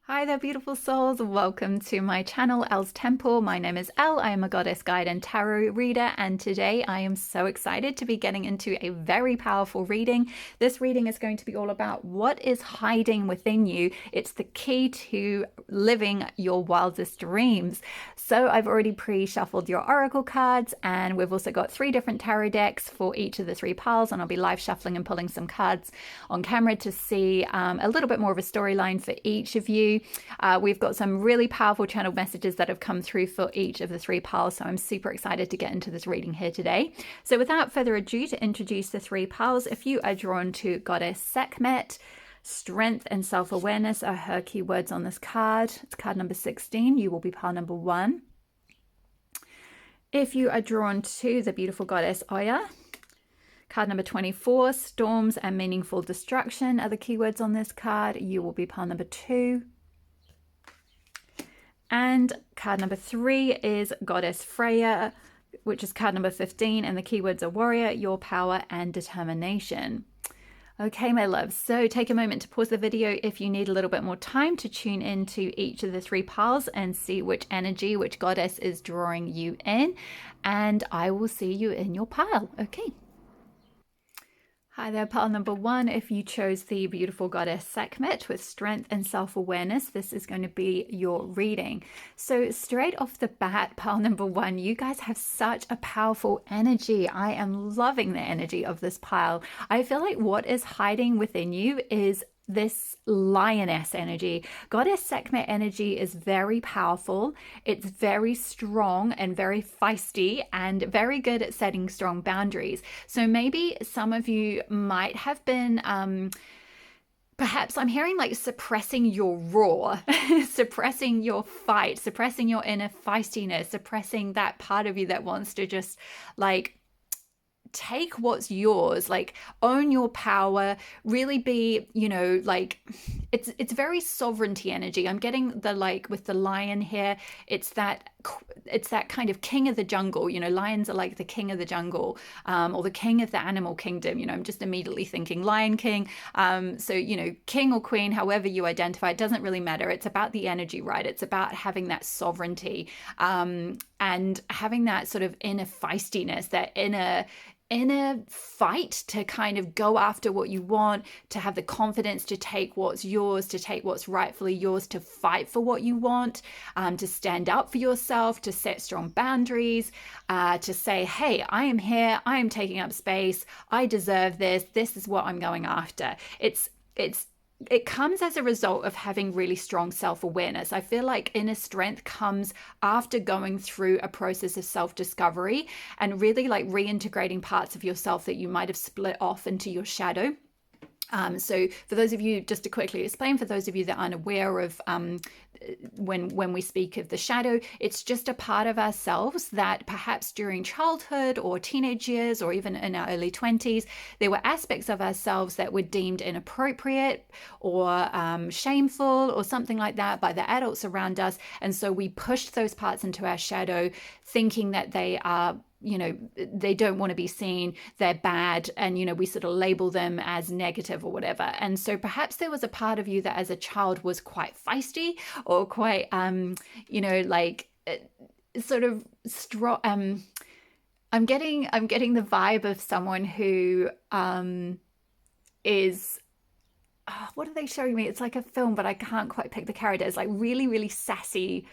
Hi there, beautiful souls. Welcome to my channel, Elle's Temple. My name is Elle. I am a goddess guide and tarot reader, and today I am so excited to be getting into a very powerful reading. This reading is going to be all about what is hiding within you. It's the key to living your wildest dreams. So I've already pre-shuffled your oracle cards, and we've also got 3 different tarot decks for each of the 3 piles, and I'll be live shuffling and pulling some cards on camera to see a little bit more of a storyline for each of you. We've got some really powerful channel messages that have come through for each of the 3 piles, so I'm super excited to get into this reading here today. So without further ado, to introduce the 3 piles, if you are drawn to Goddess Sekhmet, strength and self-awareness are her keywords on this card. It's card number 16. You will be pile number 1. If you are drawn to the beautiful Goddess Oya, card number 24, storms and meaningful destruction are the keywords on this card. You will be pile number 2. And card number 3 is Goddess Freya, which is card number 15, and the keywords are warrior, your power, and determination. Okay, my loves, so take a moment to pause the video if you need a little bit more time to tune into each of the 3 piles and see which energy, which goddess is drawing you in, and I will see you in your pile. Okay. Hi there, pile number 1. If you chose the beautiful Goddess Sekhmet with strength and self-awareness, this is going to be your reading. So straight off the bat, pile number 1, you guys have such a powerful energy. I am loving the energy of this pile. I feel like what is hiding within you is this lioness energy. Goddess Sekhmet energy is very powerful. It's very strong and very feisty and very good at setting strong boundaries. So maybe some of you might have been perhaps I'm hearing like suppressing your roar, suppressing your fight, suppressing your inner feistiness, suppressing that part of you that wants to just like take what's yours, like own your power, really be, you know, like it's very sovereignty energy. I'm getting the, like with the lion here, it's that kind of king of the jungle. You know, lions are like the king of the jungle, or the king of the animal kingdom. You know, I'm just immediately thinking Lion King. So, you know, king or queen, however you identify, it doesn't really matter. It's about the energy, right? It's about having that sovereignty, and having that sort of inner feistiness, that inner fight to kind of go after what you want, to have the confidence to take what's yours, to take what's rightfully yours, to fight for what you want, to stand up for yourself, to set strong boundaries, to say, hey, I am here, I am taking up space, I deserve this, this is what I'm going after. It comes as a result of having really strong self-awareness. I feel like inner strength comes after going through a process of self-discovery and really like reintegrating parts of yourself that you might have split off into your shadow. So for those of you, just to quickly explain, for those of you that aren't aware of when we speak of the shadow, it's just a part of ourselves that perhaps during childhood or teenage years or even in our early 20s, there were aspects of ourselves that were deemed inappropriate or shameful or something like that by the adults around us. And so we pushed those parts into our shadow, thinking that they are, you know, they don't want to be seen, they're bad, and, you know, we sort of label them as negative or whatever. And so perhaps there was a part of you that as a child was quite feisty or quite, you know, like sort of strong. I'm getting the vibe of someone who is, what are they showing me? It's like a film, but I can't quite pick the character. It's like really, really sassy,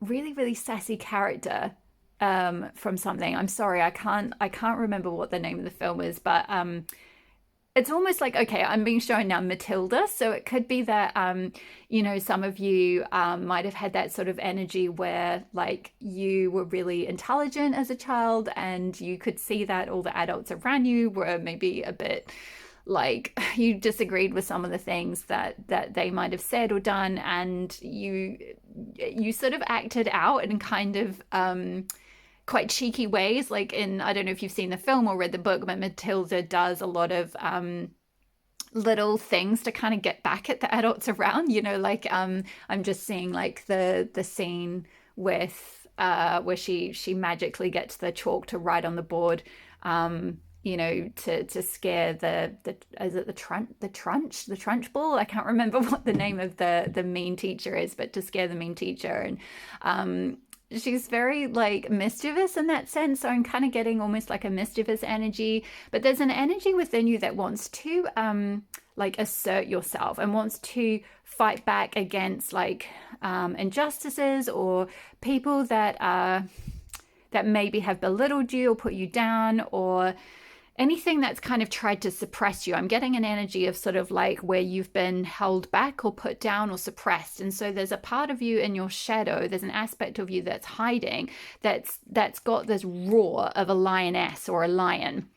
really sassy character from something. I'm sorry, I can't remember what the name of the film is, but it's almost like, okay, I'm being shown now Matilda, so it could be that you know, some of you might have had that sort of energy where like you were really intelligent as a child and you could see that all the adults around you were maybe a bit like you disagreed with some of the things that they might have said or done, and you sort of acted out in kind of quite cheeky ways. Like in, I don't know if you've seen the film or read the book, but Matilda does a lot of little things to kind of get back at the adults around, you know, like I'm just seeing like the scene with where she magically gets the chalk to write on the board to scare the is it the trunchbull? I can't remember what the name of the mean teacher is, but to scare the mean teacher. And she's very like mischievous in that sense. So I'm kind of getting almost like a mischievous energy, but there's an energy within you that wants to like assert yourself and wants to fight back against like injustices or people that maybe have belittled you or put you down, or anything that's kind of tried to suppress you. I'm getting an energy of sort of like where you've been held back or put down or suppressed. And so there's a part of you in your shadow, there's an aspect of you that's hiding, that's got this roar of a lioness or a lion.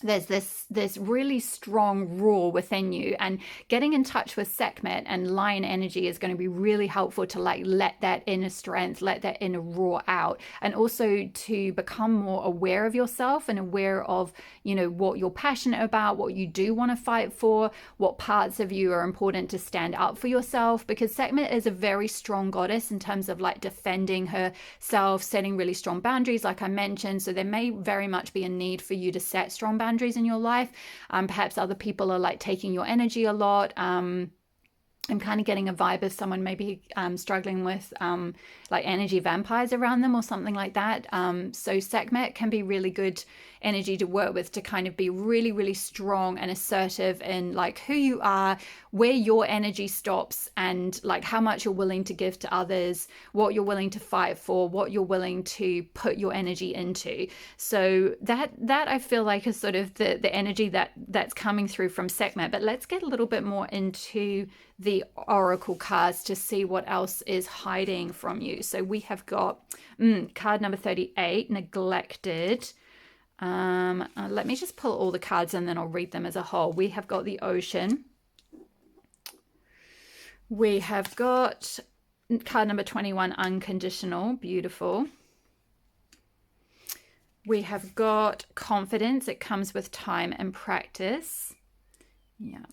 There's this really strong roar within you, and getting in touch with Sekhmet and lion energy is going to be really helpful to like let that inner strength, let that inner roar out, and also to become more aware of yourself and aware of, what you're passionate about, what you do want to fight for, what parts of you are important to stand up for yourself, because Sekhmet is a very strong goddess in terms of like defending herself, setting really strong boundaries, like I mentioned. So there may very much be a need for you to set strong boundaries in your life. Perhaps other people are like taking your energy a lot. I'm kind of getting a vibe of someone maybe struggling with like energy vampires around them or something like that. So Sekhmet can be really good energy to work with, to kind of be really, really strong and assertive in like who you are, where your energy stops, and like how much you're willing to give to others, what you're willing to fight for, what you're willing to put your energy into. So that I feel like is sort of the energy that's coming through from Sekhmet. But let's get a little bit more into the oracle cards to see what else is hiding from you. So we have got card number 38, neglected. Let me just pull all the cards and then I'll read them as a whole. We have got the ocean. We have got card number 21, unconditional, beautiful. We have got confidence. It comes with time and practice. Yeah.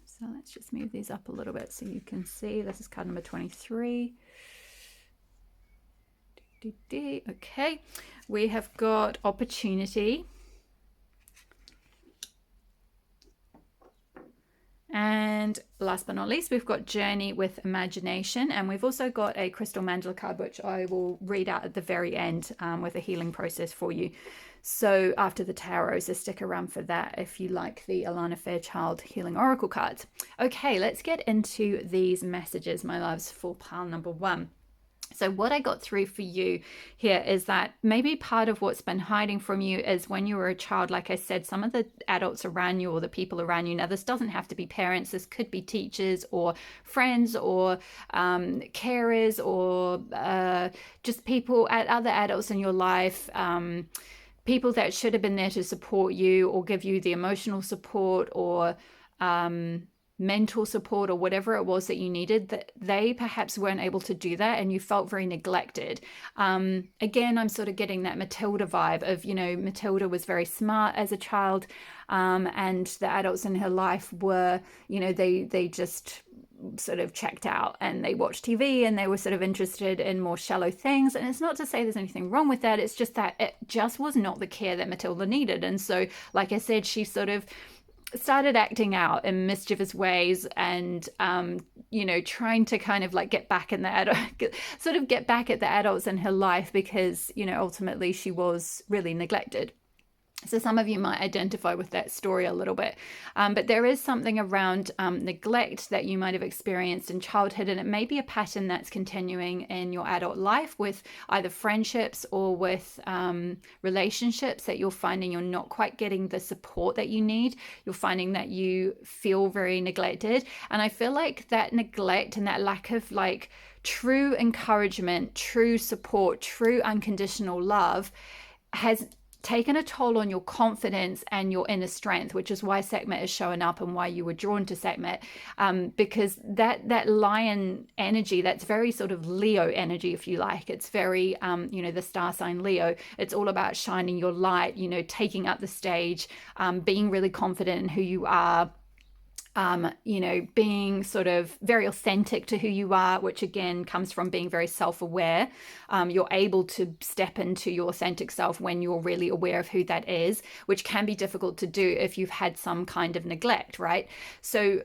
So let's just move these up a little bit so you can see. This is card number 23. Okay. We have got opportunity. And last but not least, we've got journey with imagination. And we've also got a crystal mandala card, which I will read out at the very end with a healing process for you. So after the tarot, so stick around for that if you like the Alana Fairchild Healing Oracle cards. Okay, let's get into these messages, my loves, for pile number 1. So what I got through for you here is that maybe part of what's been hiding from you is when you were a child, like I said, some of the adults around you or the people around you. Now, this doesn't have to be parents. This could be teachers or friends or carers or just people, other adults in your life, people that should have been there to support you or give you the emotional support or mental support or whatever it was that you needed, that they perhaps weren't able to do that and you felt very neglected. Again, I'm sort of getting that Matilda vibe of, Matilda was very smart as a child, and the adults in her life were, they just sort of checked out and they watched TV and they were sort of interested in more shallow things. And it's not to say there's anything wrong with that. It's just that it just was not the care that Matilda needed. And so, like I said, she sort of started acting out in mischievous ways and trying to kind of like get back at the adults in her life because ultimately she was really neglected. So some of you might identify with that story a little bit, but there is something around neglect that you might have experienced in childhood, and it may be a pattern that's continuing in your adult life with either friendships or with relationships that you're finding you're not quite getting the support that you need. You're finding that you feel very neglected, and I feel like that neglect and that lack of like true encouragement, true support, true unconditional love has taken a toll on your confidence and your inner strength, which is why Sekhmet is showing up and why you were drawn to Sekhmet, because that lion energy, that's very sort of Leo energy, if you like. It's very, the star sign Leo. It's all about shining your light, taking up the stage, being really confident in who you are, being sort of very authentic to who you are, which again comes from being very self-aware. You're able to step into your authentic self when you're really aware of who that is, which can be difficult to do if you've had some kind of neglect, right? So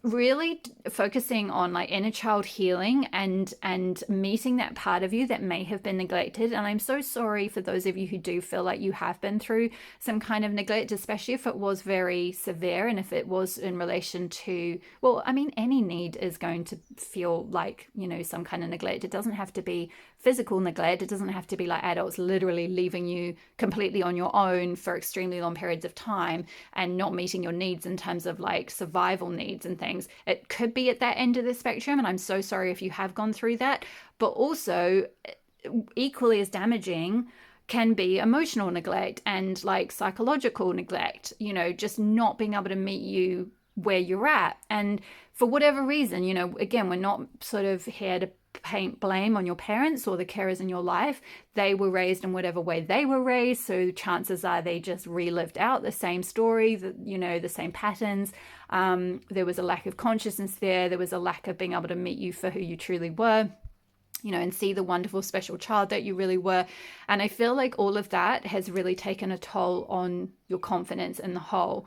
really focusing on like inner child healing and meeting that part of you that may have been neglected. And I'm so sorry for those of you who do feel like you have been through some kind of neglect, especially if it was very severe and if it was in relation to, well, I mean, any need is going to feel like, some kind of neglect. It doesn't have to be physical neglect. It doesn't have to be like adults literally leaving you completely on your own for extremely long periods of time and not meeting your needs in terms of like survival needs and things. It could be at that end of the spectrum, and I'm so sorry if you have gone through that. But also, equally as damaging can be emotional neglect and like psychological neglect, just not being able to meet you where you're at. And for whatever reason, again, we're not sort of here to paint blame on your parents or the carers in your life. They were raised in whatever way they were raised, so chances are they just relived out the same story, the same patterns. There was a lack of consciousness there was a lack of being able to meet you for who you truly were, and see the wonderful special child that you really were. And I feel like all of that has really taken a toll on your confidence in the whole.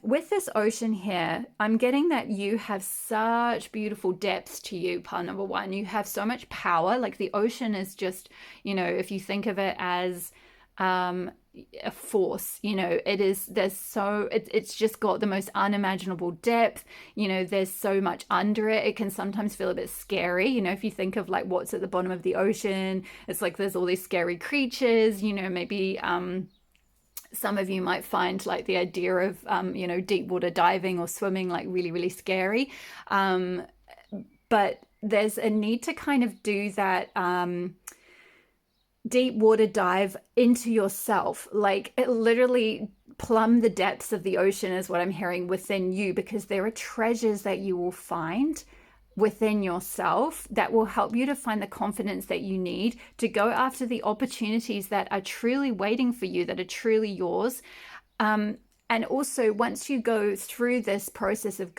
With this ocean here, I'm getting that you have such beautiful depths to you, part number one. You have so much power. Like the ocean is just, if you think of it as a force, it's just got the most unimaginable depth. There's so much under it. It can sometimes feel a bit scary. If you think of like what's at the bottom of the ocean, it's like there's all these scary creatures, maybe some of you might find like the idea of deep water diving or swimming like really, really scary. But there's a need to kind of do that deep water dive into yourself, like it literally plumb the depths of the ocean is what I'm hearing within you, because there are treasures that you will find within yourself that will help you to find the confidence that you need to go after the opportunities that are truly waiting for you, that are truly yours. And also, once you go through this process of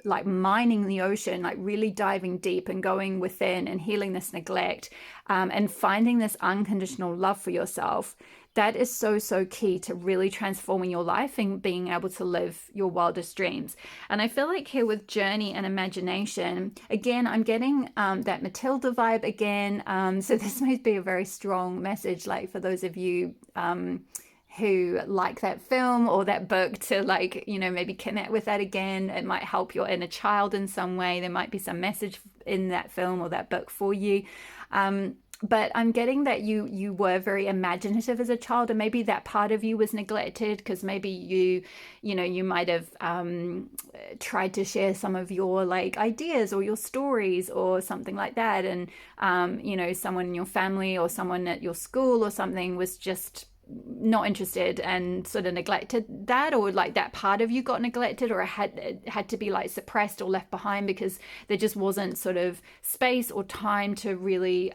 like mining the ocean, like really diving deep and going within and healing this neglect, and finding this unconditional love for yourself, that is so, so key to really transforming your life and being able to live your wildest dreams. And I feel like here with journey and imagination, again, I'm getting that Matilda vibe again. So this might be a very strong message, like for those of you who like that film or that book, to like, maybe connect with that again. It might help your inner child in some way. There might be some message in that film or that book for you. But I'm getting that you were very imaginative as a child, and maybe that part of you was neglected because maybe you might have tried to share some of your like ideas or your stories or something like that, and someone in your family or someone at your school or something was just not interested and sort of neglected that, or like that part of you got neglected, or it had to be like suppressed or left behind because there just wasn't sort of space or time to really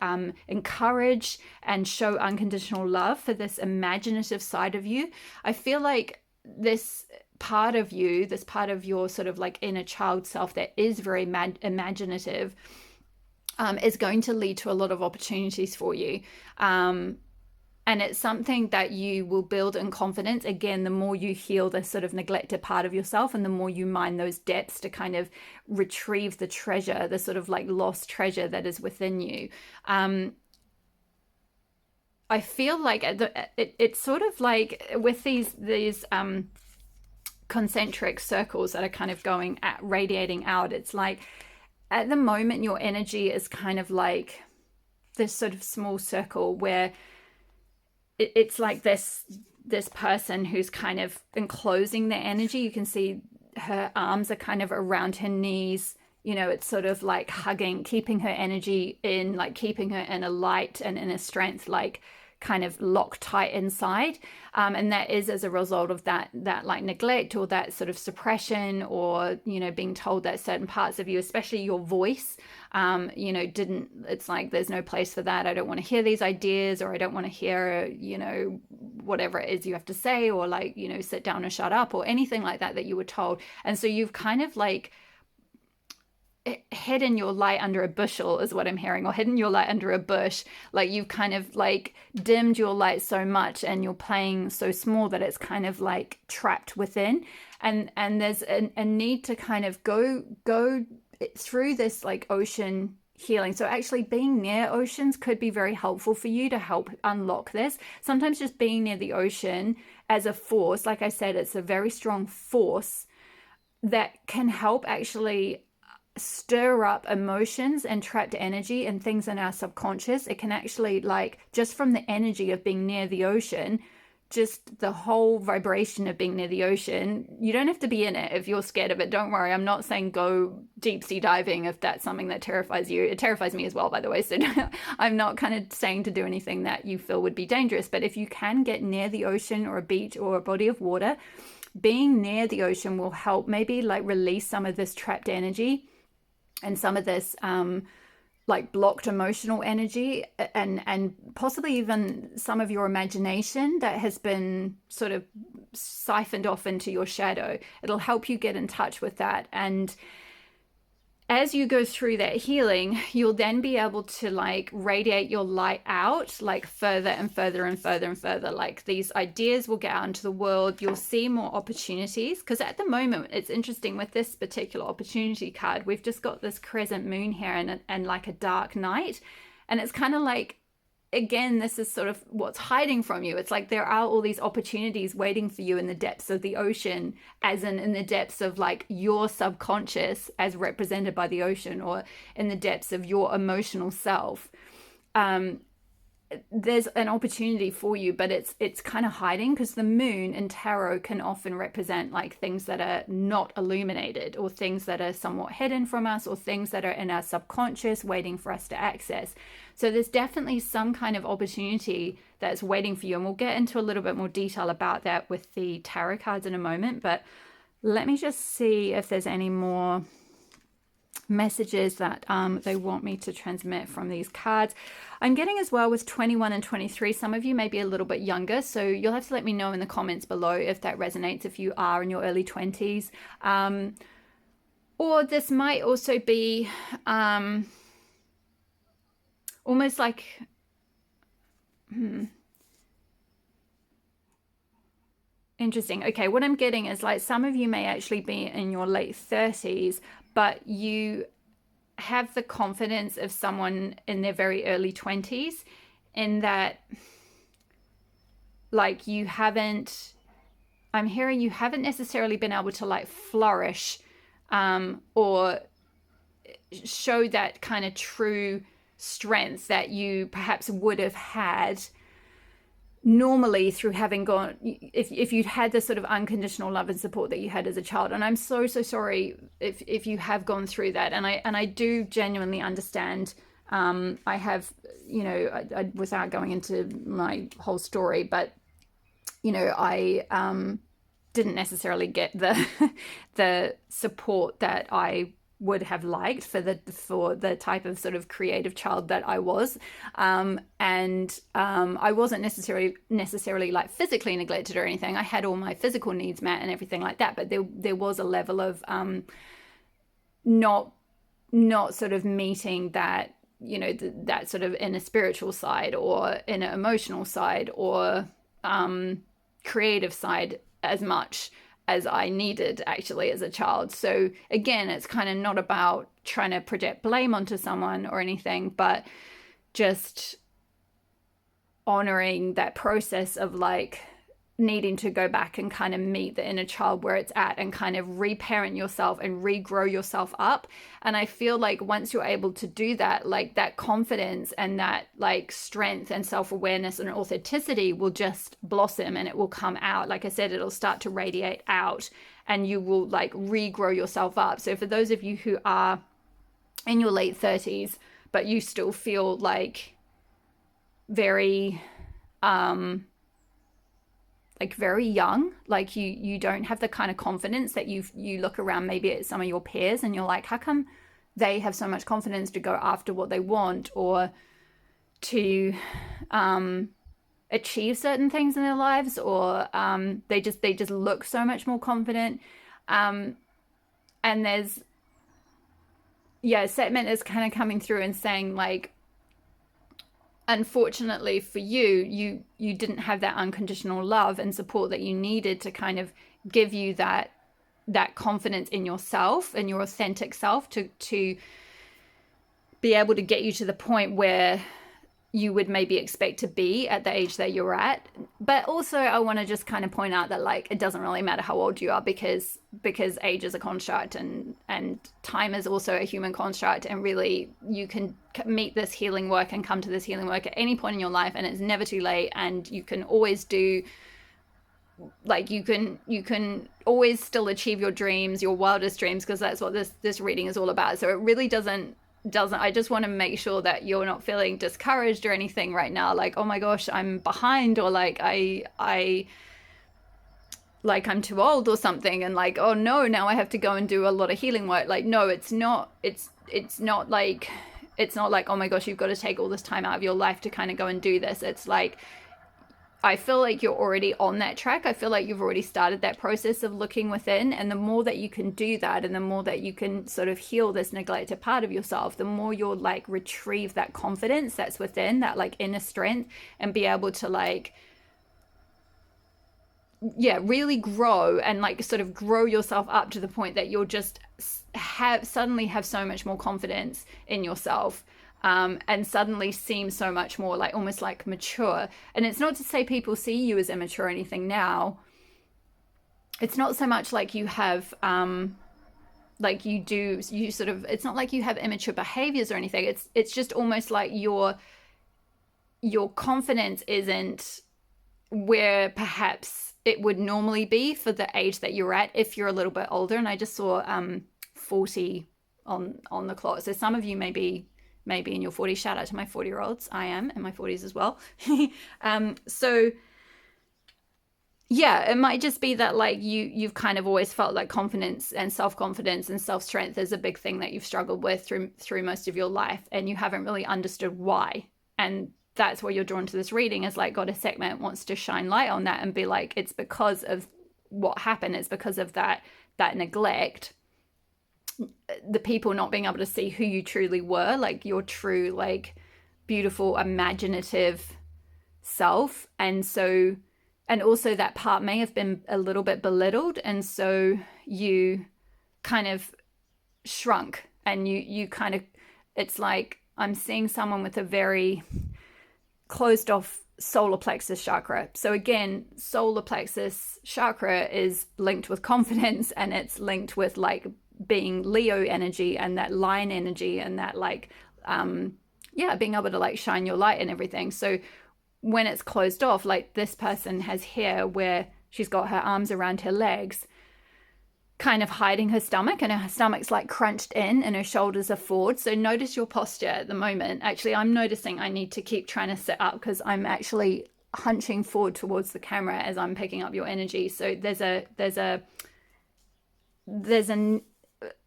encourage and show unconditional love for this imaginative side of you. I feel like this part of you, this part of your sort of like inner child self that is very imaginative, is going to lead to a lot of opportunities for you. And it's something that you will build in confidence. Again, the more you heal this sort of neglected part of yourself and the more you mine those depths to kind of retrieve the treasure, the sort of like lost treasure that is within you. I feel like it's sort of like with these concentric circles that are kind of going at radiating out. It's like at the moment your energy is kind of like this sort of small circle where it's like this person who's kind of enclosing their energy. You can see her arms are kind of around her knees. It's sort of like hugging, keeping her energy in, like keeping her in a light and in a strength, like kind of locked tight inside. And that is as a result of that like neglect or that sort of suppression, or, you know, being told that certain parts of you, especially your voice, you know, it's like, there's no place for that. I don't want to hear these ideas, or I don't want to hear, you know, whatever it is you have to say, or like, you know, sit down and shut up, or anything like that you were told. And so you've kind of like hidden your light under a bushel, is what I'm hearing, or hidden your light under a bush. Like you've kind of like dimmed your light so much, and you're playing so small that it's kind of like trapped within. And there's a need to kind of go through this like ocean healing. So actually being near oceans could be very helpful for you to help unlock this. Sometimes just being near the ocean as a force, like I said, it's a very strong force that can help actually stir up emotions and trapped energy and things in our subconscious. It can actually, like, just from the energy of being near the ocean, just the whole vibration of being near the ocean, you don't have to be in it if you're scared of it. Don't worry. I'm not saying go deep sea diving if that's something that terrifies you. It terrifies me as well, by the way. So I'm not kind of saying to do anything that you feel would be dangerous. But if you can get near the ocean or a beach or a body of water, being near the ocean will help maybe like release some of this trapped energy and some of this like blocked emotional energy, and possibly even some of your imagination that has been sort of siphoned off into your shadow. It'll help you get in touch with that. And as you go through that healing, you'll then be able to like radiate your light out like further and further and further and further. Like these ideas will get out into the world. You'll see more opportunities, because at the moment, it's interesting with this particular opportunity card, we've just got this crescent moon here and like a dark night. And it's kind of like, again, this is sort of what's hiding from you. It's like there are all these opportunities waiting for you in the depths of the ocean, as in the depths of like your subconscious as represented by the ocean, or in the depths of your emotional self. There's an opportunity for you, but it's kind of hiding, because the moon in tarot can often represent like things that are not illuminated, or things that are somewhat hidden from us, or things that are in our subconscious waiting for us to access. So there's definitely some kind of opportunity that's waiting for you, and we'll get into a little bit more detail about that with the tarot cards in a moment. But let me just see if there's any more messages that they want me to transmit from these cards. I'm getting as well with 21 and 23. Some of you may be a little bit younger, so you'll have to let me know in the comments below if that resonates, if you are in your early 20s. Or this might also be almost like interesting. Okay, what I'm getting is like some of you may actually be in your late 30s, but you have the confidence of someone in their very early 20s, in that like I'm hearing you haven't necessarily been able to like flourish or show that kind of true strength that you perhaps would have had normally through having gone, if you'd had the sort of unconditional love and support that you had as a child. And I'm so sorry if you have gone through that, and I do genuinely understand. I have, you know, I without going into my whole story, but you know, I didn't necessarily get the support that I would have liked for the type of sort of creative child that I was, and I wasn't necessarily like physically neglected or anything. I had all my physical needs met and everything like that, but there was a level of not sort of meeting that, you know, that sort of inner spiritual side or inner emotional side or creative side as much as I needed actually as a child. So again, it's kind of not about trying to project blame onto someone or anything, but just honoring that process of like needing to go back and kind of meet the inner child where it's at and kind of reparent yourself and regrow yourself up. And I feel like once you're able to do that, like that confidence and that like strength and self-awareness and authenticity will just blossom and it will come out. Like I said, it'll start to radiate out and you will like regrow yourself up. So for those of you who are in your late 30s, but you still feel like very like very young. Like you don't have the kind of confidence that you look around maybe at some of your peers and you're like, how come they have so much confidence to go after what they want, or to achieve certain things in their lives, or they just look so much more confident. And there's Setman is kind of coming through and saying, like, unfortunately for you, you didn't have that unconditional love and support that you needed to kind of give you that confidence in yourself and your authentic self to be able to get you to the point where you would maybe expect to be at the age that you're at. But also I want to just kind of point out that, like, it doesn't really matter how old you are, because age is a construct, and time is also a human construct, and really you can meet this healing work and come to this healing work at any point in your life, and it's never too late. And you can always do, like, you can always still achieve your dreams, your wildest dreams, because that's what this reading is all about. So it really doesn't I just want to make sure that you're not feeling discouraged or anything right now, like, oh my gosh, I'm behind, or like I like I'm too old or something, and like, oh no, now I have to go and do a lot of healing work. Like, no, it's not like, oh my gosh, you've got to take all this time out of your life to kind of go and do this. It's like, I feel like you're already on that track. I feel like you've already started that process of looking within. And the more that you can do that, and the more that you can sort of heal this neglected part of yourself, the more you'll like retrieve that confidence that's within, that like inner strength, and be able to like, really grow and like sort of grow yourself up to the point that you'll just suddenly have so much more confidence in yourself. And suddenly seem so much more like, almost like mature. And it's not to say people see you as immature or anything now. It's not so much like you have, like you sort of, it's not like you have immature behaviors or anything. It's just almost like your confidence isn't where perhaps it would normally be for the age that you're at if you're a little bit older. And I just saw 40 on the clock. So some of you maybe in your 40s. Shout out to my 40-year-olds. I am in my 40s as well. So yeah, it might just be that like you've kind of always felt like confidence and self-confidence and self-strength is a big thing that you've struggled with through most of your life, and you haven't really understood why. And that's why you're drawn to this reading, is like Goddess Sekhmet wants to shine light on that and be like, it's because of what happened. It's because of that neglect, the people not being able to see who you truly were, like your true, like beautiful, imaginative self. And so, and also that part may have been a little bit belittled. And so you kind of shrunk, and you kind of, it's like, I'm seeing someone with a very closed off solar plexus chakra. So again, solar plexus chakra is linked with confidence, and it's linked with like being Leo energy and that lion energy, and that like being able to like shine your light and everything. So when it's closed off, like this person has here where she's got her arms around her legs, kind of hiding her stomach, and her stomach's like crunched in and her shoulders are forward. So notice your posture at the moment. Actually, I'm noticing I need to keep trying to sit up because I'm actually hunching forward towards the camera as I'm picking up your energy. So there's a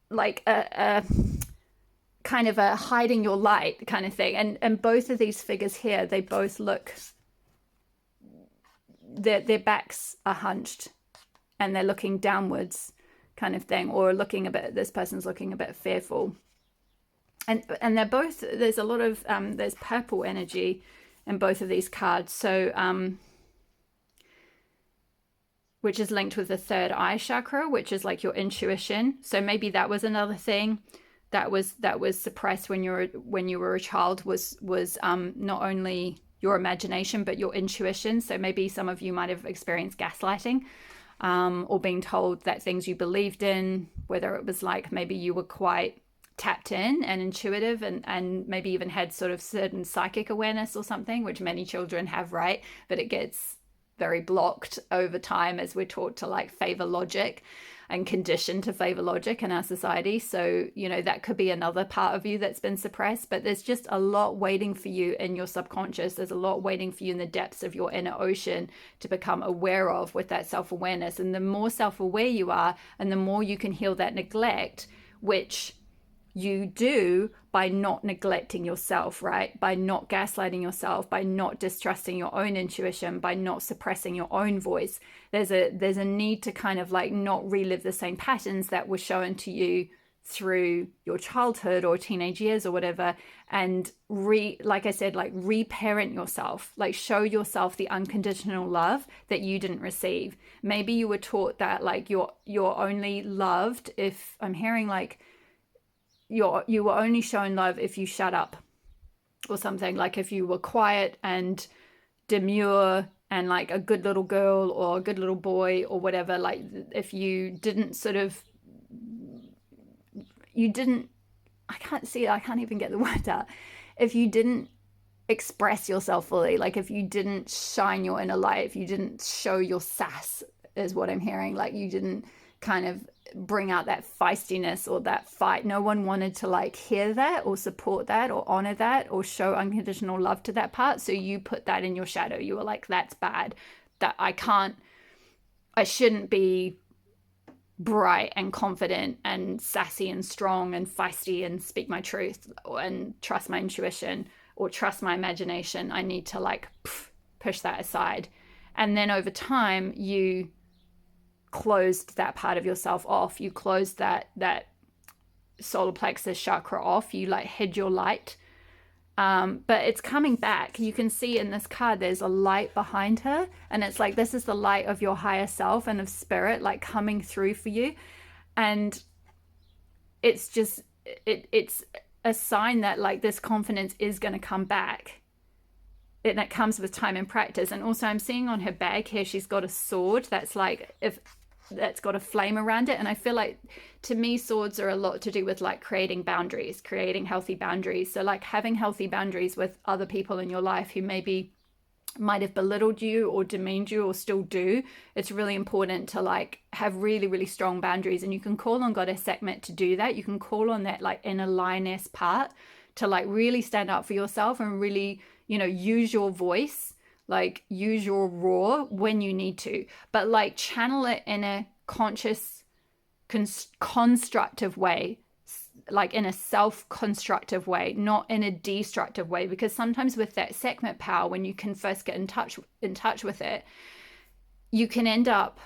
like a kind of a hiding your light kind of thing. And both of these figures here, they both look, their backs are hunched and they're looking downwards kind of thing, or looking a bit, this person's looking a bit fearful. And they're both, there's a lot of, there's purple energy in both of these cards. So, which is linked with the third eye chakra, which is like your intuition. So maybe that was another thing that was suppressed when you were a child, was not only your imagination, but your intuition. So maybe some of you might have experienced gaslighting, or being told that things you believed in, whether it was like maybe you were quite tapped in and intuitive, and maybe even had sort of certain psychic awareness or something, which many children have, right? But it gets very blocked over time as we're taught to like favor logic. and conditioned to favor logic in our society. So, that could be another part of you that's been suppressed, but there's just a lot waiting for you in your subconscious. There's a lot waiting for you in the depths of your inner ocean to become aware of with that self-awareness. And the more self-aware you are, and the more you can heal that neglect, which you do by not neglecting yourself, right? By not gaslighting yourself, by not distrusting your own intuition, by not suppressing your own voice. There's a need to kind of like not relive the same patterns that were shown to you through your childhood or teenage years or whatever, and like I said, like reparent yourself, like show yourself the unconditional love that you didn't receive. Maybe you were taught that like you're only loved if, I'm hearing like, you were only shown love if you shut up or something, like if you were quiet and demure and like a good little girl or a good little boy or whatever, like if you didn't I can't even get the word out, if you didn't express yourself fully, like if you didn't shine your inner light, if you didn't show your sass, is what I'm hearing, like you didn't kind of bring out that feistiness or that fight. No one wanted to like hear that or support that or honor that or show unconditional love to that part. So you put that in your shadow. You were like, that's bad. That I shouldn't be bright and confident and sassy and strong and feisty and speak my truth and trust my intuition or trust my imagination. I need to like push that aside. And then over time, you closed that part of yourself off. You closed that solar plexus chakra off. You like hid your light. But it's coming back. You can see in this card, there's a light behind her. And it's like, this is the light of your higher self and of spirit, like coming through for you. And it's just, it's a sign that like this confidence is going to come back. And it comes with time and practice. And also I'm seeing on her bag here, she's got a sword that's like, that's got a flame around it. And I feel like, to me, swords are a lot to do with like creating boundaries, creating healthy boundaries. So like having healthy boundaries with other people in your life who maybe might have belittled you or demeaned you or still do. It's really important to like have really, really strong boundaries. And you can call on Goddess Sekhmet to do that. You can call on that like inner lioness part to like really stand up for yourself and really, use your voice, like use your roar when you need to, but like channel it in a conscious, constructive way, like in a self-constructive way, not in a destructive way. Because sometimes with that Sekhmet power, when you can first get in touch with it, you can end up,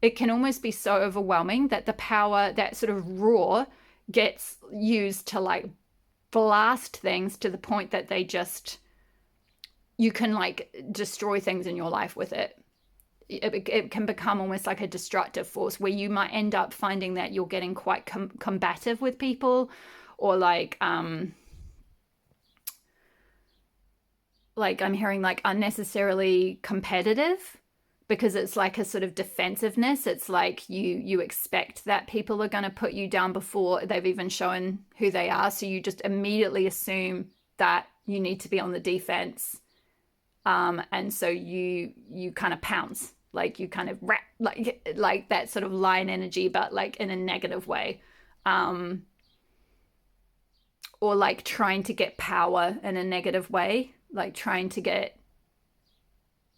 it can almost be so overwhelming that the power, that sort of roar, gets used to like blast things to the point that you can like destroy things in your life with it. It can become almost like a destructive force where you might end up finding that you're getting quite combative with people, or like I'm hearing like unnecessarily competitive, because it's like a sort of defensiveness. It's like you expect that people are going to put you down before they've even shown who they are. So you just immediately assume that you need to be on the defense. And so you kind of pounce, like you kind of like that sort of lion energy, but like in a negative way. Or like trying to get power in a negative way, like trying to get,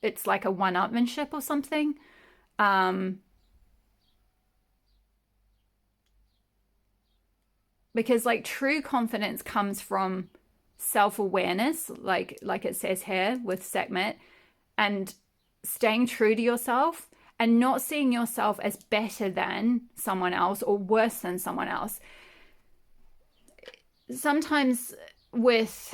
it's like a one-upmanship or something. Because like true confidence comes from self-awareness, like it says here with Sekhmet, and staying true to yourself and not seeing yourself as better than someone else or worse than someone else. Sometimes with,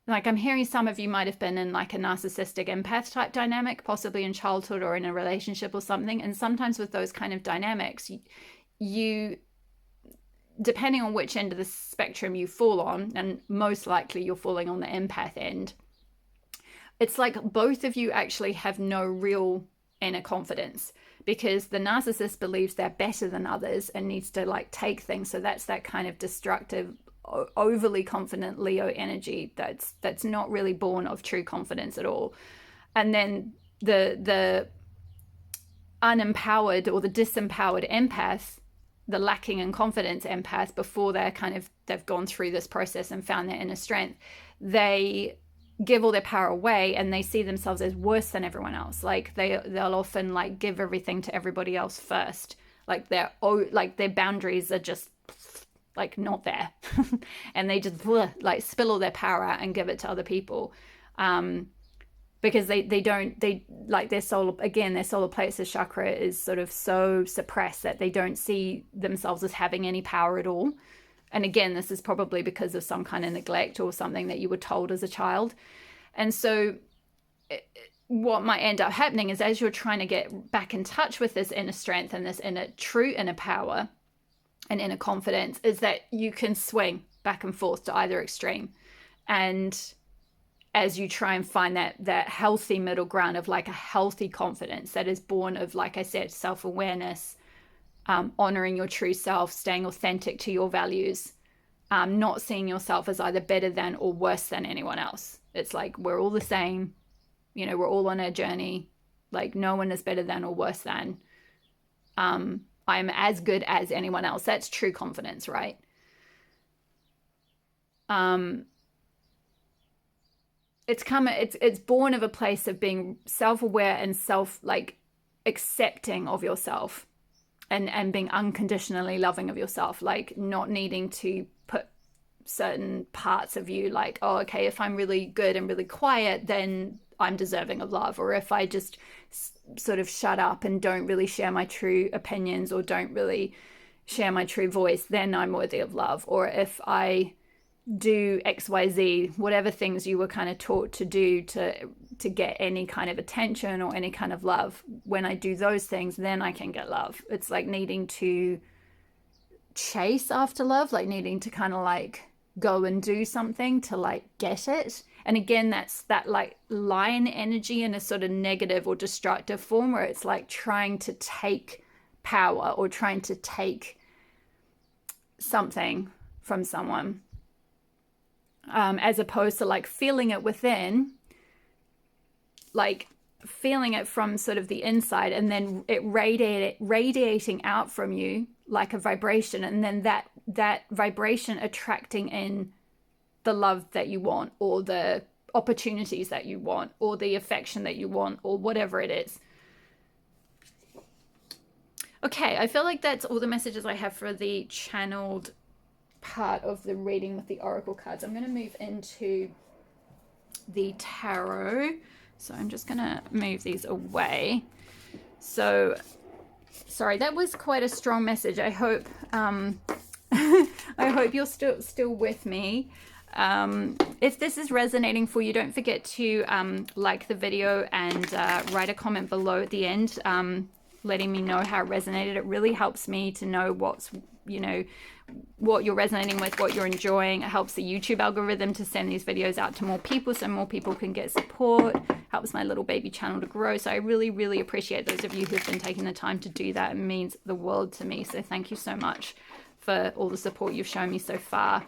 like, I'm hearing some of you might have been in like a narcissistic empath type dynamic, possibly in childhood or in a relationship or something. And sometimes with those kind of dynamics, you depending on which end of the spectrum you fall on, and most likely you're falling on the empath end, it's like both of you actually have no real inner confidence, because the narcissist believes they're better than others and needs to like take things. So that's that kind of destructive, overly confident Leo energy that's not really born of true confidence at all. And then the unempowered or the disempowered empath, the lacking in confidence empath, before they've gone through this process and found their inner strength, they give all their power away and they see themselves as worse than everyone else. Like they'll often like give everything to everybody else first. Like their boundaries are just like not there. And they just like spill all their power out and give it to other people. Because they like their solar plexus chakra is sort of so suppressed that they don't see themselves as having any power at all. And again, this is probably because of some kind of neglect or something that you were told as a child. And so what might end up happening is, as you're trying to get back in touch with this inner strength and this true inner power and inner confidence, is that you can swing back and forth to either extreme. And as you try and find that healthy middle ground of like a healthy confidence that is born of, like I said, self-awareness, honoring your true self, staying authentic to your values, not seeing yourself as either better than or worse than anyone else. It's like we're all the same, we're all on a journey. Like no one is better than or worse than. I'm as good as anyone else. That's true confidence, right? It's born of a place of being self-aware and accepting of yourself. And being unconditionally loving of yourself, like not needing to put certain parts of you like, oh, okay, if I'm really good and really quiet, then I'm deserving of love. Or if I just sort of shut up and don't really share my true opinions or don't really share my true voice, then I'm worthy of love. Or if I do XYZ, whatever things you were kind of taught to do to get any kind of attention or any kind of love, when I do those things, then I can get love. It's like needing to chase after love, like needing to kind of like go and do something to like get it. And again, that's that like lion energy in a sort of negative or destructive form, where it's like trying to take power or trying to take something from someone, as opposed to like feeling it within, like feeling it from sort of the inside, and then it radiating out from you like a vibration, and then that vibration attracting in the love that you want, or the opportunities that you want, or the affection that you want, or whatever it is. Okay, I feel like that's all the messages I have for the channeled part of the reading with the oracle cards. I'm going to move into the tarot. So I'm just going to move these away. So, sorry, that was quite a strong message. I hope I hope you're still with me. If this is resonating for you, don't forget to like the video and write a comment below at the end, letting me know how it resonated. It really helps me to know what's, what you're resonating with, what you're enjoying. It helps the YouTube algorithm to send these videos out to more people so more people can get support. Helps my little baby channel to grow. So I really, really appreciate those of you who've been taking the time to do that. It means the world to me. So thank you so much for all the support you've shown me so far.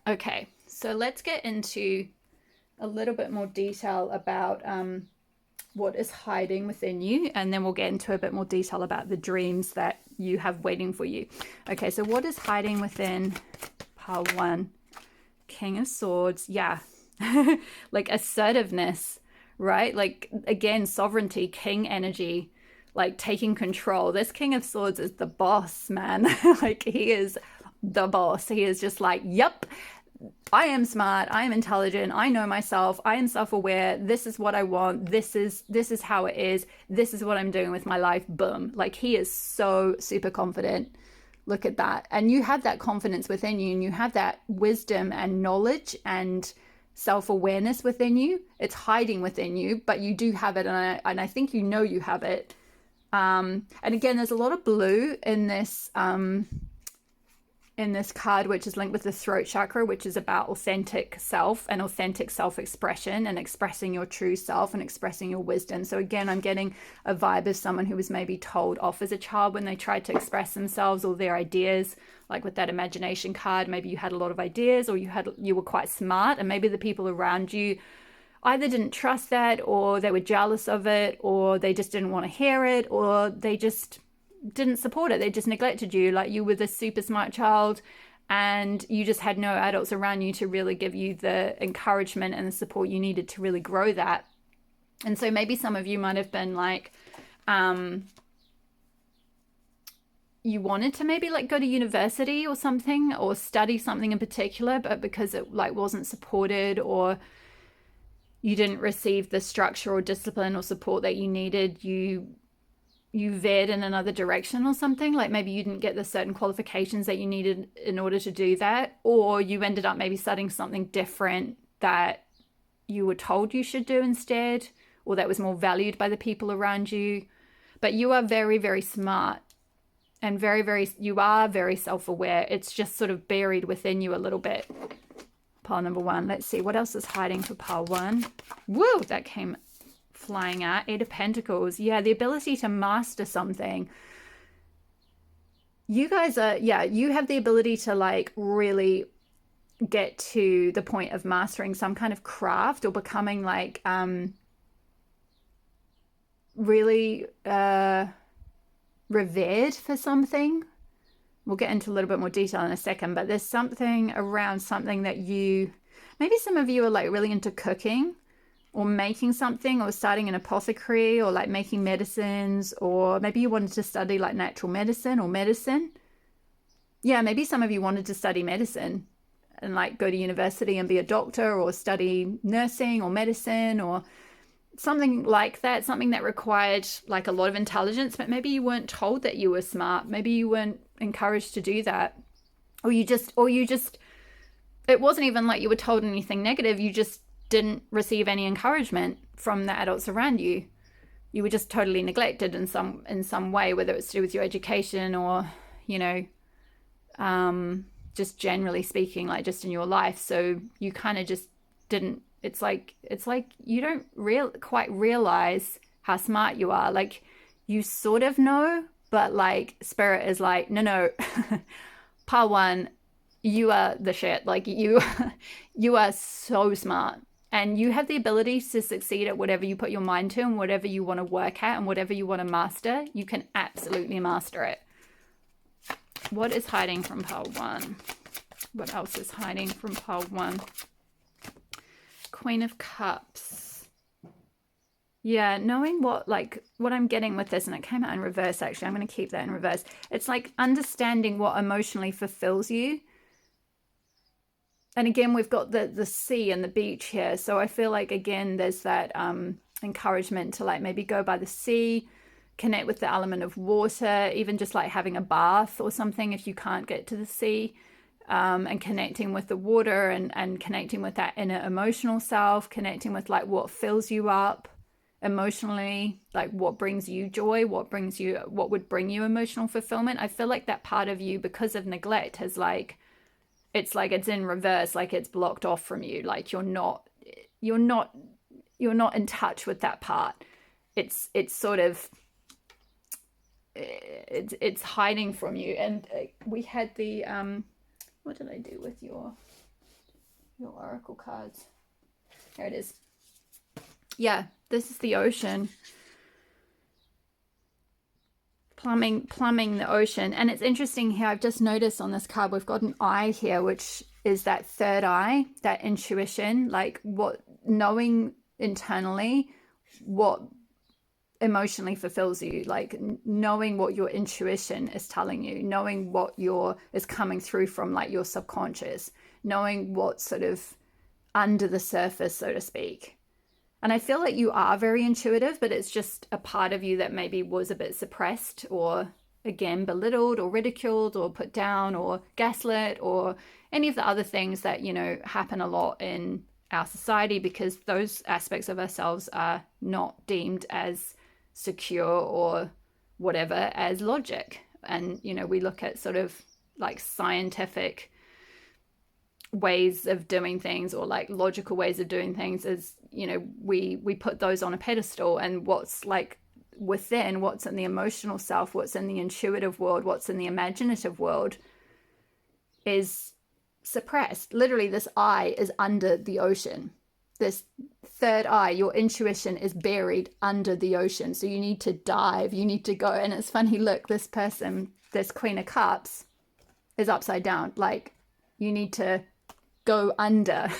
Okay, so let's get into a little bit more detail about what is hiding within you, and then we'll get into a bit more detail about the dreams that you have waiting for you. Okay, so what is hiding within pile 1? King of Swords. Yeah. Like assertiveness, right? Like again, sovereignty, king energy, like taking control. This King of Swords is the boss, man. Like he is the boss. He is just like, yep, I am smart, I am intelligent, I know myself, I am self-aware, this is what I want, this is how it is, this is what I'm doing with my life, boom. Like he is so super confident. Look at that. And you have that confidence within you, and you have that wisdom and knowledge and self-awareness within you. It's hiding within you, but you do have it, and I think you know you have it. And again, there's a lot of blue in this card, which is linked with the throat chakra, which is about authentic self and authentic self-expression and expressing your true self and expressing your wisdom. So again, I'm getting a vibe of someone who was maybe told off as a child when they tried to express themselves or their ideas. Like with that imagination card, maybe you had a lot of ideas, or you were quite smart, and maybe the people around you either didn't trust that, or they were jealous of it, or they just didn't want to hear it, or they just didn't support it. They just neglected you. Like you were this super smart child and you just had no adults around you to really give you the encouragement and the support you needed to really grow that. And so maybe some of you might have been like, you wanted to maybe like go to university or something, or study something in particular, but because it like wasn't supported, or you didn't receive the structure or discipline or support that you needed, you veered in another direction or something. Like maybe you didn't get the certain qualifications that you needed in order to do that, or you ended up maybe studying something different that you were told you should do instead, or that was more valued by the people around you. But you are very, very smart, and you are very self-aware. It's just sort of buried within you a little bit. Pile number 1. Let's see what else is hiding for pile 1. Woo, that came flying out. 8 of Pentacles. Yeah, the ability to master something. You guys are, you have the ability to like really get to the point of mastering some kind of craft, or becoming like really revered for something. We'll get into a little bit more detail in a second, but there's something around something that maybe some of you are like really into cooking, or making something, or starting an apothecary, or like making medicines, or maybe you wanted to study like natural medicine or medicine. Yeah, maybe some of you wanted to study medicine and like go to university and be a doctor, or study nursing or medicine, or something like that, something that required like a lot of intelligence, but maybe you weren't told that you were smart. Maybe you weren't encouraged to do that, or you just, it wasn't even like you were told anything negative. You just didn't receive any encouragement from the adults around you. You were just totally neglected in some way, whether it's to do with your education, or, you know, just generally speaking, like just in your life. So you kind of just didn't, it's like you don't quite realize how smart you are. Like you sort of know, but like spirit is like, no, pile 1, you are the shit. Like you are so smart, and you have the ability to succeed at whatever you put your mind to, and whatever you want to work at, and whatever you want to master, you can absolutely master it. What is hiding from pile 1? What else is hiding from pile 1? Queen of Cups. Yeah, knowing what I'm getting with this, and it came out in reverse actually. I'm going to keep that in reverse. It's like understanding what emotionally fulfills you. And again, we've got the sea and the beach here. So I feel like, again, there's that encouragement to like maybe go by the sea, connect with the element of water, even just like having a bath or something if you can't get to the sea. And connecting with the water, and connecting with that inner emotional self, connecting with like what fills you up emotionally, like what brings you joy, what would bring you emotional fulfillment. I feel like that part of you, because of neglect, has like it's in reverse, like it's blocked off from you. Like you're not in touch with that part. It's sort of it's hiding from you. And we had the what did I do with your oracle cards? Here it is. Yeah, this is the ocean. Plumbing the ocean. And it's interesting here, I've just noticed on this card, we've got an eye here, which is that third eye, that intuition, like what knowing internally what emotionally fulfills you, like knowing what your intuition is telling you, knowing what is coming through from like your subconscious, knowing what's sort of under the surface, so to speak. And I feel like you are very intuitive, but it's just a part of you that maybe was a bit suppressed, or again belittled or ridiculed or put down or gaslit, or any of the other things that, you know, happen a lot in our society, because those aspects of ourselves are not deemed as secure or whatever as logic. And, you know, we look at sort of like scientific ways of doing things, or like logical ways of doing things, as, you know, we put those on a pedestal. And what's like within, what's in the emotional self, what's in the intuitive world, what's in the imaginative world is suppressed. Literally, this eye is under the ocean. this third eye, your intuition is buried under the ocean. So you need to dive, you need to go. And it's funny, look, this person, this Queen of Cups is upside down. Like, you need to go under.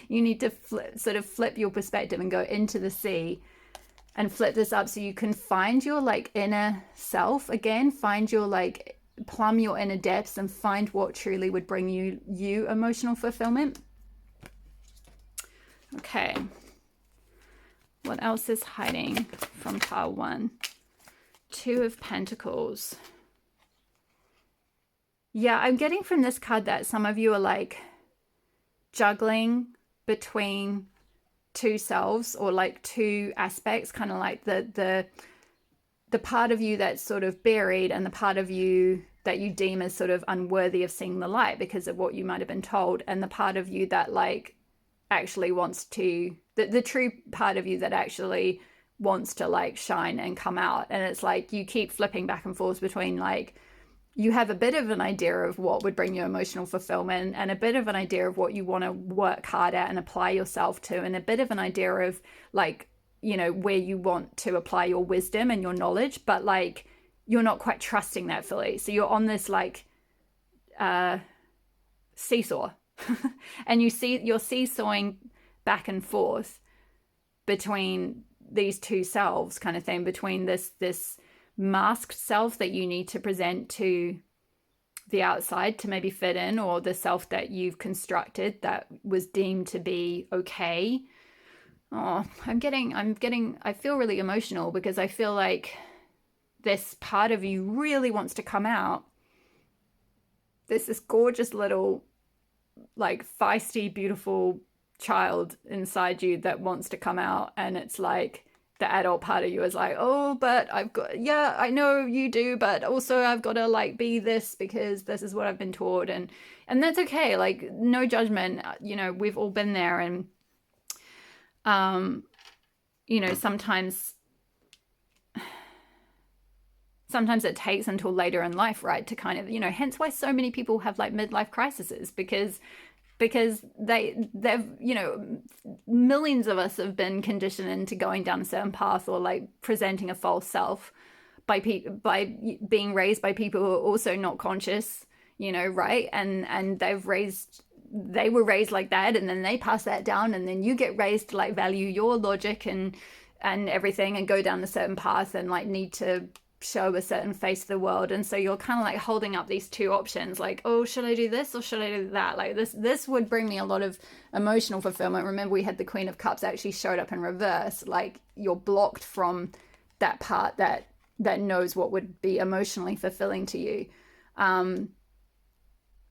You need to flip your perspective and go into the sea and flip this up so you can find your like inner self again, find your like, plumb your inner depths and find what truly would bring you emotional fulfillment. Okay, what else is hiding from pile 1? 2 of Pentacles. Yeah, I'm getting from this card that some of you are like juggling between 2 selves, or like 2 aspects, kind of like the part of you that's sort of buried and the part of you that you deem as sort of unworthy of seeing the light because of what you might have been told, and the part of you that like actually wants to, the true part of you that actually wants to like shine and come out. And it's like you keep flipping back and forth between like, you have a bit of an idea of what would bring you emotional fulfillment and a bit of an idea of what you want to work hard at and apply yourself to, and a bit of an idea of like, you know, where you want to apply your wisdom and your knowledge, but like you're not quite trusting that fully. So you're on this like seesaw and you're seesawing back and forth between these 2 selves kind of thing, between this masked self that you need to present to the outside to maybe fit in, or the self that you've constructed that was deemed to be okay. Oh, I feel really emotional because I feel like this part of you really wants to come out. There's this gorgeous little like feisty, beautiful child inside you that wants to come out, and it's like the adult part of you is like, oh, but I've got, yeah, I know you do, but also I've got to like be this because this is what I've been taught, and that's okay. Like, no judgment, you know, we've all been there. And you know, sometimes it takes until later in life, right, to kind of, you know, hence why so many people have like midlife crises, because they've, you know, millions of us have been conditioned into going down a certain path, or like presenting a false self by being raised by people who are also not conscious, you know, right? And they were raised like that, and then they pass that down, and then you get raised to like value your logic and everything, and go down a certain path, and like need to show a certain face of the world. And so you're kind of like holding up these 2 options, like, oh, should I do this or should I do that? Like this would bring me a lot of emotional fulfillment. Remember, we had the Queen of Cups actually showed up in reverse. Like, you're blocked from that part that knows what would be emotionally fulfilling to you,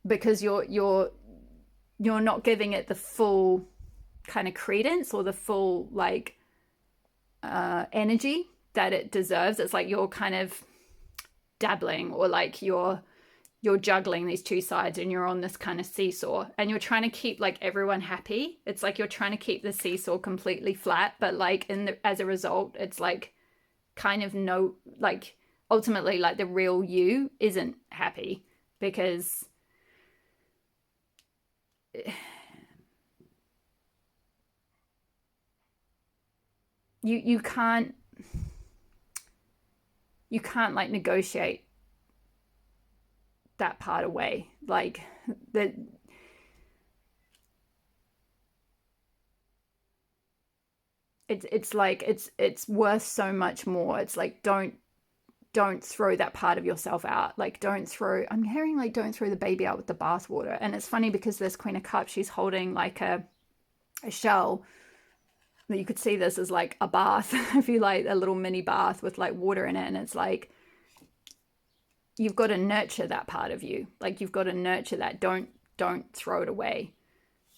because you're not giving it the full kind of credence or the full like energy that it deserves. It's like you're kind of dabbling, or like you're juggling these 2 sides, and you're on this kind of seesaw, and you're trying to keep like everyone happy. It's like you're trying to keep the seesaw completely flat, but like as a result, it's like kind of no, like ultimately like the real you isn't happy, because you can't like negotiate that part away. Like it's like it's worth so much more. It's like don't throw that part of yourself out. Like I'm hearing like don't throw the baby out with the bathwater. And it's funny because this Queen of Cups, she's holding like a shell. You could see this as like a bath, if you like, a little mini bath with like water in it. And it's like, you've got to nurture that part of you. Like, you've got to nurture that. Don't throw it away.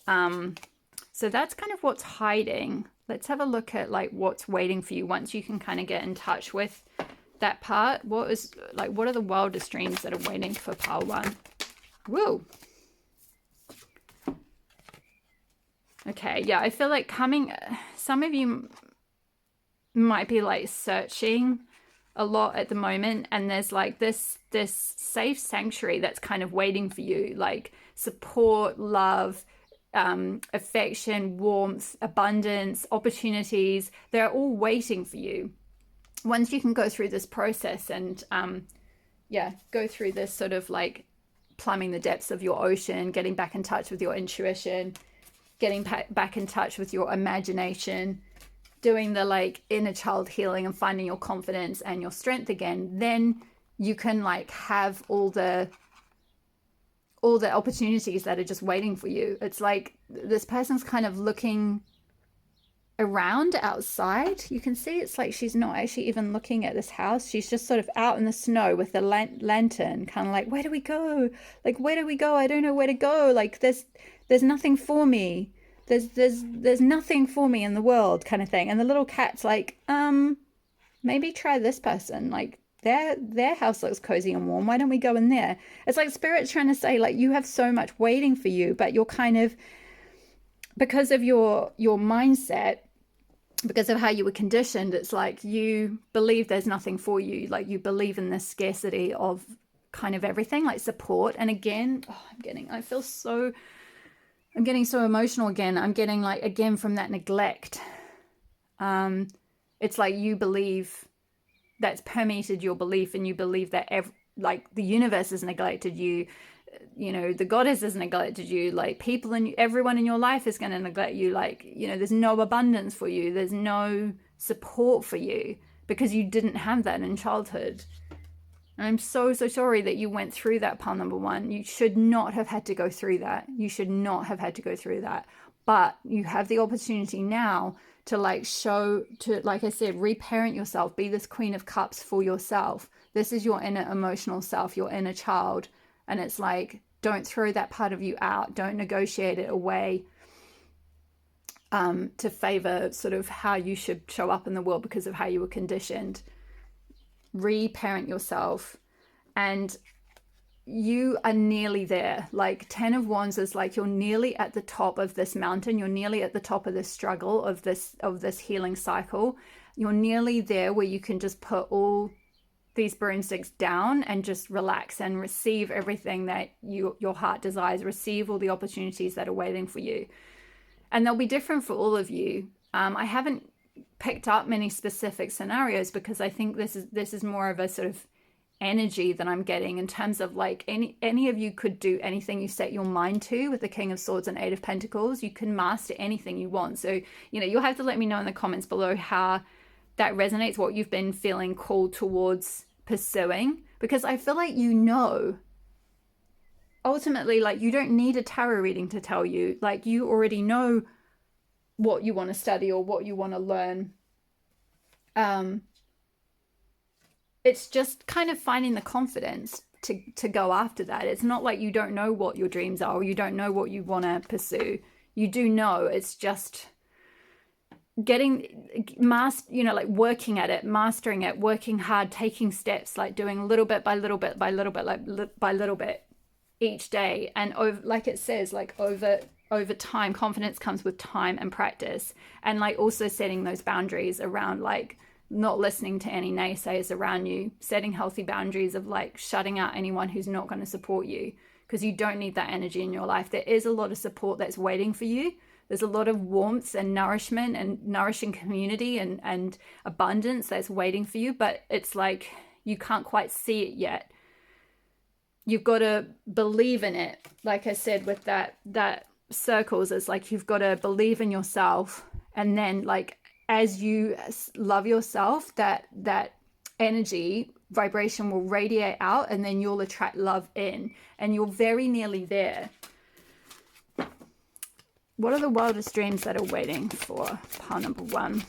So that's kind of what's hiding. Let's have a look at like what's waiting for you once you can kind of get in touch with that part. What are the wildest dreams that are waiting for pile 1? Woo. Okay, yeah, I feel like some of you might be like searching a lot at the moment, and there's like this safe sanctuary that's kind of waiting for you, like support, love, affection, warmth, abundance, opportunities. They're all waiting for you. Once you can go through this process and go through this sort of like plumbing the depths of your ocean, getting back in touch with your intuition, getting back in touch with your imagination, doing the like inner child healing and finding your confidence and your strength again, then you can like have all the opportunities that are just waiting for you. It's like this person's kind of looking around outside. You can see it's like she's not actually even looking at this house. She's just sort of out in the snow with the lantern, kind of like, where do we go? Like, where do we go? I don't know where to go. Like, there's nothing for me. There's nothing for me in the world, kind of thing. And the little cat's like, maybe try this person. Like, their house looks cozy and warm. Why don't we go in there? It's like Spirit's trying to say, like, you have so much waiting for you, but you're kind of, because of your mindset, because of how you were conditioned, it's like you believe there's nothing for you. Like, you believe in this scarcity of kind of everything, like support. And again, I'm getting so emotional again. I'm getting like, again, from that neglect. It's like you believe that's permeated your belief, and you believe that like the universe has neglected you, the goddess has neglected you, like people and everyone in your life is going to neglect you. Like, there's no abundance for you. There's no support for you because you didn't have that in childhood. And I'm so sorry that you went through that, pile number one. You should not have had to go through that. You should not have had to go through that. But you have the opportunity now to like I said, reparent yourself, be this Queen of Cups for yourself. This is your inner emotional self, your inner child. And it's like, don't throw that part of you out. Don't negotiate it away to favor sort of how you should show up in the world because of how you were conditioned. Reparent yourself, and you are nearly there. Like 10 of Wands is like you're nearly at the top of this mountain. You're nearly at the top of this struggle of this healing cycle. You're nearly there where you can just put all these broomsticks down and just relax and receive everything that your heart desires. Receive all the opportunities that are waiting for you, and they'll be different for all of you. I haven't picked up many specific scenarios because I think this is more of a sort of energy that I'm getting in terms of like any of you could do anything you set your mind to with the King of Swords and Eight of Pentacles. You can master anything you want. So, you'll have to let me know in the comments below how that resonates, what you've been feeling called towards pursuing, because I feel like ultimately, like, you don't need a tarot reading to tell you. Like, you already know what you want to study or what you want to learn. It's just kind of finding the confidence to go after that. It's not like you don't know what your dreams are or you don't know what you want to pursue. You do know. It's just like working at it, mastering it, working hard, taking steps, like doing little bit by little bit by little bit, like by little bit each day. And like it says, like over time, confidence comes with time and practice, and like also setting those boundaries around like not listening to any naysayers around you, setting healthy boundaries of like shutting out anyone who's not going to support you, because you don't need that energy in your life. There is a lot of support that's waiting for you. There's a lot of warmth and nourishment and nourishing community and abundance that's waiting for you, but it's like you can't quite see it yet. You've got to believe in it. Like I said, with that circles, it's like you've got to believe in yourself, and then like as you love yourself, that energy vibration will radiate out, and then you'll attract love in, and you're very nearly there. What are the wildest dreams that are waiting for pile number one?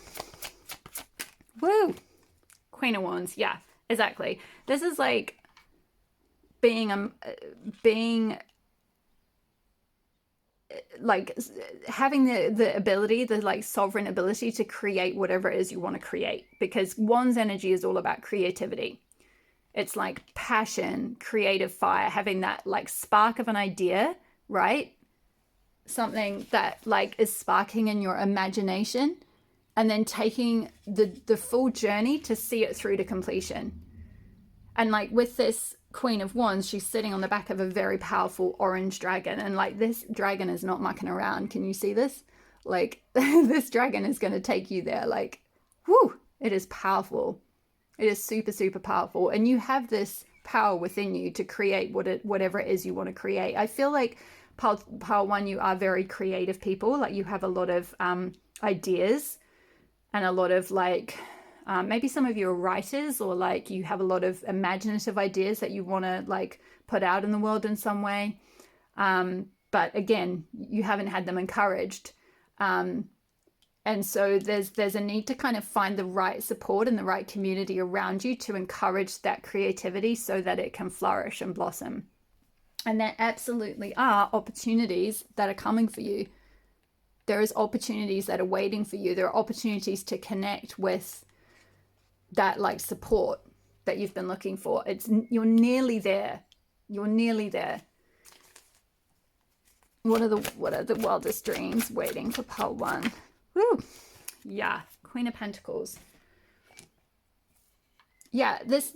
Woo! Queen of Wands. Yeah, exactly. This is like being like having the ability, the like sovereign ability to create whatever it is you want to create, because Wands energy is all about creativity. It's like passion, creative fire, having that like spark of an idea, right? Something that like is sparking in your imagination, and then taking the full journey to see it through to completion. And like with this Queen of Wands, she's sitting on the back of a very powerful orange dragon. And like, this dragon is not mucking around. Can you see this? Like, this dragon is going to take you there. Like, whoo, it is powerful. It is super, super powerful. And you have this power within you to create whatever it is you want to create. I feel like Pile 1, you are very creative people. Like, you have a lot of ideas and a lot of like, maybe some of you are writers, or like you have a lot of imaginative ideas that you want to like put out in the world in some way. But again, you haven't had them encouraged. And so there's a need to kind of find the right support and the right community around you to encourage that creativity so that it can flourish and blossom. And there absolutely are opportunities that are coming for you. There is opportunities that are waiting for you. There are opportunities to connect with that like support that you've been looking for. You're nearly there. You're nearly there. What are the wildest dreams waiting for Pile 1? Woo! Yeah, Queen of Pentacles. Yeah, this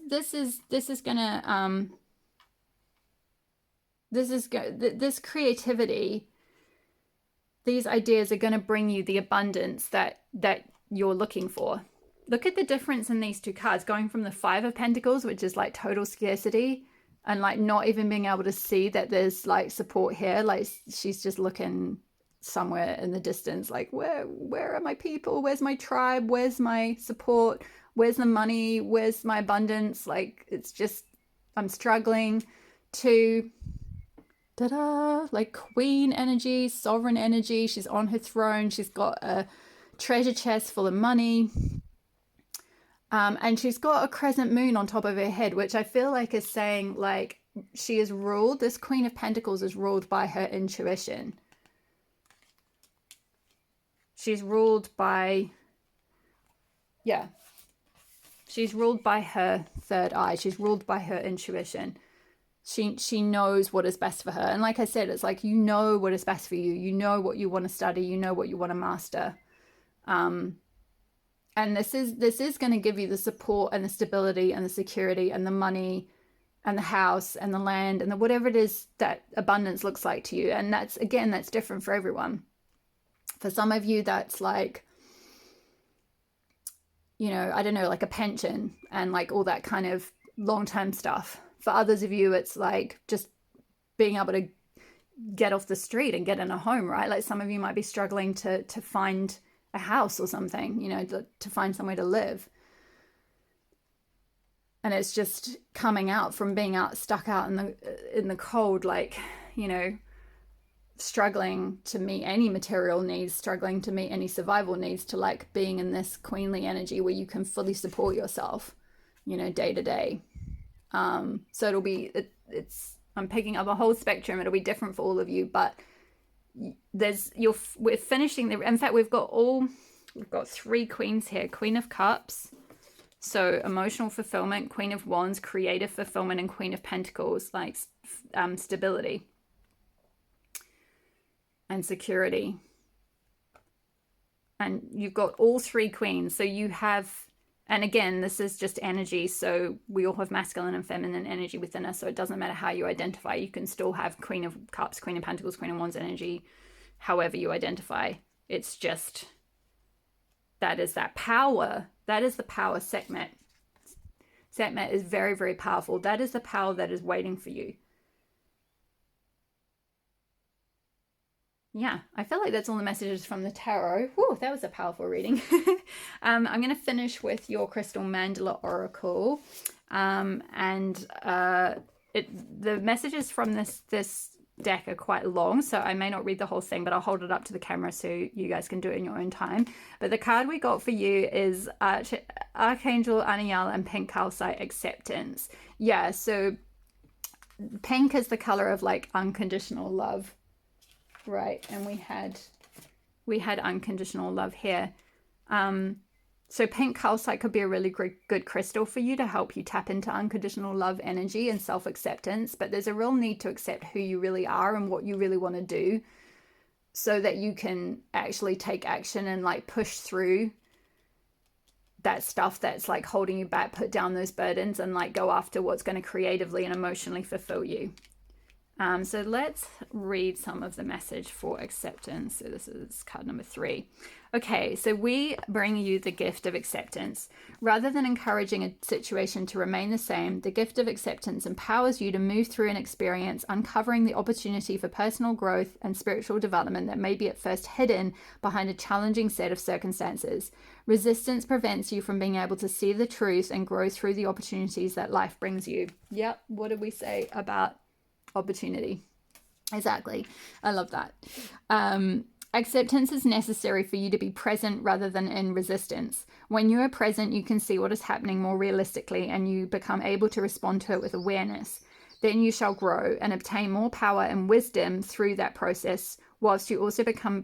creativity, these ideas are gonna bring you the abundance that you're looking for. Look at the difference in these two cards, going from the Five of Pentacles, which is like total scarcity, and like not even being able to see that there's like support here. Like, she's just looking somewhere in the distance, like, where are my people? Where's my tribe? Where's my support? Where's the money? Where's my abundance? Like, it's just, I'm struggling to, like Queen energy, sovereign energy. She's on her throne. She's got a treasure chest full of money. And she's got a crescent moon on top of her head, which I feel like is saying like she is ruled, this Queen of Pentacles is ruled by her intuition. She's ruled by, yeah, she's ruled by her third eye. She's ruled by her intuition. She knows what is best for her. And like I said, it's like, you know what is best for you. You know what you want to study. You know what you want to master. And this is going to give you the support and the stability and the security and the money and the house and the land and the whatever it is that abundance looks like to you. And that's, again, that's different for everyone. For some of you, that's like, you know, I don't know, like a pension and like all that kind of long-term stuff. For others of you, it's like just being able to get off the street and get in a home, right? Like, some of you might be struggling to find a house or something, you know, to find somewhere to live. And it's just coming out from being stuck out in the cold, like, you know, struggling to meet any material needs, struggling to meet any survival needs, to like being in this queenly energy where you can fully support yourself, you know, day to day. So it'll be, I'm picking up a whole spectrum. It'll be different for all of you, but we're finishing in fact, we've got 3 queens here. Queen of Cups, so emotional fulfillment, Queen of Wands, creative fulfillment, and Queen of Pentacles, like stability and security. And you've got all 3 queens. So you have, and again, this is just energy, so we all have masculine and feminine energy within us, so it doesn't matter how you identify. You can still have Queen of Cups, Queen of Pentacles, Queen of Wands energy, however you identify. It's just, that is that power. That is the power. Sekhmet is very, very powerful. That is the power that is waiting for you. Yeah, I feel like that's all the messages from the tarot. Whoa, that was a powerful reading. I'm going to finish with your Crystal Mandala Oracle. The messages from this deck are quite long, so I may not read the whole thing, but I'll hold it up to the camera so you guys can do it in your own time. But the card we got for you is Archangel Aniel and Pink Calcite, Acceptance. Yeah, so pink is the color of like unconditional love. Right, and we had unconditional love here. So pink calcite could be a really good crystal for you to help you tap into unconditional love energy and self-acceptance. But there's a real need to accept who you really are and what you really want to do, so that you can actually take action and like push through that stuff that's like holding you back, put down those burdens and like go after what's going to creatively and emotionally fulfill you. So let's read some of the message for acceptance. So this is card number 3. Okay, so we bring you the gift of acceptance. Rather than encouraging a situation to remain the same, the gift of acceptance empowers you to move through an experience, uncovering the opportunity for personal growth and spiritual development that may be at first hidden behind a challenging set of circumstances. Resistance prevents you from being able to see the truth and grow through the opportunities that life brings you. Yep, what did we say about opportunity? Exactly. I love that. Acceptance is necessary for you to be present rather than in resistance. When you are present, you can see what is happening more realistically and you become able to respond to it with awareness. Then you shall grow and obtain more power and wisdom through that process, whilst you also become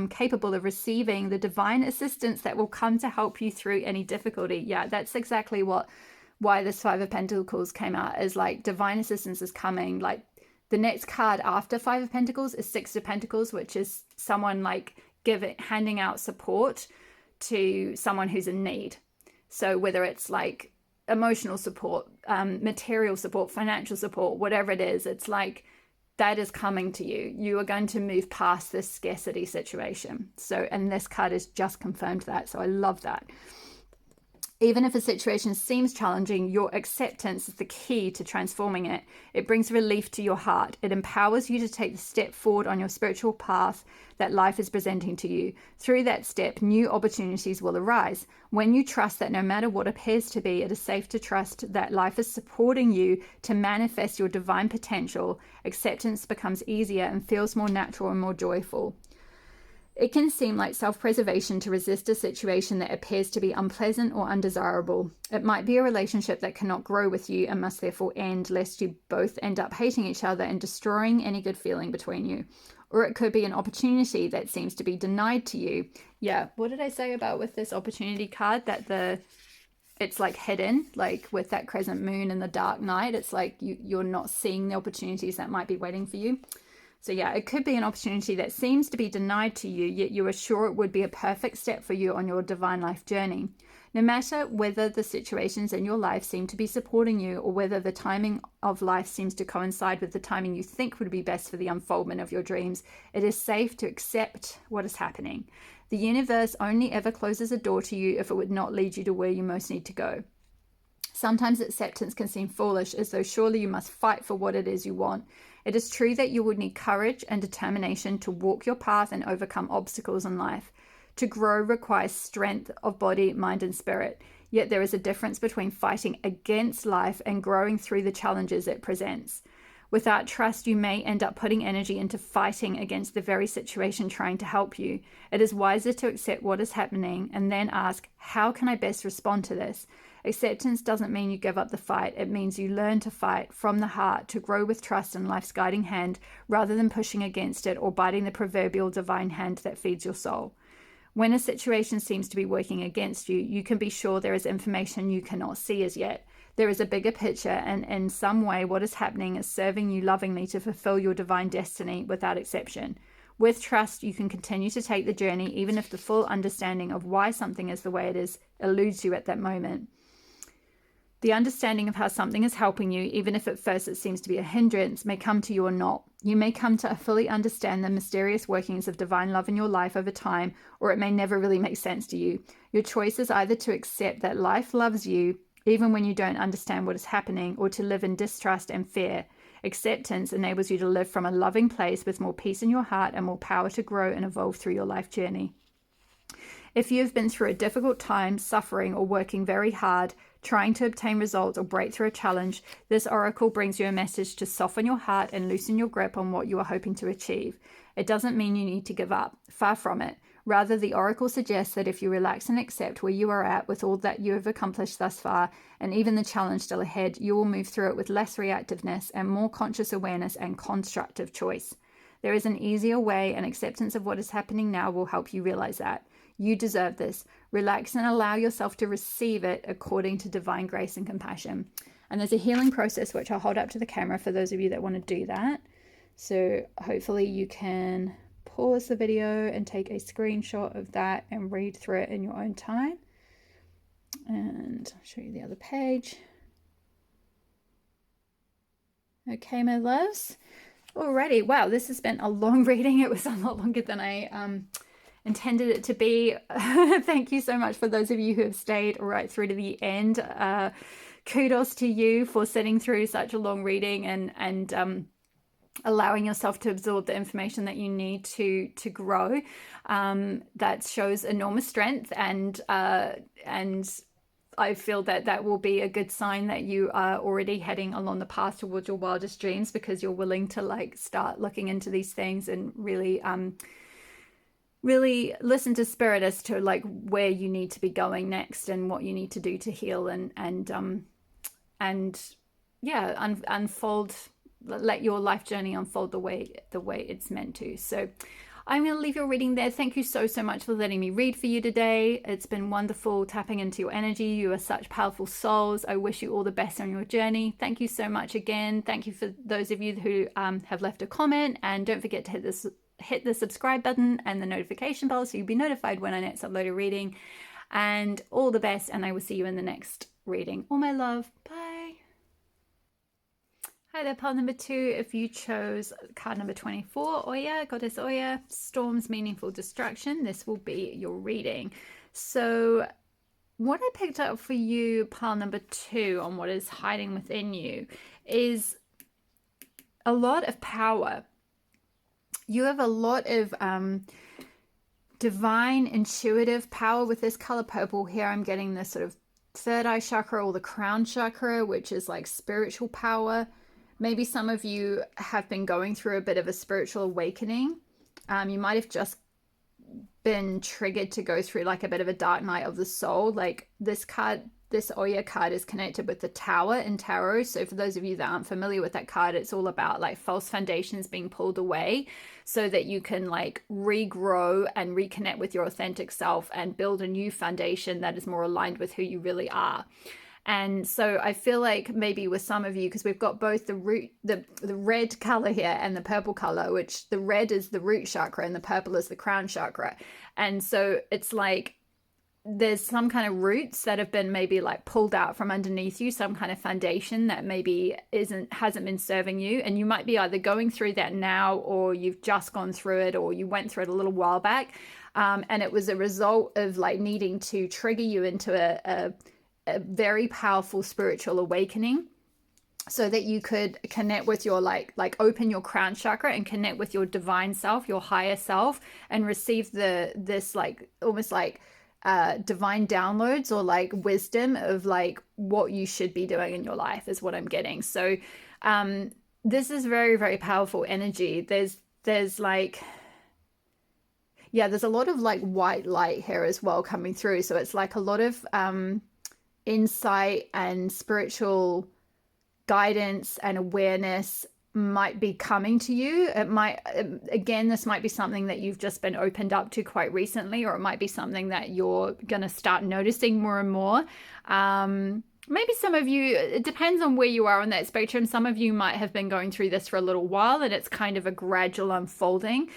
capable of receiving the divine assistance that will come to help you through any difficulty. Yeah, that's exactly why this 5 of Pentacles came out, is like divine assistance is coming. Like the next card after 5 of Pentacles is 6 of Pentacles, which is someone like handing out support to someone who's in need. So whether it's like emotional support, material support, financial support, whatever it is, it's like that is coming to you. You are going to move past this scarcity situation. So, and this card has just confirmed that. So I love that. Even if a situation seems challenging, your acceptance is the key to transforming it. It brings relief to your heart. It empowers you to take the step forward on your spiritual path that life is presenting to you. Through that step, new opportunities will arise. When you trust that no matter what appears to be, it is safe to trust that life is supporting you to manifest your divine potential, acceptance becomes easier and feels more natural and more joyful. It can seem like self-preservation to resist a situation that appears to be unpleasant or undesirable. It might be a relationship that cannot grow with you and must therefore end, lest you both end up hating each other and destroying any good feeling between you. Or it could be an opportunity that seems to be denied to you. Yeah, what did I say about with this opportunity card? That it's like hidden, like with that crescent moon and the dark night. It's like you're not seeing the opportunities that might be waiting for you. So yeah, it could be an opportunity that seems to be denied to you, yet you are sure it would be a perfect step for you on your divine life journey. No matter whether the situations in your life seem to be supporting you or whether the timing of life seems to coincide with the timing you think would be best for the unfoldment of your dreams, it is safe to accept what is happening. The universe only ever closes a door to you if it would not lead you to where you most need to go. Sometimes acceptance can seem foolish, as though surely you must fight for what it is you want. It is true that you would need courage and determination to walk your path and overcome obstacles in life. To grow requires strength of body, mind, and spirit. Yet there is a difference between fighting against life and growing through the challenges it presents. Without trust, you may end up putting energy into fighting against the very situation trying to help you. It is wiser to accept what is happening and then ask, how can I best respond to this? Acceptance doesn't mean you give up the fight. It means you learn to fight from the heart, to grow with trust in life's guiding hand, rather than pushing against it or biting the proverbial divine hand that feeds your soul. When a situation seems to be working against you, you can be sure there is information you cannot see as yet. There is a bigger picture, and in some way what is happening is serving you lovingly to fulfill your divine destiny without exception. With trust, you can continue to take the journey, even if the full understanding of why something is the way it is eludes you at that moment. The understanding of how something is helping you, even if at first it seems to be a hindrance, may come to you or not. You may come to fully understand the mysterious workings of divine love in your life over time, or it may never really make sense to you. Your choice is either to accept that life loves you, even when you don't understand what is happening, or to live in distrust and fear. Acceptance enables you to live from a loving place with more peace in your heart and more power to grow and evolve through your life journey. If you have been through a difficult time, suffering, or working very hard, trying to obtain results or break through a challenge, this oracle brings you a message to soften your heart and loosen your grip on what you are hoping to achieve. It doesn't mean you need to give up. Far from it. Rather, the oracle suggests that if you relax and accept where you are at with all that you have accomplished thus far, and even the challenge still ahead, you will move through it with less reactiveness and more conscious awareness and constructive choice. There is an easier way, and acceptance of what is happening now will help you realize that. You deserve this. Relax and allow yourself to receive it according to divine grace and compassion. And there's a healing process, which I'll hold up to the camera for those of you that want to do that. So hopefully you can pause the video and take a screenshot of that and read through it in your own time. And I'll show you the other page. Okay, my loves. Alrighty, wow, this has been a long reading. It was a lot longer than I intended it to be. Thank you so much for those of you who have stayed right through to the end. Kudos to you for sitting through such a long reading and allowing yourself to absorb the information that you need to grow. That shows enormous strength, and I feel that that will be a good sign that you are already heading along the path towards your wildest dreams, because you're willing to like start looking into these things and really listen to spirit as to like where you need to be going next and what you need to do to heal and yeah, unfold, let your life journey unfold the way it's meant to. So I'm going to leave your reading there. Thank you so much for letting me read for you today. It's been wonderful tapping into your energy. You are such powerful souls. I wish you all the best on your journey. Thank you so much again. Thank you for those of you who have left a comment, and don't forget to hit the subscribe button and the notification bell so you'll be notified when I next upload a reading. And all the best, and I will see you in the next reading. All my love. Bye. Hi there, pile number 2. If you chose card number 24, Oya, Goddess Oya, Storm's Meaningful Destruction, this will be your reading. So what I picked up for you, pile number 2, on what is hiding within you is a lot of power. You have a lot of divine intuitive power with this color purple here. I'm getting this sort of third eye chakra or the crown chakra, which is like spiritual power. Maybe some of you have been going through a bit of a spiritual awakening. You might have just been triggered to go through like a bit of a dark night of the soul. Like this card, this Oya card is connected with the Tower in tarot. So for those of you that aren't familiar with that card, it's all about like false foundations being pulled away so that you can like regrow and reconnect with your authentic self and build a new foundation that is more aligned with who you really are. And so I feel like maybe with some of you, because we've got both the red color here and the purple color, which the red is the root chakra and the purple is the crown chakra. And so it's like there's some kind of roots that have been maybe like pulled out from underneath you, some kind of foundation that maybe hasn't been serving you. And you might be either going through that now, or you've just gone through it, or you went through it a little while back. And it was a result of like needing to trigger you into a very powerful spiritual awakening so that you could connect with your like open your crown chakra and connect with your divine self, your higher self, and receive this like almost like divine downloads or like wisdom of like what you should be doing in your life is what I'm getting. So this is very, very powerful energy. There's like, yeah, there's a lot of like white light here as well coming through. So it's like a lot of insight and spiritual guidance and awareness might be coming to you. It might, again, this might be something that you've just been opened up to quite recently, or it might be something that you're going to start noticing more and more. Maybe some of you, it depends on where you are on that spectrum. Some of you might have been going through this for a little while and it's kind of a gradual unfolding.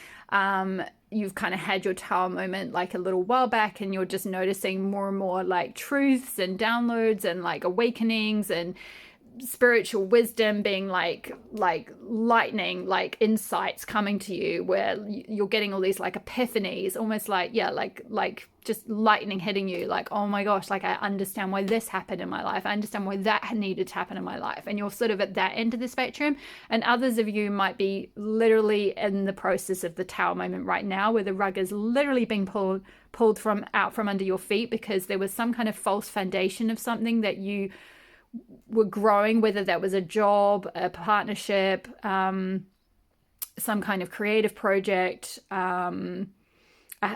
You've kind of had your tower moment like a little while back, and you're just noticing more and more like truths and downloads and like awakenings and spiritual wisdom being like lightning, like insights coming to you, where you're getting all these like epiphanies, almost like, yeah, like just lightning hitting you, like, oh my gosh, like I understand why this happened in my life, I understand why that needed to happen in my life. And you're sort of at that end of the spectrum. And others of you might be literally in the process of the tower moment right now, where the rug is literally being pulled out from under your feet because there was some kind of false foundation of something that you were growing, whether that was a job, a partnership, some kind of creative project, a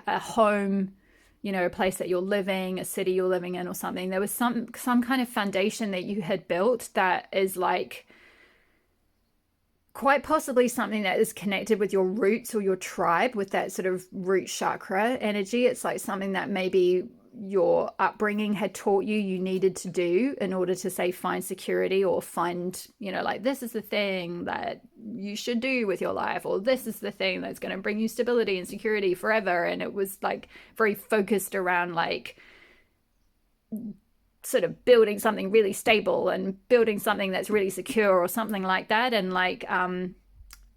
home, you know, a place that you're living, a city you're living in or something. There was some kind of foundation that you had built that is like quite possibly something that is connected with your roots or your tribe, with that sort of root chakra energy. It's like something that maybe your upbringing had taught you needed to do in order to, say, find security, or find, like, this is the thing that you should do with your life, or this is the thing that's going to bring you stability and security forever. And it was like very focused around like sort of building something really stable and building something that's really secure or something like that, and like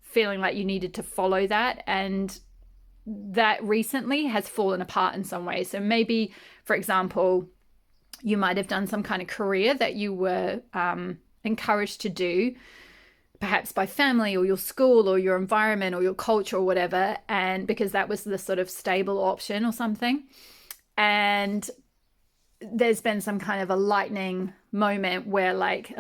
feeling like you needed to follow that. And that recently has fallen apart in some way. So maybe, for example, you might have done some kind of career that you were encouraged to do, perhaps by family or your school or your environment or your culture or whatever, and because that was the sort of stable option or something. And there's been some kind of a lightning moment where, like,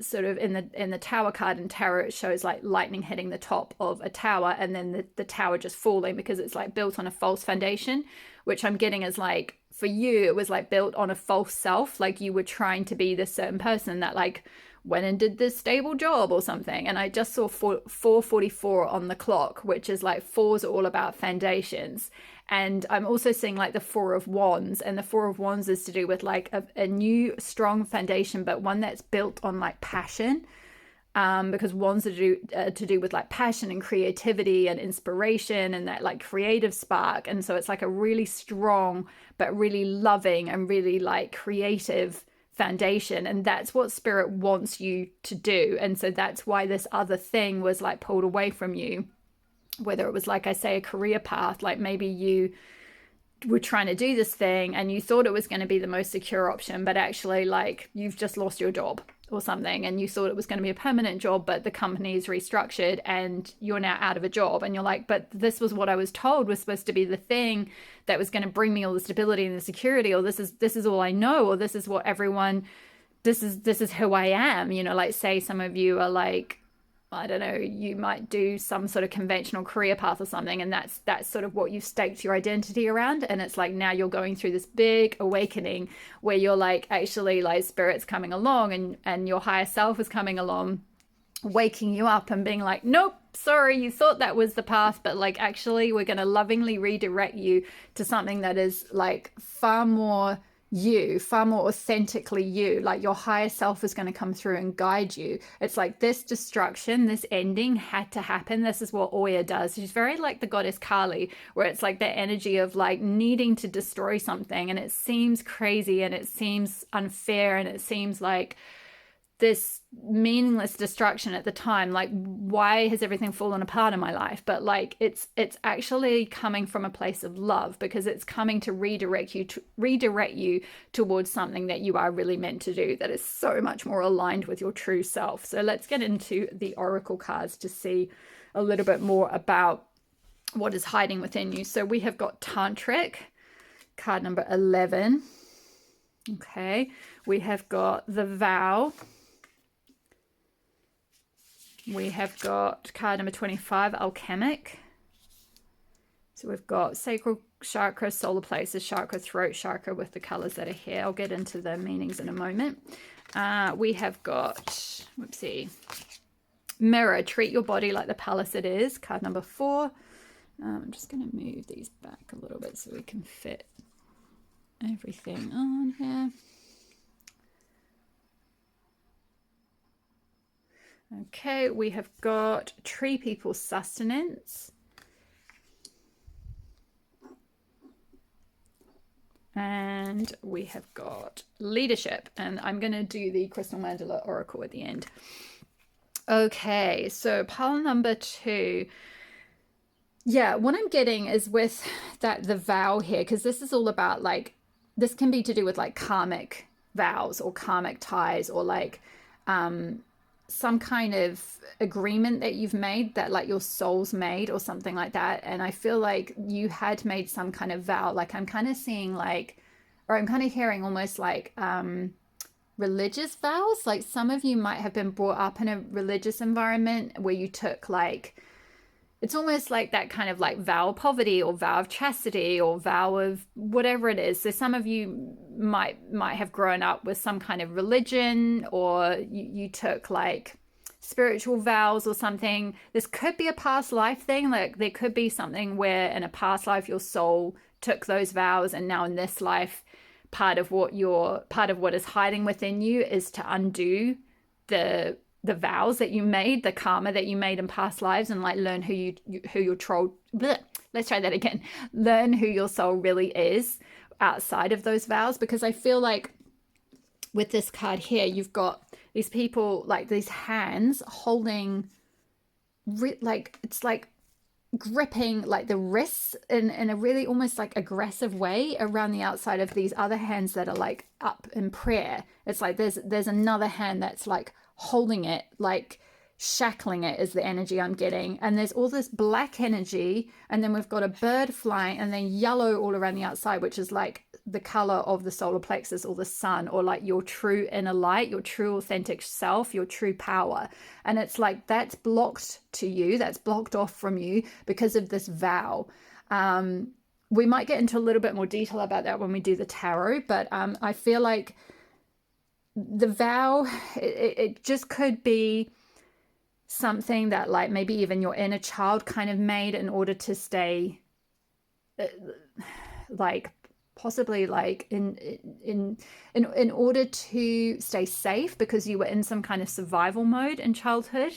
sort of in the tower card in tarot, it shows like lightning hitting the top of a tower, and then the tower just falling because it's like built on a false foundation, which I'm getting as like, for you, it was like built on a false self. Like you were trying to be this certain person that like went and did this stable job or something. And I just saw 4:44 on the clock, which is like, fours are all about foundations. And I'm also seeing like the Four of Wands, and the Four of Wands is to do with like a new strong foundation, but one that's built on like passion, because wands are to do with like passion and creativity and inspiration and that like creative spark. And so it's like a really strong but really loving and really like creative foundation, and that's what spirit wants you to do. And so that's why this other thing was like pulled away from you, whether it was, like I say, a career path. Like maybe you were trying to do this thing and you thought it was going to be the most secure option, but actually like you've just lost your job or something, and you thought it was going to be a permanent job, but the company is restructured and you're now out of a job. And you're like, but this was what I was told was supposed to be the thing that was going to bring me all the stability and the security, or this is all I know, or this is what everyone, this is who I am. Like, say some of you are like, I don't know, you might do some sort of conventional career path or something, and that's sort of what you've staked your identity around. And it's like now you're going through this big awakening where you're like, actually, like, spirit's coming along and your higher self is coming along, waking you up and being like, nope, sorry, you thought that was the path, but like actually we're going to lovingly redirect you to something that is like far more you, far more authentically you. Like your higher self is going to come through and guide you. It's like this destruction, this ending had to happen. This is what Oya does. She's very like the goddess Kali, where it's like the energy of like needing to destroy something, and it seems crazy and it seems unfair and it seems like this meaningless destruction at the time. Like, why has everything fallen apart in my life? But like it's actually coming from a place of love, because it's coming to redirect you towards something that you are really meant to do, that is so much more aligned with your true self. So let's get into the oracle cards to see a little bit more about what is hiding within you. So we have got Tantric, card number 11. Okay, we have got the Vow. We have got card number 25, Alchemic. So we've got Sacral Chakra, Solar Plexus Chakra, Throat Chakra with the colors that are here. I'll get into the meanings in a moment. We have got, whoopsie, Mirror, Treat Your Body Like the Palace It Is, card number 4. I'm just going to move these back a little bit so we can fit everything on here. Okay, we have got Tree People Sustenance. And we have got Leadership. And I'm going to do the Crystal Mandala Oracle at the end. Okay, so pile number 2. Yeah, what I'm getting is with the vow here, because this is all about like, this can be to do with like karmic vows or karmic ties, or like some kind of agreement that you've made, that like your soul's made or something like that. And I feel like you had made some kind of vow. Like I'm kind of seeing like, or I'm kind of hearing almost like religious vows. Like some of you might have been brought up in a religious environment where you took like, it's almost like that kind of like vow of poverty or vow of chastity or vow of whatever it is. So some of you might have grown up with some kind of religion, or you took like spiritual vows or something. This could be a past life thing. Like there could be something where in a past life your soul took those vows, and now in this life, part of what is hiding within you is to undo the vows that you made, the karma that you made in past lives, and like learn who your troll. Bleh, let's try that again. Learn who your soul really is outside of those vows, because I feel like with this card here, you've got these people, like these hands holding, like it's like gripping like the wrists in a really almost like aggressive way around the outside of these other hands that are like up in prayer. It's like there's another hand that's like holding it, like shackling it is the energy I'm getting. And there's all this black energy, and then we've got a bird flying, and then yellow all around the outside, which is like the color of the solar plexus or the sun, or like your true inner light, your true authentic self, your true power. And it's like that's blocked to you, that's blocked off from you because of this vow. We might get into a little bit more detail about that when we do the tarot, but I feel like the vow, it just could be something that like maybe even your inner child kind of made in order to stay like possibly like in order to stay safe, because you were in some kind of survival mode in childhood.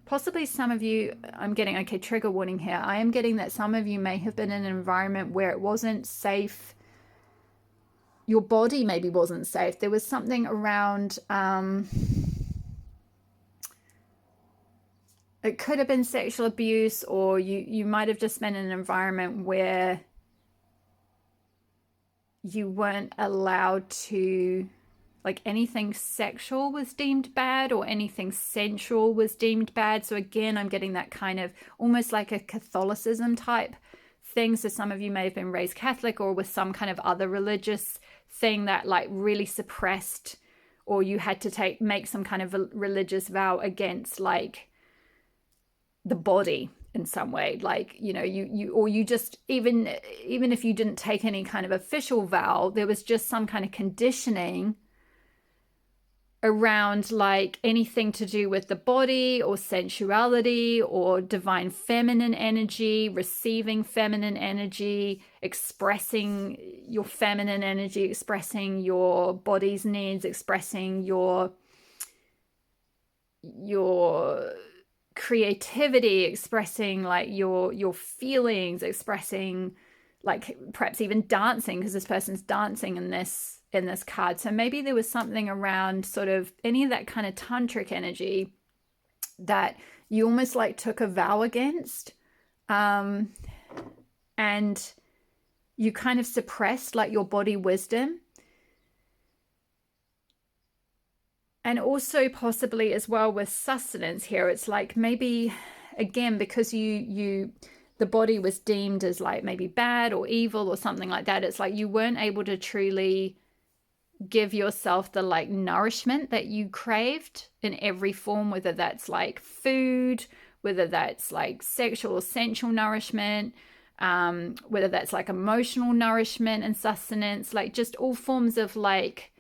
Possibly some of you, I'm getting, okay, trigger warning here, I am getting that some of you may have been in an environment where it wasn't safe. Your body maybe wasn't safe. There was something around it could have been sexual abuse, or you might have just been in an environment where you weren't allowed to, like anything sexual was deemed bad, or anything sensual was deemed bad. So again, I'm getting that kind of almost like a Catholicism type thing. So some of you may have been raised Catholic, or with some kind of other religious thing that like really suppressed, or you had to make some kind of a religious vow against like the body in some way. Like, you know, you just, even if you didn't take any kind of official vow, there was just some kind of conditioning around like anything to do with the body or sensuality or divine feminine energy, receiving feminine energy, expressing your feminine energy, expressing your body's needs, expressing your creativity, expressing like your feelings, expressing like perhaps even dancing, because this person's dancing in this card. So maybe there was something around sort of any of that kind of tantric energy that you almost like took a vow against, and you kind of suppressed like your body wisdom. And also possibly as well with sustenance here, it's like maybe, again, because the body was deemed as like maybe bad or evil or something like that, it's like you weren't able to truly give yourself the like nourishment that you craved in every form, whether that's like food, whether that's like sexual or sensual nourishment, whether that's like emotional nourishment and sustenance, like just all forms of like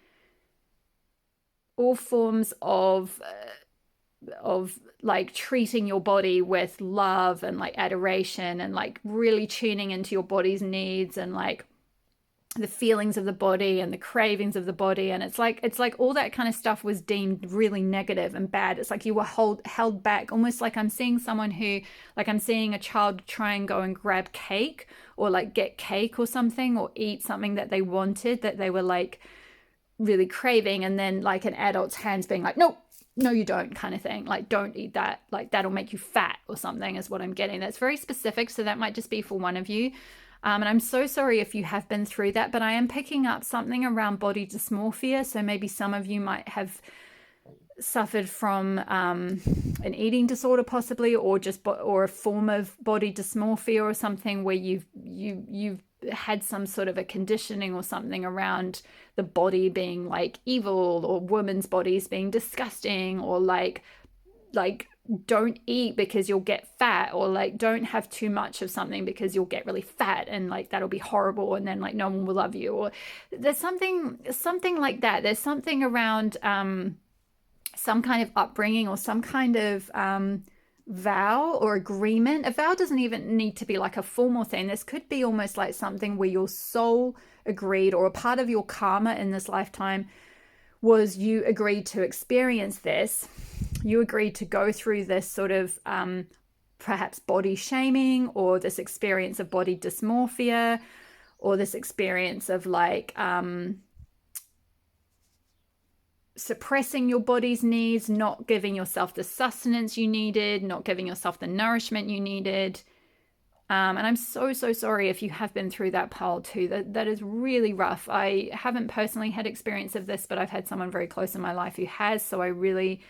treating your body with love and like adoration, and like really tuning into your body's needs and like the feelings of the body and the cravings of the body. And it's like all that kind of stuff was deemed really negative and bad. It's like you were held back, almost like I'm seeing someone who, like I'm seeing a child try and go and grab cake or like get cake or something, or eat something that they wanted, that they were like really craving, and then like an adult's hands being like, no you don't, kind of thing, like don't eat that, like that'll make you fat or something, is what I'm getting. That's very specific, so that might just be for one of you. And I'm so sorry if you have been through that, but I am picking up something around body dysmorphia. So maybe some of you might have suffered from an eating disorder possibly, or a form of body dysmorphia or something, where you've had some sort of a conditioning or something around the body being like evil, or women's bodies being disgusting, or like don't eat because you'll get fat, or like don't have too much of something because you'll get really fat and like that'll be horrible, and then like no one will love you, or there's something like that. There's something around some kind of upbringing or some kind of vow or agreement. A vow doesn't even need to be like a formal thing. This could be almost like something where your soul agreed, or a part of your karma in this lifetime was you agreed to experience this. You agreed to go through this sort of perhaps body shaming, or this experience of body dysmorphia, or this experience of like suppressing your body's needs, not giving yourself the sustenance you needed, not giving yourself the nourishment you needed. And I'm so sorry if you have been through that pile too. That is really rough. I haven't personally had experience of this, but I've had someone very close in my life who has. So I really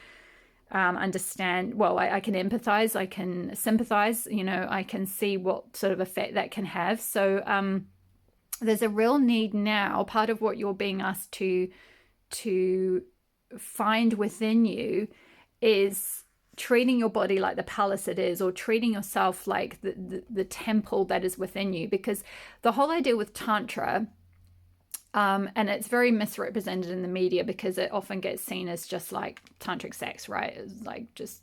understand. Well, I can empathize, I can sympathize, I can see what sort of effect that can have. So there's a real need now. Part of what you're being asked to find within you is treating your body like the palace it is, or treating yourself like the temple that is within you. Because the whole idea with Tantra, and it's very misrepresented in the media because it often gets seen as just like tantric sex, right? It's like just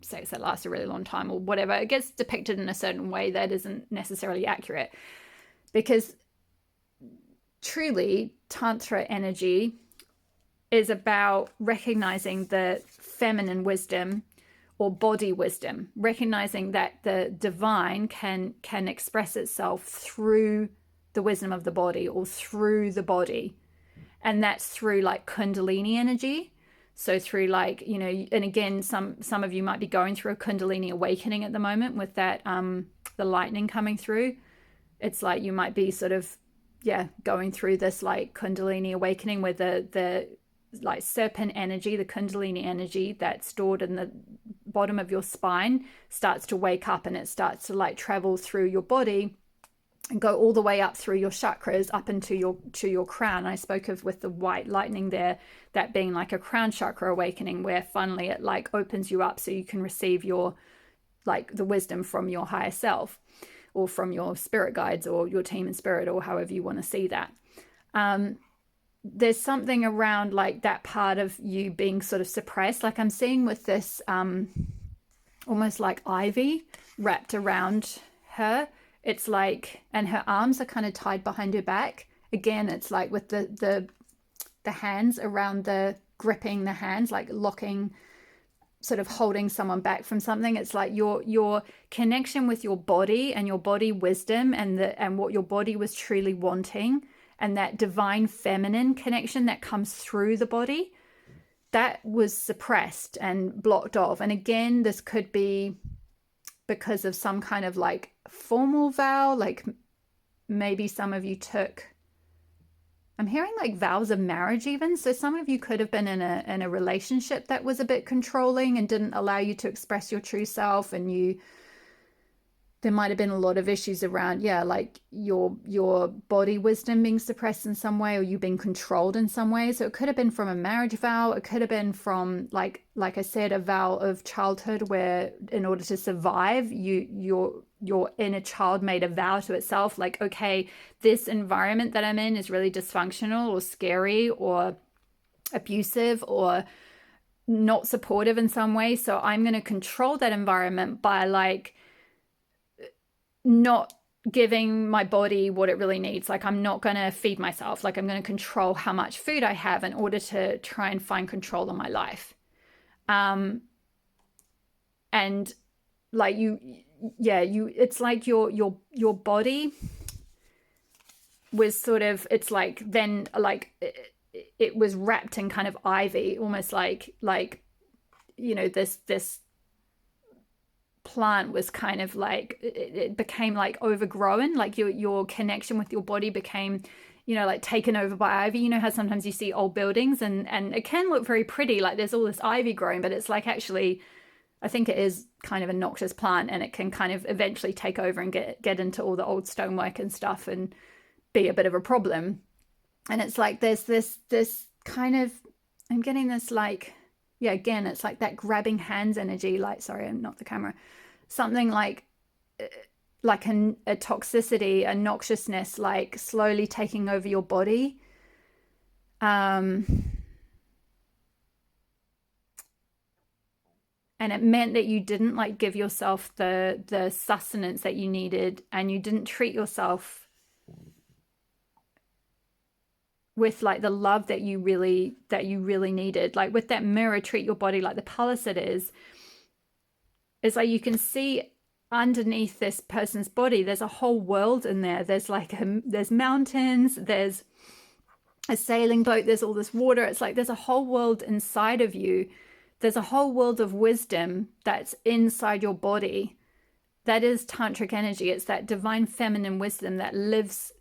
sex that lasts a really long time or whatever. It gets depicted in a certain way that isn't necessarily accurate, because truly Tantra energy is about recognizing the feminine wisdom or body wisdom, recognizing that the divine can express itself through the wisdom of the body or through the body. And that's through like Kundalini energy. So through like, and again, some of you might be going through a Kundalini awakening at the moment with that, the lightning coming through. It's like you might be sort of, going through this like Kundalini awakening where the like serpent energy, the Kundalini energy that's stored in the bottom of your spine starts to wake up, and it starts to like travel through your body and go all the way up through your chakras up into your crown. I spoke of with the white lightning there, that being like a crown chakra awakening, where finally it like opens you up so you can receive your like the wisdom from your higher self, or from your spirit guides, or your team in spirit, or however you want to see that. There's something around like that part of you being sort of suppressed. Like I'm seeing with this almost like ivy wrapped around her. It's like, and her arms are kind of tied behind her back. Again, it's like with the hands around gripping the hands, like locking, sort of holding someone back from something. It's like your connection with your body and your body wisdom and what your body was truly wanting, and that divine feminine connection that comes through the body, that was suppressed and blocked off. And again, this could be because of some kind of like formal vow, like maybe some of you took, I'm hearing like vows of marriage even. So some of you could have been in a relationship that was a bit controlling and didn't allow you to express your true self, and there might have been a lot of issues around, like your body wisdom being suppressed in some way, or you being controlled in some way. So it could have been from a marriage vow. It could have been from, like I said, a vow of childhood, where in order to survive, your inner child made a vow to itself, like, okay, this environment that I'm in is really dysfunctional or scary or abusive or not supportive in some way. So I'm going to control that environment by like not giving my body what it really needs. Like I'm not going to feed myself. Like I'm going to control how much food I have in order to try and find control of my life. And like it's like your body was sort of, it's like then like it was wrapped in kind of ivy, almost like this plant was kind of like, it became like overgrown, like your connection with your body became, like taken over by ivy. How sometimes you see old buildings and it can look very pretty, like there's all this ivy growing, but it's like actually, I think it is kind of a noxious plant, and it can kind of eventually take over and get into all the old stonework and stuff and be a bit of a problem. And it's like there's this kind of, I'm getting this like, again, it's like that grabbing hands energy, like, sorry, I'm not the camera, something like a toxicity, a noxiousness, like slowly taking over your body. and it meant that you didn't like give yourself the sustenance that you needed, and you didn't treat yourself with like the love that you really needed. Like with that mirror, treat your body like the palace it is. It's like you can see underneath this person's body, there's a whole world in there. There's like there's mountains, there's a sailing boat, there's all this water. It's like there's a whole world inside of you. There's a whole world of wisdom that's inside your body. That is tantric energy. It's that divine feminine wisdom that lives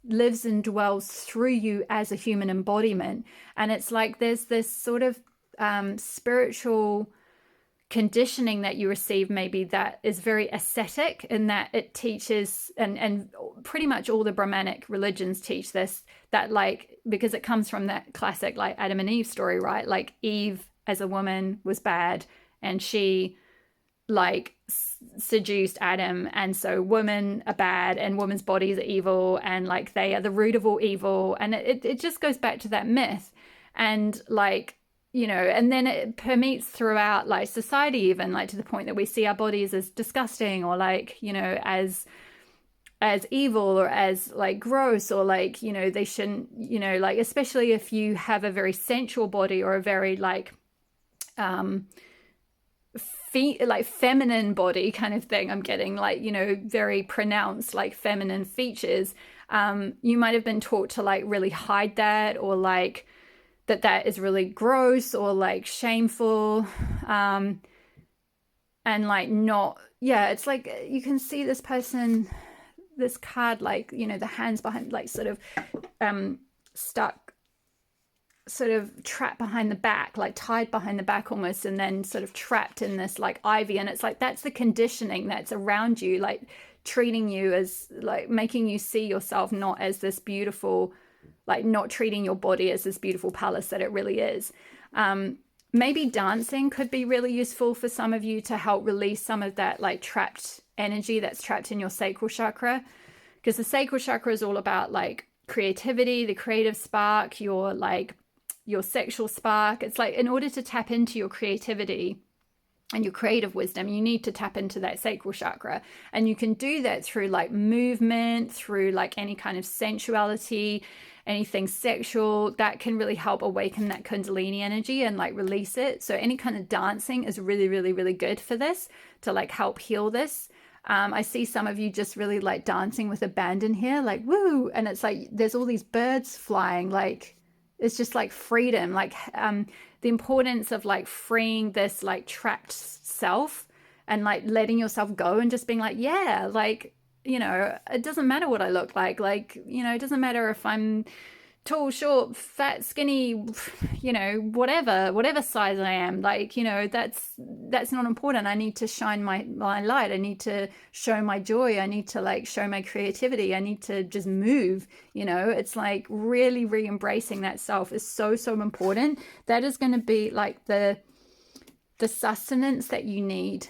and dwells through you as a human embodiment. And it's like there's this sort of spiritual conditioning that you receive, maybe, that is very ascetic, in that it teaches, and pretty much all the Brahmanic religions teach this, that like, because it comes from that classic like Adam and Eve story, right? Like Eve as a woman was bad, and she like seduced Adam, and so women are bad and women's bodies are evil, and like they are the root of all evil. And it just goes back to that myth. And like, you know, and then it permeates throughout like society, even like to the point that we see our bodies as disgusting, or like, you know, as evil, or as like gross, or like, you know, they shouldn't, you know, like especially if you have a very sensual body, or a very like like feminine body kind of thing. I'm getting like, you know, very pronounced like feminine features. You might have been taught to like really hide that, or like that is really gross, or like shameful, and like not, yeah, it's like you can see this person, this card, like, you know, the hands behind, like sort of stuck, sort of trapped behind the back, like tied behind the back almost, and then sort of trapped in this like ivy. And it's like that's the conditioning that's around you, like treating you as like, making you see yourself not as this beautiful, like not treating your body as this beautiful palace that it really is. Maybe dancing could be really useful for some of you to help release some of that like trapped energy that's trapped in your sacral chakra, because the sacral chakra is all about like creativity, the creative spark, your like your sexual spark. It's like, in order to tap into your creativity and your creative wisdom, you need to tap into that sacral chakra. And you can do that through like movement, through like any kind of sensuality, anything sexual that can really help awaken that Kundalini energy and like release it. So any kind of dancing is really, really, really good for this, to like help heal this. I see some of you just really like dancing with abandon here, like woo, and it's like there's all these birds flying, like it's just like freedom, like the importance of like freeing this like trapped self, and like letting yourself go, and just being like, yeah, like, you know, it doesn't matter what I look like, you know, it doesn't matter if I'm tall, short, fat, skinny, you know, whatever size I am, like, you know, that's not important. I need to shine my light. I need to show my joy. I need to like show my creativity. I need to just move, you know. It's like really re-embracing that self is so important. That is going to be like the sustenance that you need.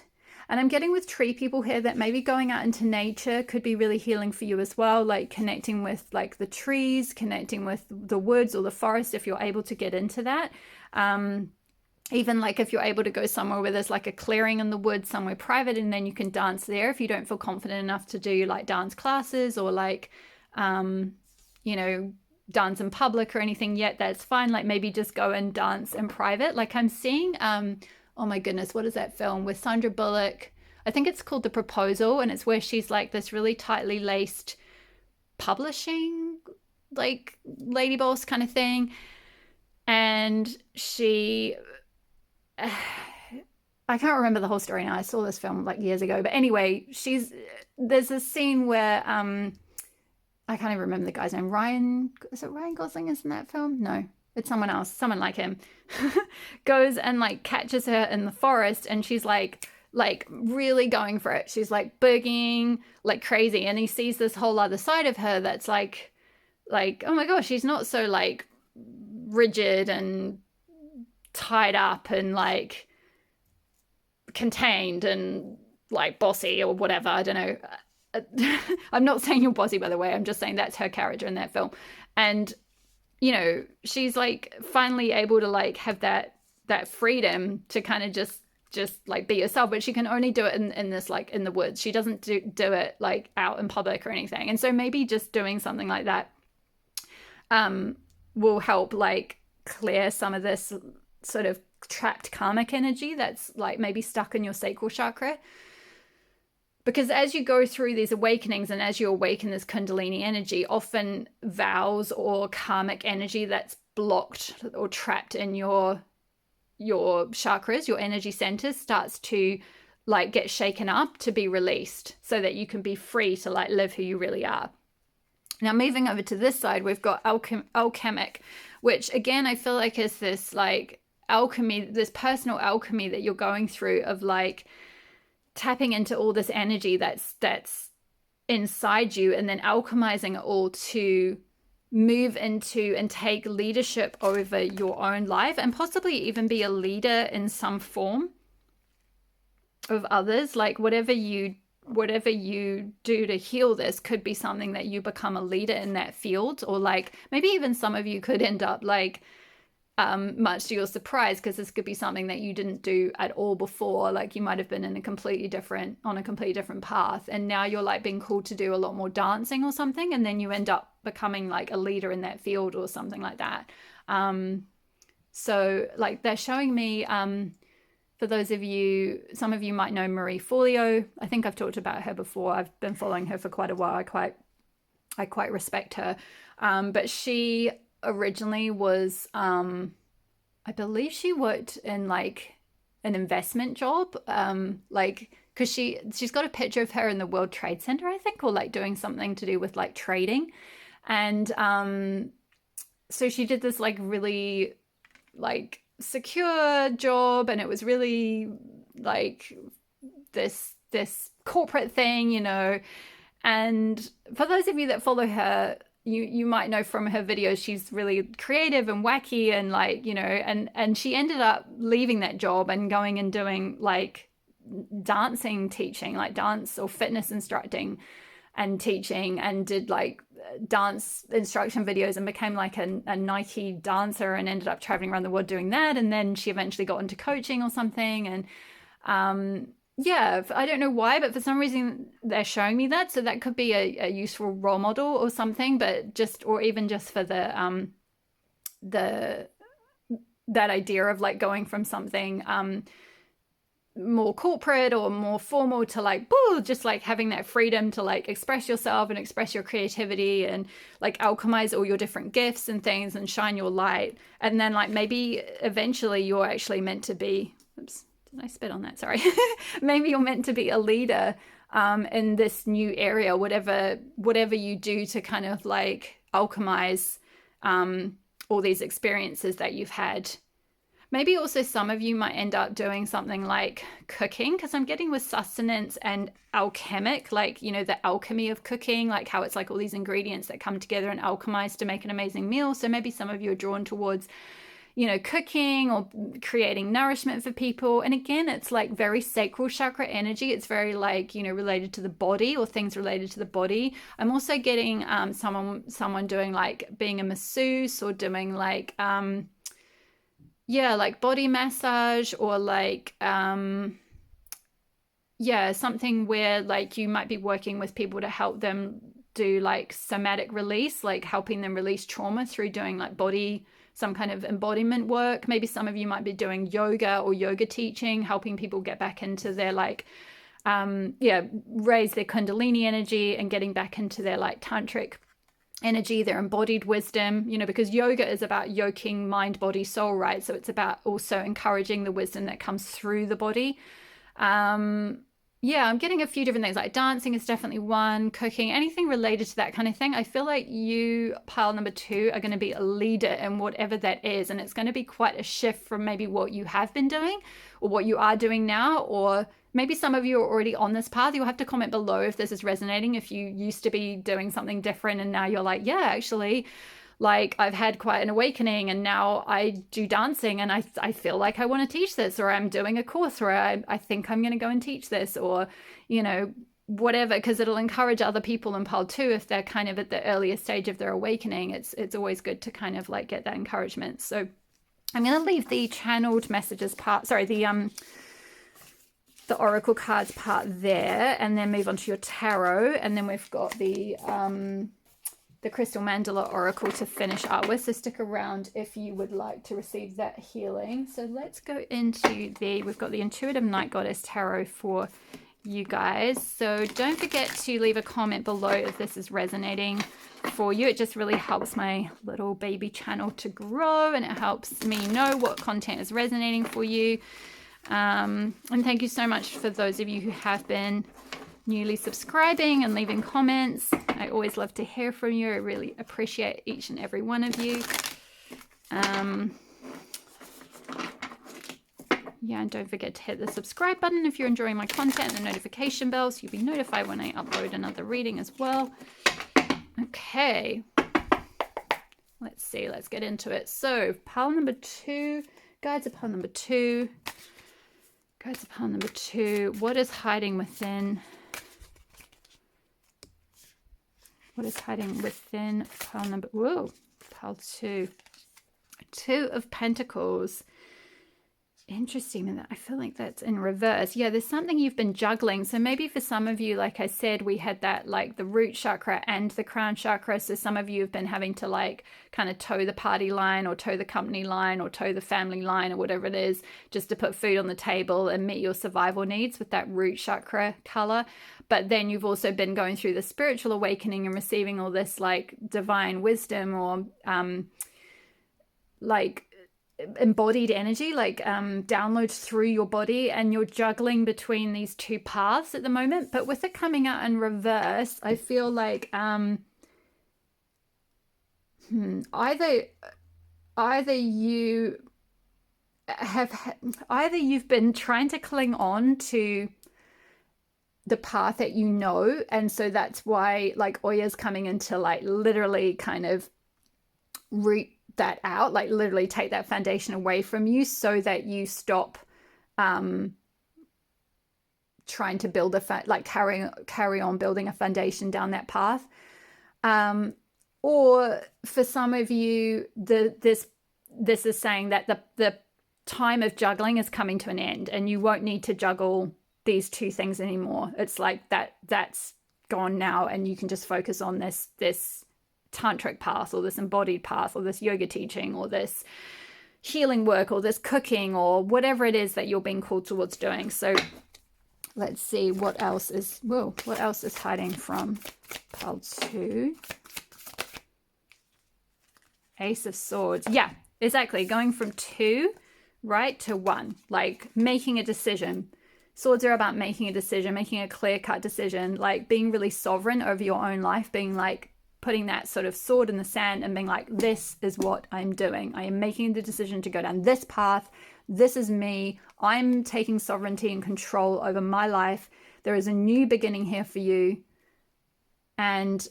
And I'm getting with tree people here that maybe going out into nature could be really healing for you as well, like connecting with like the trees, connecting with the woods or the forest if you're able to get into that. Even like if you're able to go somewhere where there's like a clearing in the woods, somewhere private, and then you can dance there if you don't feel confident enough to do like dance classes, or like, you know, dance in public or anything yet, that's fine. Like maybe just go and dance in private. Like I'm seeing, oh my goodness, what is that film with Sandra Bullock? I think it's called The Proposal, and it's where she's like this really tightly laced publishing, like lady boss kind of thing. And she, I can't remember the whole story now. I saw this film like years ago. But anyway, there's a scene where, I can't even remember the guy's name. Is it Ryan Gosling is in that film? No. It's someone else, someone like him, goes and like catches her in the forest, and she's like really going for it. She's like boogieing like crazy, and he sees this whole other side of her that's like, oh my gosh, she's not so like rigid and tied up and like contained and like bossy or whatever. I don't know. I'm not saying you're bossy, by the way. I'm just saying that's her character in that film. And you know, she's like finally able to like have that freedom to kind of just just like be yourself, but she can only do it in this, like in the woods. She doesn't do it like out in public or anything. And so maybe just doing something like that will help like clear some of this sort of trapped karmic energy that's like maybe stuck in your sacral chakra. Because as you go through these awakenings and as you awaken this Kundalini energy, often vows or karmic energy that's blocked or trapped in your chakras, your energy centers, starts to like get shaken up to be released so that you can be free to like live who you really are. Now, moving over to this side, we've got alchemic, which again, I feel like is this like alchemy, this personal alchemy that you're going through of like tapping into all this energy that's inside you and then alchemizing it all to move into and take leadership over your own life and possibly even be a leader in some form of others. Like whatever you do to heal this could be something that you become a leader in that field, or like maybe even some of you could end up like much to your surprise, because this could be something that you didn't do at all before. Like you might have been on a completely different path, and now you're like being called to do a lot more dancing or something, and then you end up becoming like a leader in that field or something like that. So like they're showing me, for those of you, some of you might know Marie Forleo. I think I've talked about her before. I've been following her for quite a while. I quite respect her. But she originally was, I believe she worked in like an investment job, like because she's got a picture of her in the World Trade Center, I think, or like doing something to do with like trading. And so she did this like really like secure job, and it was really like this corporate thing, you know. And for those of you that follow her, you might know from her videos she's really creative and wacky, and like, you know, and she ended up leaving that job and going and doing like dancing teaching, like dance or fitness instructing and teaching, and did like dance instruction videos and became like a Nike dancer and ended up traveling around the world doing that. And then she eventually got into coaching or something. And yeah, I don't know why, but for some reason they're showing me that. So that could be a useful role model or something, but just, or even just for that idea of like going from something more corporate or more formal to like, just like having that freedom to like express yourself and express your creativity and like alchemize all your different gifts and things and shine your light. And then like maybe eventually you're actually meant to be, oops, did I spit on that? Sorry. Maybe you're meant to be a leader in this new area, whatever you do to kind of like alchemize all these experiences that you've had. Maybe also some of you might end up doing something like cooking, because I'm getting with sustenance and alchemic, like, you know, the alchemy of cooking, like how it's like all these ingredients that come together and alchemize to make an amazing meal. So maybe some of you are drawn towards, you know, cooking or creating nourishment for people. And again, it's like very sacral chakra energy. It's very like, you know, related to the body or things related to the body. I'm also getting someone doing like being a masseuse or doing like, like body massage, or like, something where like you might be working with people to help them do like somatic release, like helping them release trauma through doing like some kind of embodiment work. Maybe some of you might be doing yoga or yoga teaching, helping people get back into their like, raise their Kundalini energy and getting back into their like tantric energy, their embodied wisdom, you know, because yoga is about yoking mind, body, soul, right? So it's about also encouraging the wisdom that comes through the body. I'm getting a few different things, like dancing is definitely one, cooking, anything related to that kind of thing. I feel like you, pile number 2, are going to be a leader in whatever that is. And it's going to be quite a shift from maybe what you have been doing or what you are doing now, or maybe some of you are already on this path. You'll have to comment below if this is resonating, if you used to be doing something different and now you're like, yeah, actually, like I've had quite an awakening and now I do dancing and I feel like I want to teach this, or I'm doing a course where I think I'm going to go and teach this, or, you know, whatever, because it'll encourage other people in pile 2 if they're kind of at the earliest stage of their awakening. It's always good to kind of like get that encouragement. So I'm going to leave the channeled messages part, oracle cards part there, and then move on to your tarot, and then we've got the crystal mandala oracle to finish up with. So stick around if you would like to receive that healing. So let's go into we've got the Intuitive Night Goddess Tarot for you guys. So don't forget to leave a comment below if this is resonating for you. It just really helps my little baby channel to grow, and it helps me know what content is resonating for you. And thank you so much for those of you who have been newly subscribing and leaving comments. I always love to hear from you. I really appreciate each and every one of you. Yeah, and don't forget to hit the subscribe button if you're enjoying my content, and the notification bell so you'll be notified when I upload another reading as well. Okay, let's see, let's get into it. So pile number 2, guides of pile number 2, guides of pile number 2. What is hiding within? What is hiding within pile number, whoa, pile 2? 2 of Pentacles. Interesting. I feel like that's in reverse. Yeah, there's something you've been juggling. So maybe for some of you, like I said, we had that like the root chakra and the crown chakra. So some of you have been having to like kind of toe the party line, or toe the company line, or toe the family line, or whatever it is, just to put food on the table and meet your survival needs with that root chakra color. But then you've also been going through the spiritual awakening and receiving all this like divine wisdom, or like embodied energy, like downloads through your body, and you're juggling between these 2 paths at the moment. But with it coming out in reverse, I feel like either you've been trying to cling on to the path that you know, and so that's why like Oya's coming in to like literally kind of root that out, like literally take that foundation away from you, so that you stop trying to build carry on building a foundation down that path. Or for some of you, this is saying that the time of juggling is coming to an end, and you won't need to juggle these 2 things anymore. It's like that's gone now, and you can just focus on this tantric path, or this embodied path, or this yoga teaching, or this healing work, or this cooking, or whatever it is that you're being called towards doing. So let's see what else is hiding from pile 2. Ace of Swords. Yeah, exactly. Going from 2 right to 1, like making a decision. Swords are about making a decision, making a clear-cut decision, like being really sovereign over your own life, being like putting that sort of sword in the sand and being like, this is what I'm doing. I am making the decision to go down this path. This is me. I'm taking sovereignty and control over my life. There is a new beginning here for you. And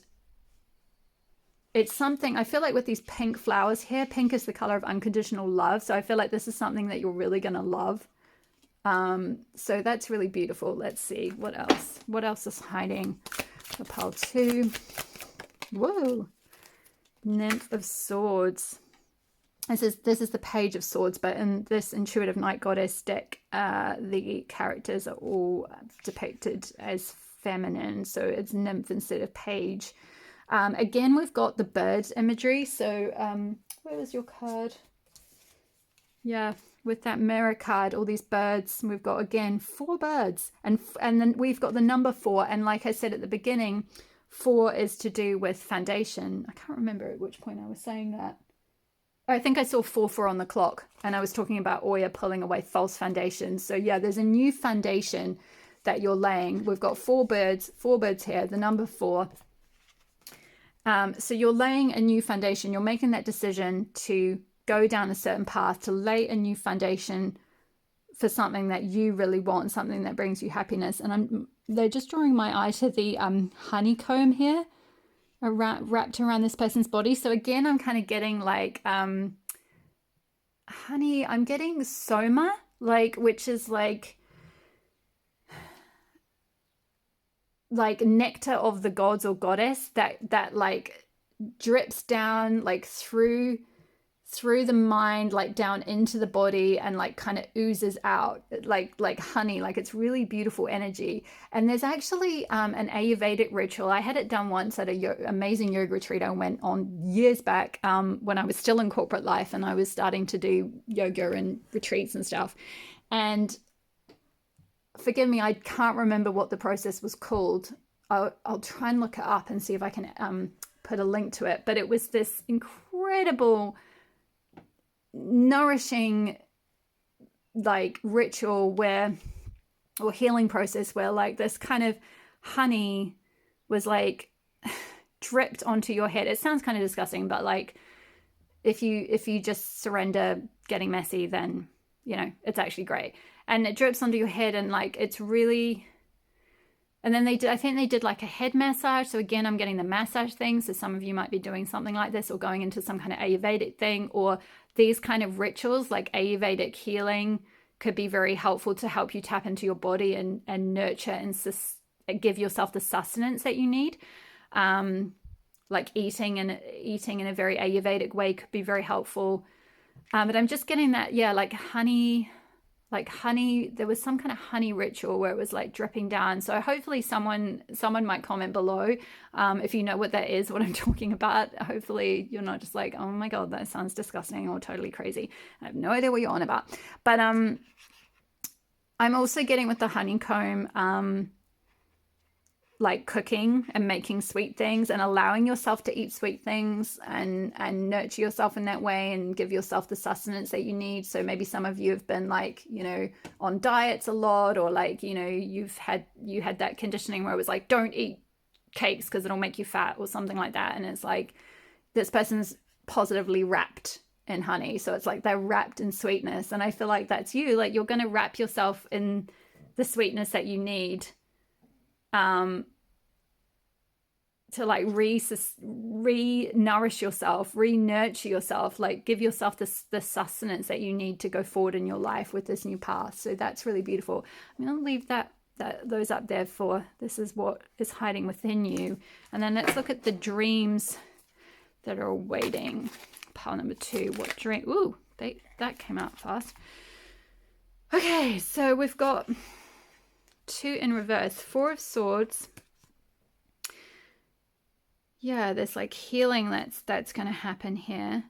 it's something, I feel like with these pink flowers here, pink is the color of unconditional love. So I feel like this is something that you're really going to love. So that's really beautiful. Let's see what else. What else is hiding for pile 2? Whoa, Nymph of Swords. This is the Page of Swords, but in this Intuitive Night Goddess deck, the characters are all depicted as feminine, so it's nymph instead of page. Again, we've got the birds imagery. So where was your card? Yeah, with that mirror card, all these birds. We've got again 4 birds, and then we've got the number 4. And like I said at the beginning, 4 is to do with foundation. I can't remember at which point I was saying that. I think I saw 4 on the clock, and I was talking about Oya pulling away false foundations. So yeah, there's a new foundation that you're laying. We've got 4 birds here, the number 4. So you're laying a new foundation. You're making that decision to go down a certain path, to lay a new foundation for something that you really want, something that brings you happiness. And they're just drawing my eye to the honeycomb here wrapped around this person's body. So again, I'm kind of getting like honey, I'm getting soma, like, which is like nectar of the gods or goddess that like drips down like through through the mind, like down into the body, and like kind of oozes out like honey. Like it's really beautiful energy. And there's actually an Ayurvedic ritual. I had it done once at a amazing yoga retreat I went on years back, when I was still in corporate life and I was starting to do yoga and retreats and stuff. And forgive me, I can't remember what the process was called. I'll try and look it up and see if I can put a link to it. But it was this incredible, nourishing, like ritual or healing process where like this kind of honey was like dripped onto your head. It sounds kind of disgusting, but like if you just surrender getting messy, then it's actually great. And it drips onto your head, and like it's really. And then I think they did like a head massage. So again, I'm getting the massage thing. So some of you might be doing something like this, or going into some kind of Ayurvedic thing, or these kind of rituals like Ayurvedic healing could be very helpful to help you tap into your body and nurture and give yourself the sustenance that you need. Like eating in a very Ayurvedic way could be very helpful. But I'm just getting that, like honey. There was some kind of honey ritual where it was like dripping down. So hopefully someone might comment below if you know what that is, what I'm talking about. Hopefully you're not just like, oh my God, that sounds disgusting or totally crazy. I have no idea what you're on about. But I'm also getting with the honeycomb, like cooking and making sweet things and allowing yourself to eat sweet things and nurture yourself in that way and give yourself the sustenance that you need. So maybe some of you have been like, on diets a lot, or like, you had that conditioning where it was like, don't eat cakes because it'll make you fat or something like that. And it's like, this person's positively wrapped in honey. So it's like they're wrapped in sweetness. And I feel like that's you. Like you're going to wrap yourself in the sweetness that you need to like re-nourish yourself, re-nurture yourself, like give yourself the sustenance that you need to go forward in your life with this new path. So that's really beautiful. I'm going to leave those up there for this is what is hiding within you. And then let's look at the dreams that are waiting. Pile number 2. What dream? Ooh, that came out fast. Okay, so we've got 2 in reverse. 4 of Swords. Yeah, there's like healing that's going to happen here.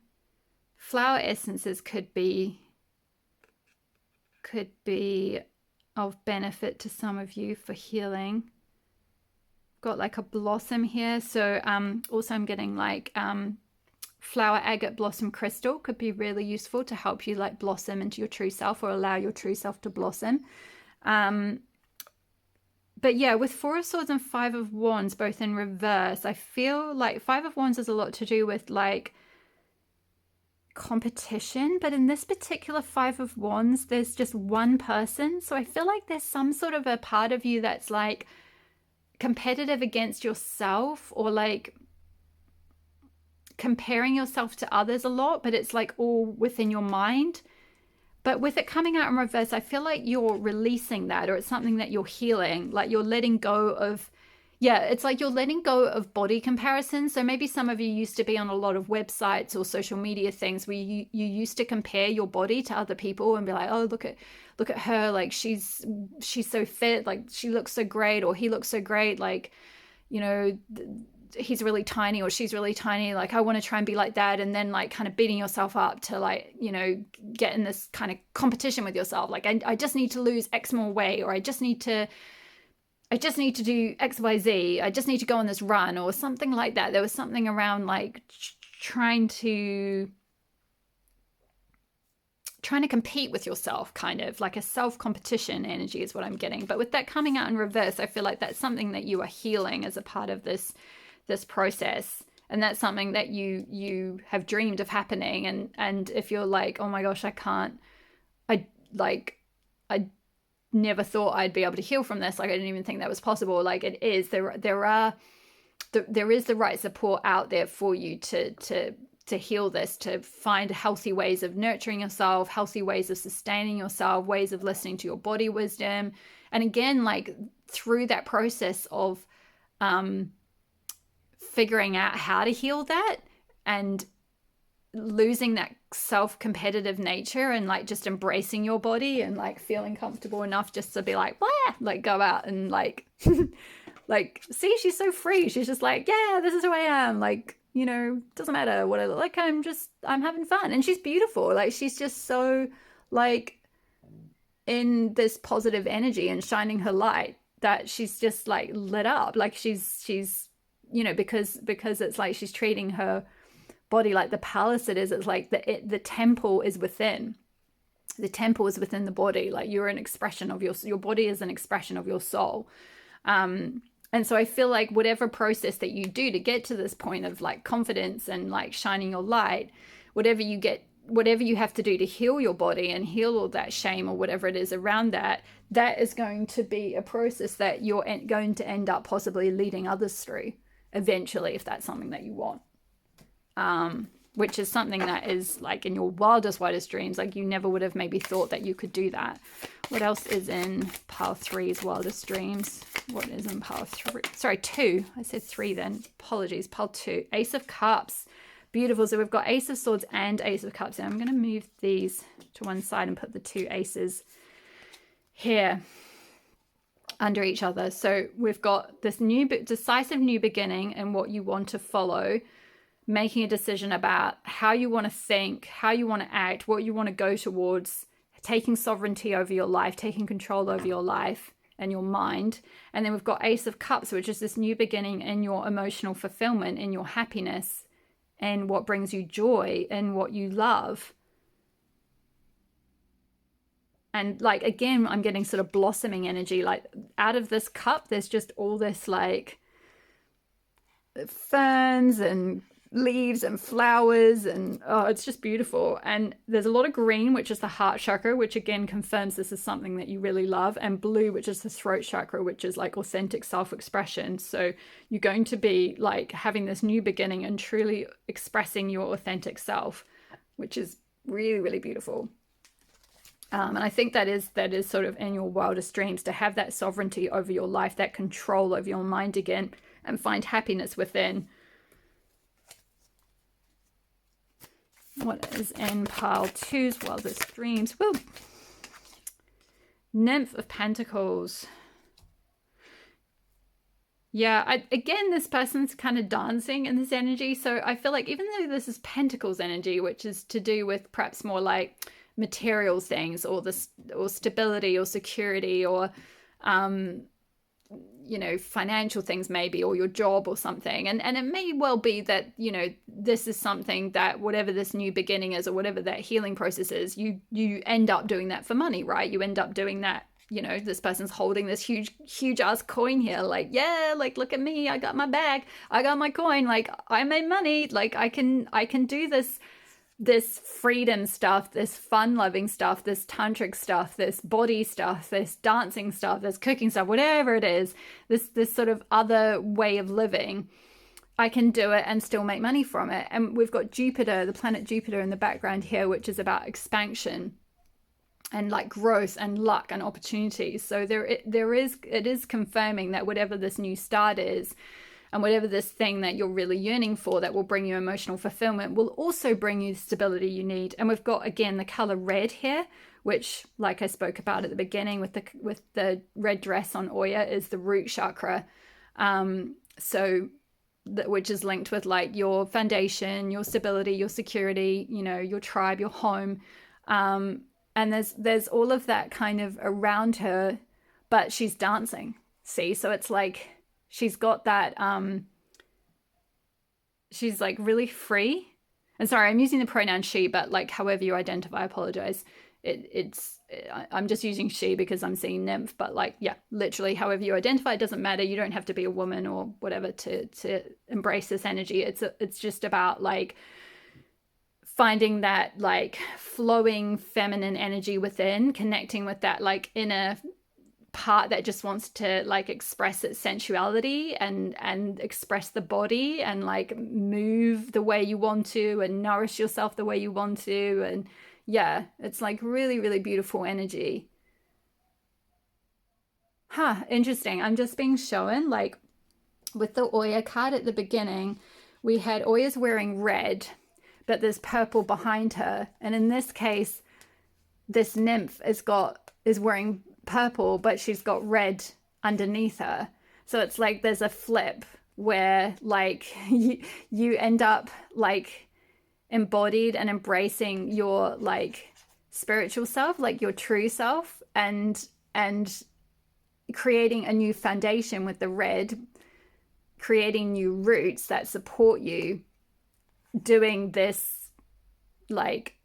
Flower essences could be of benefit to some of you for healing. Got like a blossom here. So also I'm getting like flower agate blossom crystal could be really useful to help you like blossom into your true self, or allow your true self to blossom. But yeah, with 4 of Swords and 5 of Wands, both in reverse, I feel like 5 of Wands has a lot to do with like competition. But in this particular 5 of Wands, there's just one person. So I feel like there's some sort of a part of you that's like competitive against yourself, or like comparing yourself to others a lot, but it's like all within your mind. But with it coming out in reverse, I feel like you're releasing that, or it's something that you're healing. Like you're letting go of, it's like you're letting go of body comparison. So maybe some of you used to be on a lot of websites or social media things where you used to compare your body to other people and be like, oh, look at her, like she's so fit, like she looks so great, or he looks so great, like he's really tiny or she's really tiny, like I want to try and be like that. And then like kind of beating yourself up to like get in this kind of competition with yourself, like I just need to lose X more weight, or I just need to do XYZ, I just need to go on this run or something like that. There was something around like trying to compete with yourself, kind of like a self-competition energy is what I'm getting. But with that coming out in reverse, I feel like that's something that you are healing as a part of this process, and that's something that you have dreamed of happening. And if you're like, oh my gosh, I never thought I'd be able to heal from this, like I didn't even think that was possible, like it is, there is the right support out there for you to heal this, to find healthy ways of nurturing yourself, healthy ways of sustaining yourself, ways of listening to your body wisdom. And again, like through that process of figuring out how to heal that and losing that self-competitive nature and like just embracing your body and like feeling comfortable enough just to be like, "Wah!" Like go out and like like, see, she's so free. She's just like, yeah, this is who I am. Like, you know, doesn't matter what I look like. I'm having fun. And she's beautiful. Like, she's just so like in this positive energy and shining her light that she's just like lit up. Like she's, you know, because it's like she's treating her body like the palace it is. It's like the temple is within. The temple is within the body. Like you're an expression of your body is an expression of your soul. And so I feel like whatever process that you do to get to this point of like confidence and like shining your light, whatever you have to do to heal your body and heal all that shame or whatever it is around that, that is going to be a process that you're going to end up possibly leading others through eventually, if that's something that you want. Which is something that is like in your wildest dreams, like you never would have maybe thought that you could do that. What else is in pile 3's wildest dreams? What is in pile 3? Sorry, 2. I said 3 then. Apologies. Pile 2. Ace of Cups. Beautiful. So we've got Ace of Swords and Ace of Cups. And I'm going to move these to one side and put the 2 aces here under each other. So we've got this decisive new beginning and what you want to follow, making a decision about how you want to think, how you want to act, what you want to go towards, taking sovereignty over your life, taking control over your life and your mind. And then we've got Ace of Cups, which is this new beginning in your emotional fulfillment, in your happiness, and what brings you joy and what you love. And like, again, I'm getting sort of blossoming energy. Like out of this cup, there's just all this like ferns and leaves and flowers and oh, it's just beautiful. And there's a lot of green, which is the heart chakra, which again confirms this is something that you really love, and blue, which is the throat chakra, which is like authentic self-expression. So you're going to be like having this new beginning and truly expressing your authentic self, which is really, really beautiful. And I think that is sort of in your wildest dreams, to have that sovereignty over your life, that control over your mind again, and find happiness within. What is in pile 2's wildest dreams? Woo! Nymph of Pentacles. Yeah, again, this person's kind of dancing in this energy. So I feel like even though this is Pentacles energy, which is to do with perhaps more like materials things or stability or security or you know, financial things maybe, or your job or something, and it may well be that, you know, this is something that whatever this new beginning is or whatever that healing process is, you end up doing that for money, right? You end up doing that, you know, this person's holding this huge ass coin here, like, yeah, like, look at me, I got my bag, I got my coin, like, I made money, like, I can do this freedom stuff, this fun-loving stuff, this tantric stuff, this body stuff, this dancing stuff, this cooking stuff, whatever it is, this sort of other way of living, I can do it and still make money from it. And we've got Jupiter, the planet Jupiter in the background here, which is about expansion and like growth and luck and opportunities. So it is confirming that whatever this new start is, and whatever this thing that you're really yearning for that will bring you emotional fulfillment will also bring you the stability you need. And we've got, again, the color red here, which, like I spoke about at the beginning with the red dress on Oya, is the root chakra. Which is linked with like your foundation, your stability, your security, you know, your tribe, your home. And there's all of that kind of around her, but she's dancing. See, so it's like, she's got that, she's like really free. And sorry, I'm using the pronoun she, but like however you identify, I apologize. I'm just using she because I'm seeing nymph, but like, yeah, literally however you identify, it doesn't matter. You don't have to be a woman or whatever to embrace this energy. It's just about like finding that like flowing feminine energy within, connecting with that like inner part that just wants to like express its sensuality and express the body and like move the way you want to and nourish yourself the way you want to. And yeah, it's like really, really beautiful energy. Interesting. I'm just being shown like with the Oya card at the beginning, we had Oya's wearing red, but there's purple behind her. And in this case, this nymph is wearing purple, but she's got red underneath her. So it's like there's a flip where like you end up like embodied and embracing your like spiritual self, like your true self, and creating a new foundation with the red, creating new roots that support you doing this, like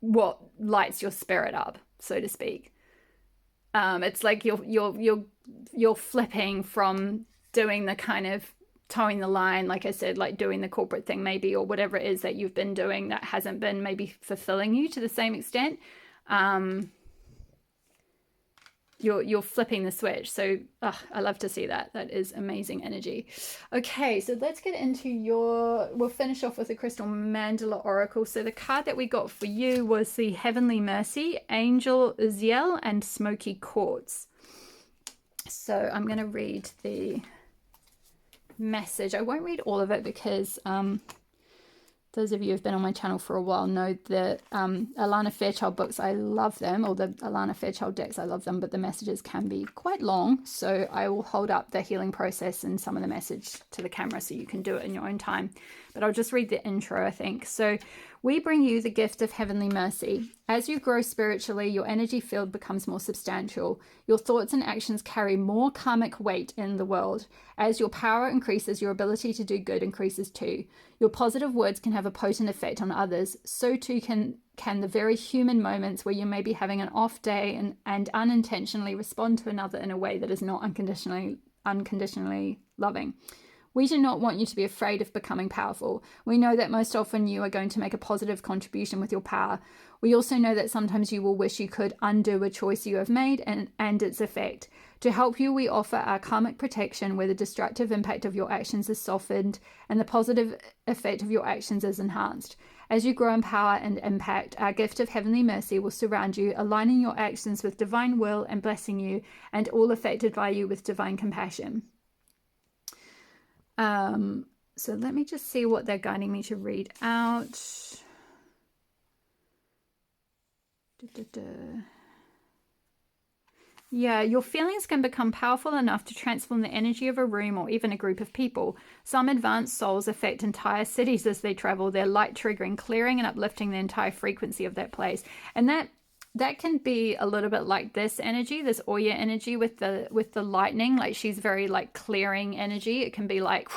what lights your spirit up, so to speak. It's like you're flipping from doing the kind of towing the line, like I said, like doing the corporate thing maybe, or whatever it is that you've been doing that hasn't been maybe fulfilling you to the same extent. You're flipping the switch. So I love to see that. That is amazing energy. Okay, so let's get into we'll finish off with the Crystal Mandala Oracle. So the card that we got for you was the Heavenly Mercy, Angel Uziel, and Smoky Quartz. So I'm going to read the message. I won't read all of it because those of you who've been on my channel for a while know the Alana Fairchild books, I love them, or the Alana Fairchild decks, I love them, but the messages can be quite long. So I will hold up the healing process and some of the message to the camera so you can do it in your own time. But I'll just read the intro, I think. So we bring you the gift of heavenly mercy. As you grow spiritually, your energy field becomes more substantial. Your thoughts and actions carry more karmic weight in the world. As your power increases, your ability to do good increases too. Your positive words can have a potent effect on others. So too can the very human moments where you may be having an off day and unintentionally respond to another in a way that is not unconditionally loving. We do not want you to be afraid of becoming powerful. We know that most often you are going to make a positive contribution with your power. We also know that sometimes you will wish you could undo a choice you have made and its effect. To help you, we offer our karmic protection where the destructive impact of your actions is softened and the positive effect of your actions is enhanced. As you grow in power and impact, our gift of heavenly mercy will surround you, aligning your actions with divine will and blessing you, and all affected by you with divine compassion. So let me just see what they're guiding me to read out. Yeah, your feelings can become powerful enough to transform the energy of a room or even a group of people. Some advanced souls affect entire cities as they travel, their light triggering, clearing and uplifting the entire frequency of that place. And that can be a little bit like this energy, this Oya energy with the lightning. Like she's very like clearing energy. It can be like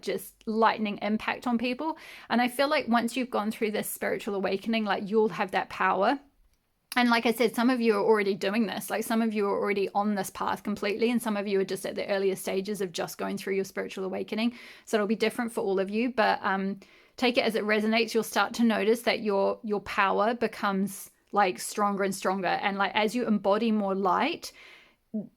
just lightning impact on people. And I feel like once you've gone through this spiritual awakening, like you'll have that power. And like I said, some of you are already doing this. Like some of you are already on this path completely. And some of you are just at the earlier stages of just going through your spiritual awakening. So it'll be different for all of you. But take it as it resonates. You'll start to notice that your power becomes like stronger and stronger. And like as you embody more light,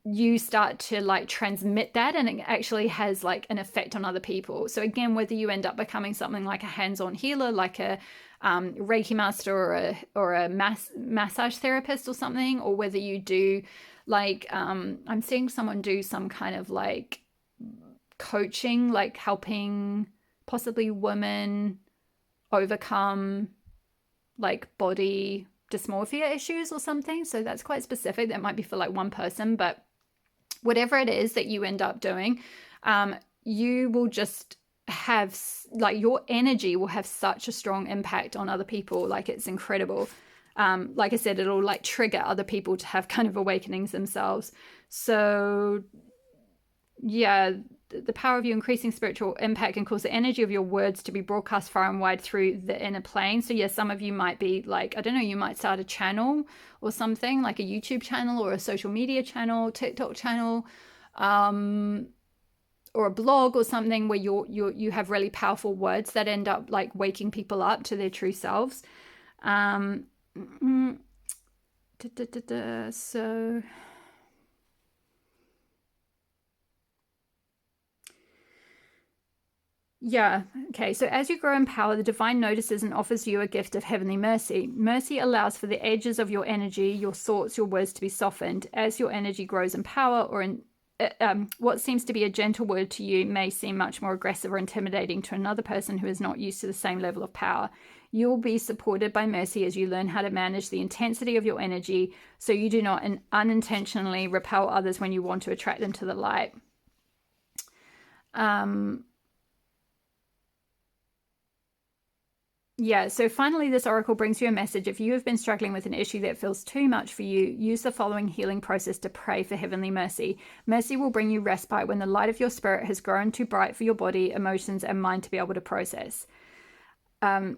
you start to like transmit that, and it actually has like an effect on other people. So again, whether you end up becoming something like a hands-on healer, like a Reiki master or a massage therapist or something, or whether you do like I'm seeing someone do some kind of like coaching, like helping possibly women overcome like body dysmorphia issues or something. So that's quite specific. That might be for like one person, but whatever it is that you end up doing, you will just have like your energy will have such a strong impact on other people. Like it's incredible. Like I said, it'll like trigger other people to have kind of awakenings themselves. So yeah, the power of your increasing spiritual impact can cause the energy of your words to be broadcast far and wide through the inner plane. So yeah, some of you might be like, I don't know, you might start a channel or something, like a YouTube channel or a social media channel, TikTok channel, or a blog or something where you have really powerful words that end up like waking people up to their true selves. So yeah, okay. So as you grow in power, the divine notices and offers you a gift of heavenly mercy. Mercy allows for the edges of your energy, your thoughts, your words to be softened. As your energy grows in power or what seems to be a gentle word to you may seem much more aggressive or intimidating to another person who is not used to the same level of power. You'll be supported by mercy as you learn how to manage the intensity of your energy so you do not unintentionally repel others when you want to attract them to the light. Yeah, so finally, this oracle brings you a message. If you have been struggling with an issue that feels too much for you, use the following healing process to pray for heavenly mercy. Mercy will bring you respite when the light of your spirit has grown too bright for your body, emotions, and mind to be able to process.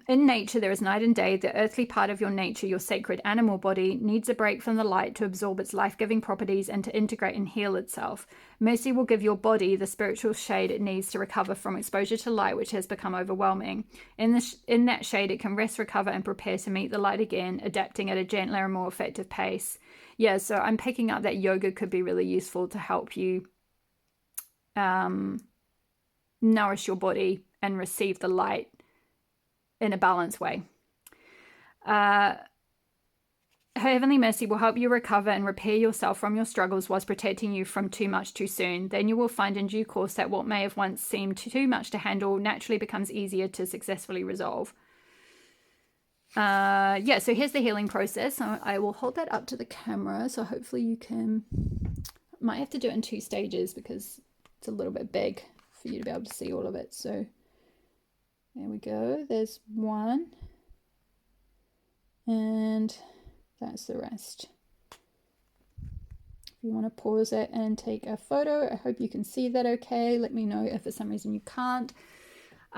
In nature, there is night and day. The earthly part of your nature, your sacred animal body, needs a break from the light to absorb its life-giving properties and to integrate and heal itself. Mercy will give your body the spiritual shade it needs to recover from exposure to light, which has become overwhelming. In that shade, it can rest, recover, and prepare to meet the light again, adapting at a gentler and more effective pace. Yeah, so I'm picking up that yoga could be really useful to help you nourish your body and receive the light in a balanced way. Her heavenly mercy will help you recover and repair yourself from your struggles whilst protecting you from too much too soon. Then you will find in due course that what may have once seemed too much to handle naturally becomes easier to successfully resolve. Yeah, so here's the healing process. So I will hold that up to the camera, so hopefully you can... Might have to do it in 2 stages because it's a little bit big for you to be able to see all of it. So there we go. There's one. And that's the rest. If you want to pause it and take a photo, I hope you can see that okay. Let me know if for some reason you can't.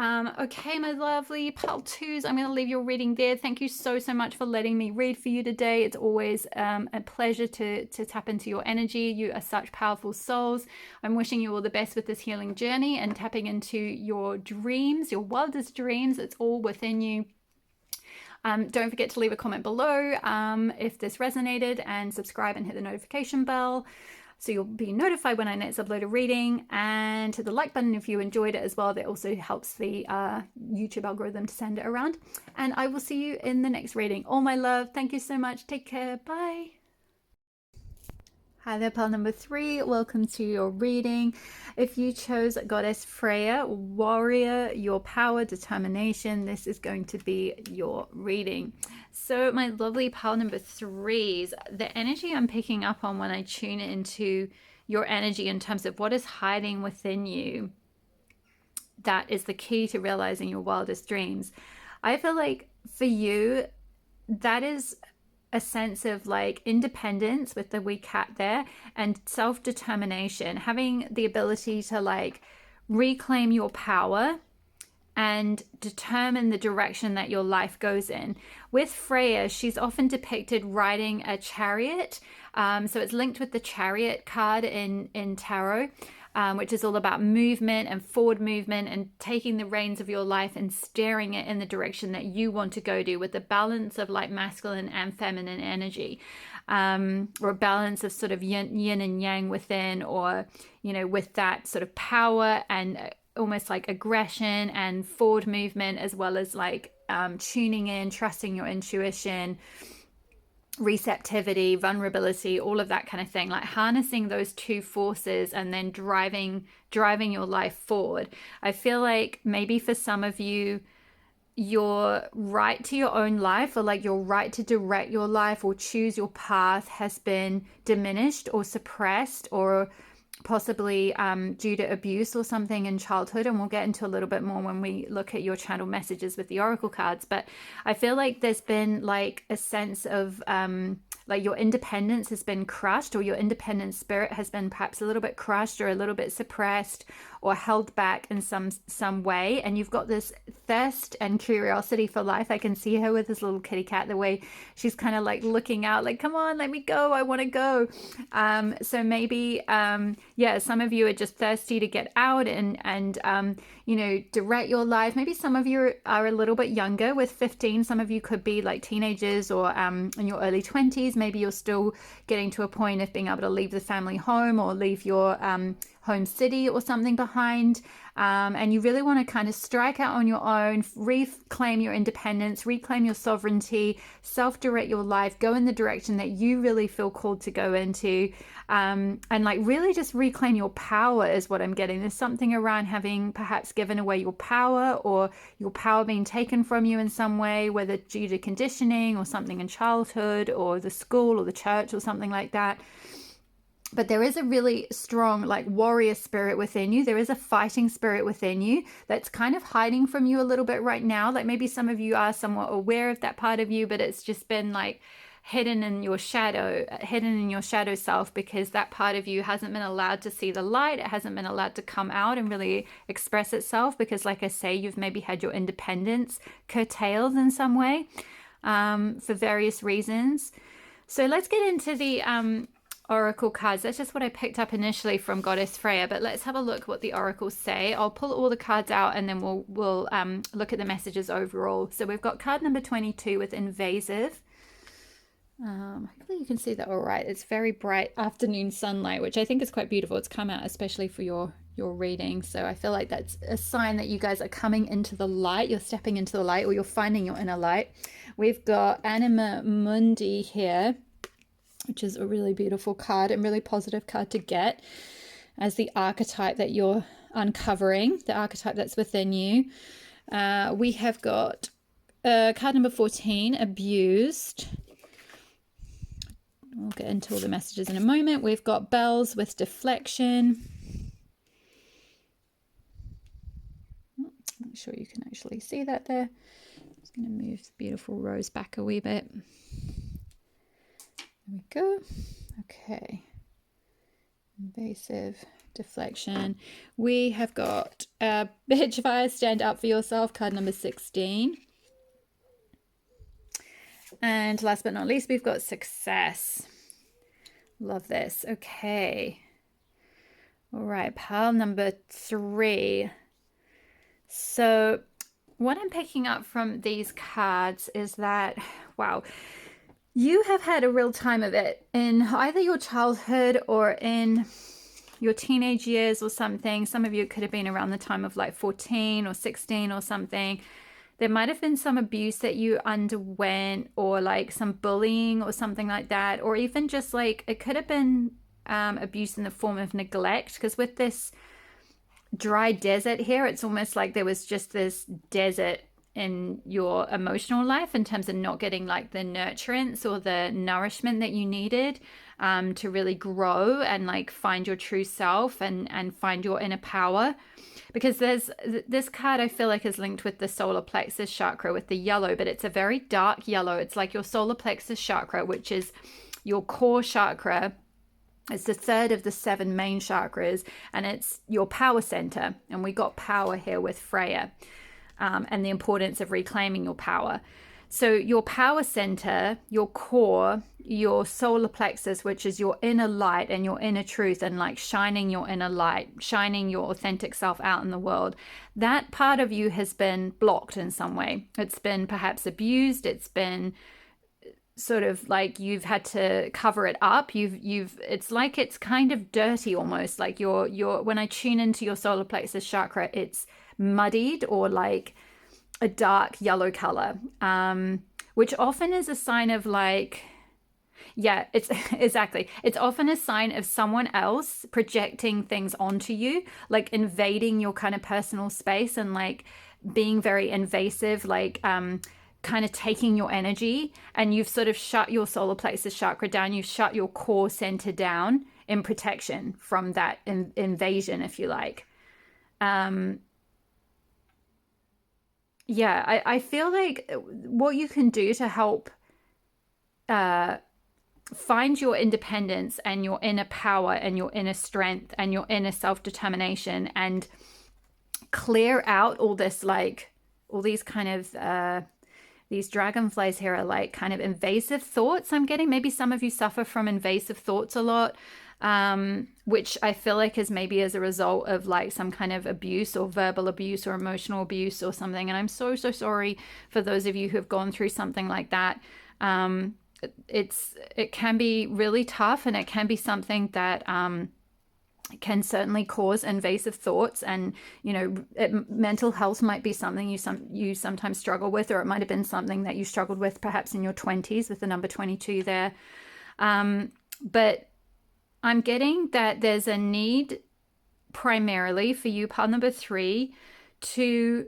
Okay, my lovely pal twos, I'm going to leave your reading there. Thank you so much for letting me read for you today. It's always a pleasure to tap into your energy. You are such powerful souls. I'm wishing you all the best with this healing journey and tapping into your dreams, your wildest dreams. It's all within you. Don't forget to leave a comment below if this resonated, and subscribe and hit the notification bell so you'll be notified when I next upload a reading, and hit the like button if you enjoyed it as well. That also helps the YouTube algorithm to send it around. And I will see you in the next reading. All my love. Thank you so much. Take care. Bye. Hi there, pal number 3. Welcome to your reading. If you chose Goddess Freya, Warrior, Your Power, Determination, this is going to be your reading. So my lovely pal number 3s, the energy I'm picking up on when I tune into your energy in terms of what is hiding within you, that is the key to realizing your wildest dreams. I feel like for you, that is a sense of like independence with the wee cat there, and self-determination, having the ability to like reclaim your power and determine the direction that your life goes in. With Freya, she's often depicted riding a chariot. So it's linked with the Chariot card in tarot, which is all about movement and forward movement and taking the reins of your life and steering it in the direction that you want to go to, with the balance of like masculine and feminine energy, or a balance of sort of yin and yang within, or, you know, with that sort of power and almost like aggression and forward movement, as well as like tuning in, trusting your intuition, receptivity, vulnerability, all of that kind of thing, like harnessing those two forces and then driving your life forward. I feel like maybe for some of you, your right to your own life, or like your right to direct your life or choose your path, has been diminished or suppressed, or possibly due to abuse or something in childhood, and we'll get into a little bit more when we look at your channel messages with the oracle cards. But I feel like there's been like a sense of like your independence has been crushed, or your independent spirit has been perhaps a little bit crushed or a little bit suppressed or held back in some way, and you've got this thirst and curiosity for life. I can see her with this little kitty cat, the way she's kind of like looking out, like, come on, let me go, I want to go. So maybe yeah, some of you are just thirsty to get out and you know, direct your life. Maybe some of you are a little bit younger, with 15. Some of you could be like teenagers, or in your early 20s. Maybe you're still getting to a point of being able to leave the family home, or leave your home city or something behind, and you really want to kind of strike out on your own, reclaim your independence, reclaim your sovereignty, self-direct your life, go in the direction that you really feel called to go into, and like really just reclaim your power is what I'm getting. There's something around having perhaps given away your power, or your power being taken from you in some way, whether due to conditioning or something in childhood or the school or the church or something like that. But there is a really strong like warrior spirit within you. There is a fighting spirit within you that's kind of hiding from you a little bit right now. Like maybe some of you are somewhat aware of that part of you, but it's just been like hidden in your shadow self, because that part of you hasn't been allowed to see the light. It hasn't been allowed to come out and really express itself, because like I say, you've maybe had your independence curtailed in some way for various reasons. So let's get into the oracle cards. That's just what I picked up initially from Goddess Freya, but let's have a look what the oracles say. I'll pull all the cards out and then we'll look at the messages overall. So we've got card number 22 with invasive. Hopefully you can see that all right. It's very bright afternoon sunlight, which I think is quite beautiful. It's come out especially for your reading. So I feel like that's a sign that you guys are coming into the light. You're stepping into the light, or you're finding your inner light. We've got Anima Mundi here, which is a really beautiful card and really positive card to get as the archetype that you're uncovering, the archetype that's within you. We have got card number 14, abused. We'll get into all the messages in a moment. We've got bells with deflection. Make sure you can actually see that there. I'm just going to move the beautiful rose back a wee bit. There we go. Okay. Invasive, deflection. We have got bitch fire, stand up for yourself, card number 16. And last but not least, we've got success. Love this. Okay. All right, pile number 3. So what I'm picking up from these cards is that, wow, you have had a real time of it in either your childhood or in your teenage years or something. Some of you could have been around the time of like 14 or 16 or something. There might have been some abuse that you underwent, or like some bullying or something like that, or even just like it could have been abuse in the form of neglect, because with this dry desert here, it's almost like there was just this desert in your emotional life in terms of not getting like the nurturance or the nourishment that you needed to really grow and like find your true self and find your inner power. Because there's this card I feel like is linked with the solar plexus chakra with the yellow, but it's a very dark yellow. It's like your solar plexus chakra, which is your core chakra. It's the third of the 7 main chakras, and it's your power center. And we got power here with Freya, and the importance of reclaiming your power. So your power center, your core, your solar plexus, which is your inner light and your inner truth, and like shining your inner light, shining your authentic self out in the world, that part of you has been blocked in some way. It's been perhaps abused. It's been sort of like you've had to cover it up. It's like it's kind of dirty almost. Like your when I tune into your solar plexus chakra, it's muddied or like a dark yellow color, which often is a sign of like, yeah, it's exactly. It's often a sign of someone else projecting things onto you, like invading your kind of personal space and like being very invasive, like kind of taking your energy, and you've sort of shut your solar plexus chakra down. You've shut your core center down in protection from that invasion, if you like. Yeah, I feel like what you can do to help find your independence and your inner power and your inner strength and your inner self-determination, and clear out all this, like all these kind of these dragonflies here are like kind of invasive thoughts I'm getting. Maybe some of you suffer from invasive thoughts a lot, which I feel like is maybe as a result of like some kind of abuse or verbal abuse or emotional abuse or something. And I'm so sorry for those of you who have gone through something like that. It can be really tough, and it can be something that can certainly cause invasive thoughts, and mental health might be something you sometimes struggle with, or it might have been something that you struggled with perhaps in your 20s with the number 22 there. But I'm getting that there's a need primarily for you, pile number 3, to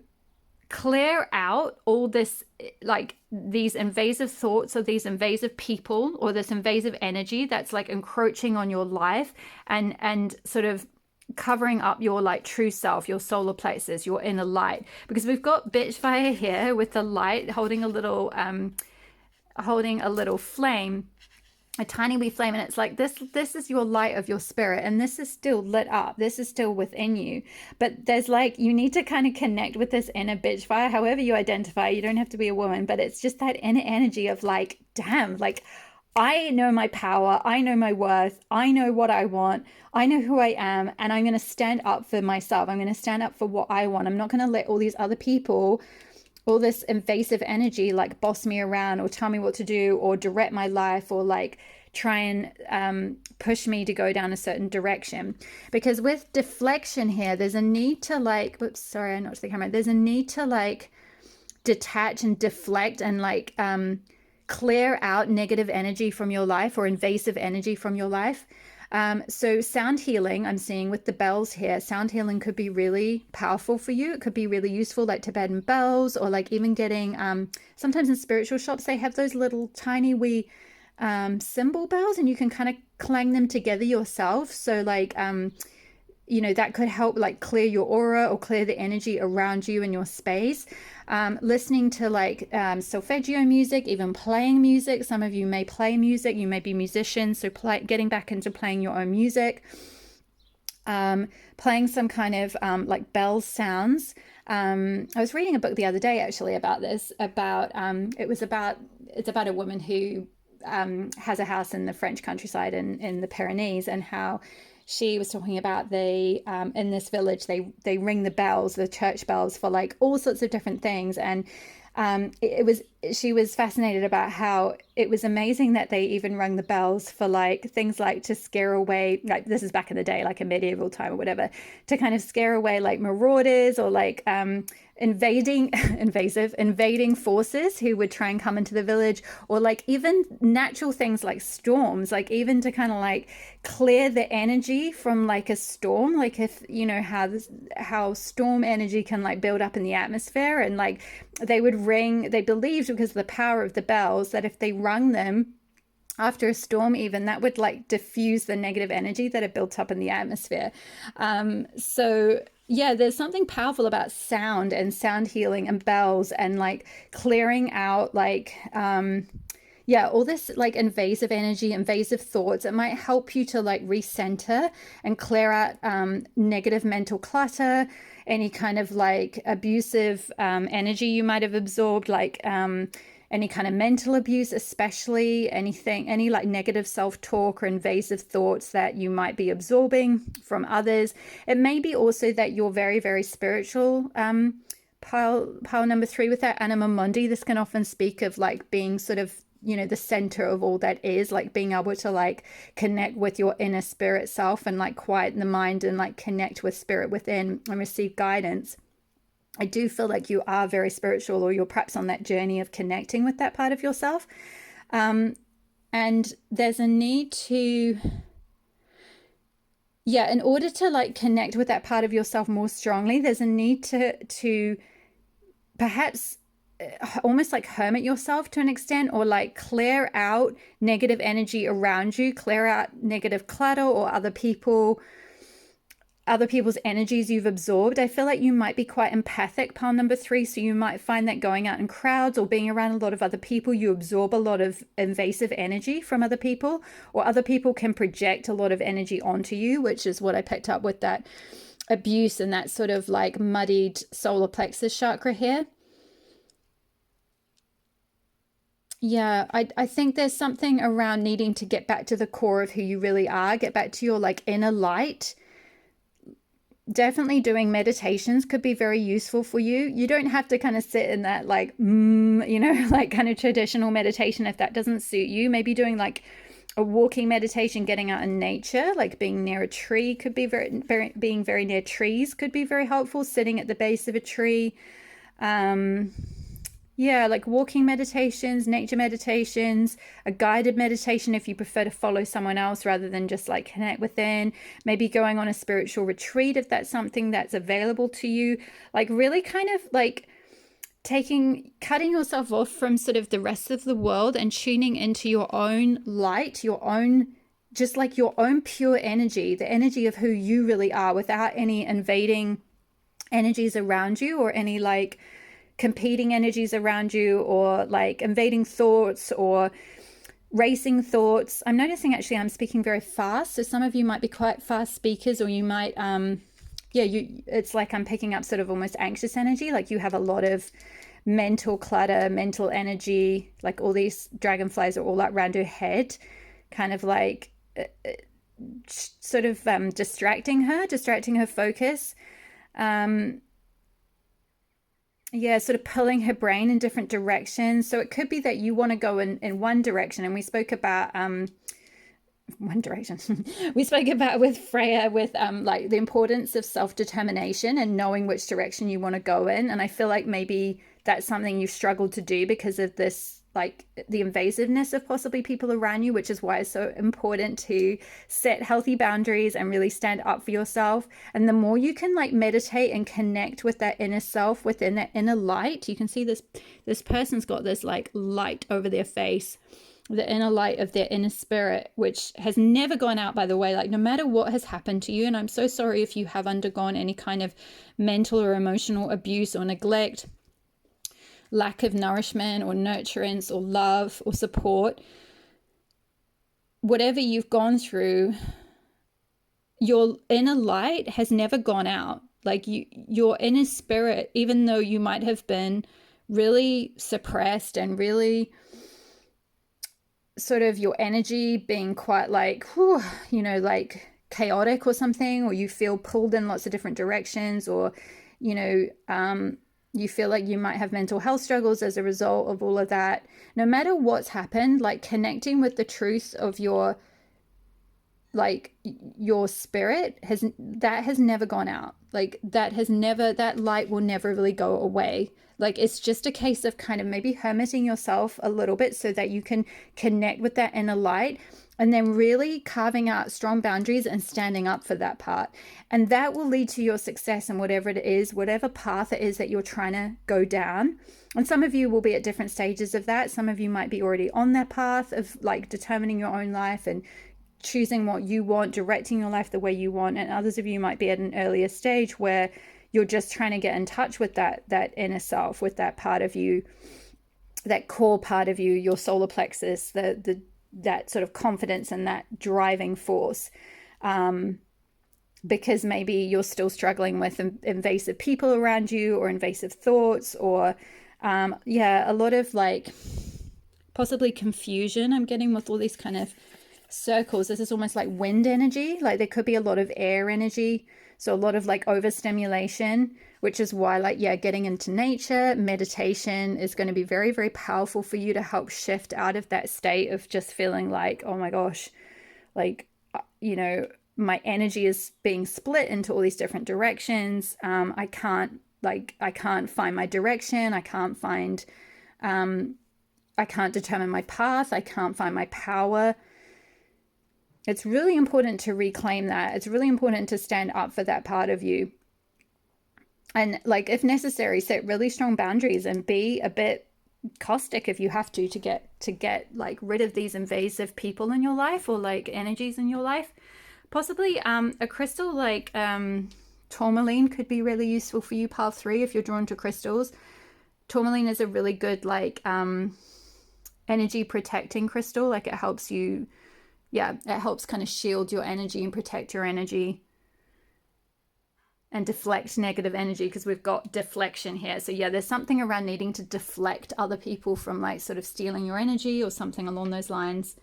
clear out all this, like these invasive thoughts or these invasive people or this invasive energy that's like encroaching on your life and sort of covering up your like true self, your solar plexus, your inner light. Because we've got bitch fire here with the light holding a little flame, a tiny wee flame, and it's like this is your light of your spirit, and this is still lit up, this is still within you. But there's like, you need to kind of connect with this inner bitch fire, however you identify. You don't have to be a woman, but it's just that inner energy of like, damn, like I know my power, I know my worth, I know what I want, I know who I am, and I'm going to stand up for myself. I'm going to stand up for what I want. I'm not going to let all these other people, all this invasive energy, like boss me around or tell me what to do or direct my life or like try and push me to go down a certain direction. Because with deflection here, there's a need to like, whoops, sorry, I knocked the camera. There's a need to like detach and deflect and like clear out negative energy from your life or invasive energy from your life. So sound healing, I'm seeing with the bells here, sound healing could be really powerful for you. It could be really useful, like Tibetan bells, or like even getting, sometimes in spiritual shops, they have those little tiny wee cymbal bells, and you can kind of clang them together yourself. So like, that could help like clear your aura or clear the energy around you in your space. Listening to like solfeggio music, even playing music. Some of you may play music, you may be musicians, so getting back into playing your own music. Playing some kind of like bell sounds. I was reading a book the other day actually about this, it's about a woman who has a house in the French countryside in the Pyrenees, and how she was talking about in this village, they ring the bells, the church bells, for like all sorts of different things. And she was fascinated about how it was amazing that they even rung the bells for like things like to scare away, like this is back in the day, like a medieval time or whatever, to kind of scare away like marauders or like invading forces who would try and come into the village, or like even natural things like storms, like even to kind of like clear the energy from like a storm. Like if how storm energy can like build up in the atmosphere, and like they believed, because of the power of the bells, that if they rung them after a storm, even that would like diffuse the negative energy that had built up in the atmosphere. So yeah, there's something powerful about sound and sound healing and bells and like clearing out like all this like invasive energy, invasive thoughts. It might help you to like recenter and clear out negative mental clutter, any kind of like abusive energy you might have absorbed, like any kind of mental abuse, especially any like negative self-talk or invasive thoughts that you might be absorbing from others. It may be also that you're very, very spiritual. Pile number 3 with that anima mundi, this can often speak of like being sort of, the center of all that is, like being able to like connect with your inner spirit self and like quiet the mind and like connect with spirit within and receive guidance. I do feel like you are very spiritual, or you're perhaps on that journey of connecting with that part of yourself. And there's a need to, in order to like connect with that part of yourself more strongly, there's a need to perhaps almost like hermit yourself to an extent, or like clear out negative energy around you, clear out negative clutter or other people's energies you've absorbed. I feel like you might be quite empathic, pile number 3. So you might find that going out in crowds or being around a lot of other people, you absorb a lot of invasive energy from other people, or other people can project a lot of energy onto you, which is what I picked up with that abuse and that sort of like muddied solar plexus chakra here. Yeah, I think there's something around needing to get back to the core of who you really are, get back to your like inner light. Definitely doing meditations could be very useful for you. You don't have to kind of sit in that like, like kind of traditional meditation if that doesn't suit you. Maybe doing like a walking meditation, getting out in nature, like being near a tree could be being very near trees could be very helpful. Sitting at the base of a tree. Yeah, like walking meditations, nature meditations, a guided meditation if you prefer to follow someone else rather than just like connect within. Maybe going on a spiritual retreat if that's something that's available to you. Like really kind of like cutting yourself off from sort of the rest of the world and tuning into your own light, your own, just like your own pure energy, the energy of who you really are, without any invading energies around you or any like competing energies around you, or like invading thoughts or racing thoughts. I'm noticing actually I'm speaking very fast, so some of you might be quite fast speakers, or you might it's like I'm picking up sort of almost anxious energy, like you have a lot of mental clutter, mental energy, like all these dragonflies are all around your head, kind of like sort of distracting her focus. Yeah, sort of pulling her brain in different directions. So it could be that you want to go in one direction. And we spoke about one direction. We spoke about with Freya with like the importance of self-determination and knowing which direction you want to go in. And I feel like maybe that's something you've struggled to do because of this, like the invasiveness of possibly people around you, which is why it's so important to set healthy boundaries and really stand up for yourself. And the more you can like meditate and connect with that inner self, within that inner light, you can see this person's got this like light over their face, the inner light of their inner spirit, which has never gone out, by the way. Like no matter what has happened to you, and I'm so sorry if you have undergone any kind of mental or emotional abuse or neglect, lack of nourishment or nurturance or love or support, whatever you've gone through, your inner light has never gone out. Like your inner spirit, even though you might have been really suppressed and really sort of your energy being quite like, whew, you know, like chaotic or something, or you feel pulled in lots of different directions, or, you know, you feel like you might have mental health struggles as a result of all of that. No matter what's happened, like connecting with the truth of your, like your spirit has never gone out. Like that light will never really go away. Like it's just a case of kind of maybe hermiting yourself a little bit so that you can connect with that inner light, and then really carving out strong boundaries and standing up for that part. And that will lead to your success in whatever it is, whatever path it is that you're trying to go down. And some of you will be at different stages of that. Some of you might be already on that path of like determining your own life and choosing what you want, directing your life the way you want. And others of you might be at an earlier stage where you're just trying to get in touch with that inner self, with that part of you, that core part of you, your solar plexus, that sort of confidence and that driving force. Because maybe you're still struggling with invasive people around you, or invasive thoughts, or a lot of like possibly confusion I'm getting with all these kind of circles. This is almost like wind energy. Like there could be a lot of air energy, so a lot of like overstimulation, which is why like getting into nature, meditation is going to be very, very powerful for you to help shift out of that state of just feeling like, oh my gosh, like you know, my energy is being split into all these different directions. I can't find my direction. I can't determine my path. I can't find my power. It's really important to reclaim that. It's really important to stand up for that part of you. And like, if necessary, set really strong boundaries and be a bit caustic if you have to get like rid of these invasive people in your life, or like energies in your life. Possibly a crystal like tourmaline could be really useful for you, path 3, if you're drawn to crystals. Tourmaline is a really good like energy protecting crystal. Like it helps you, it helps kind of shield your energy and protect your energy and deflect negative energy, because we've got deflection here. So there's something around needing to deflect other people from like sort of stealing your energy or something along those lines.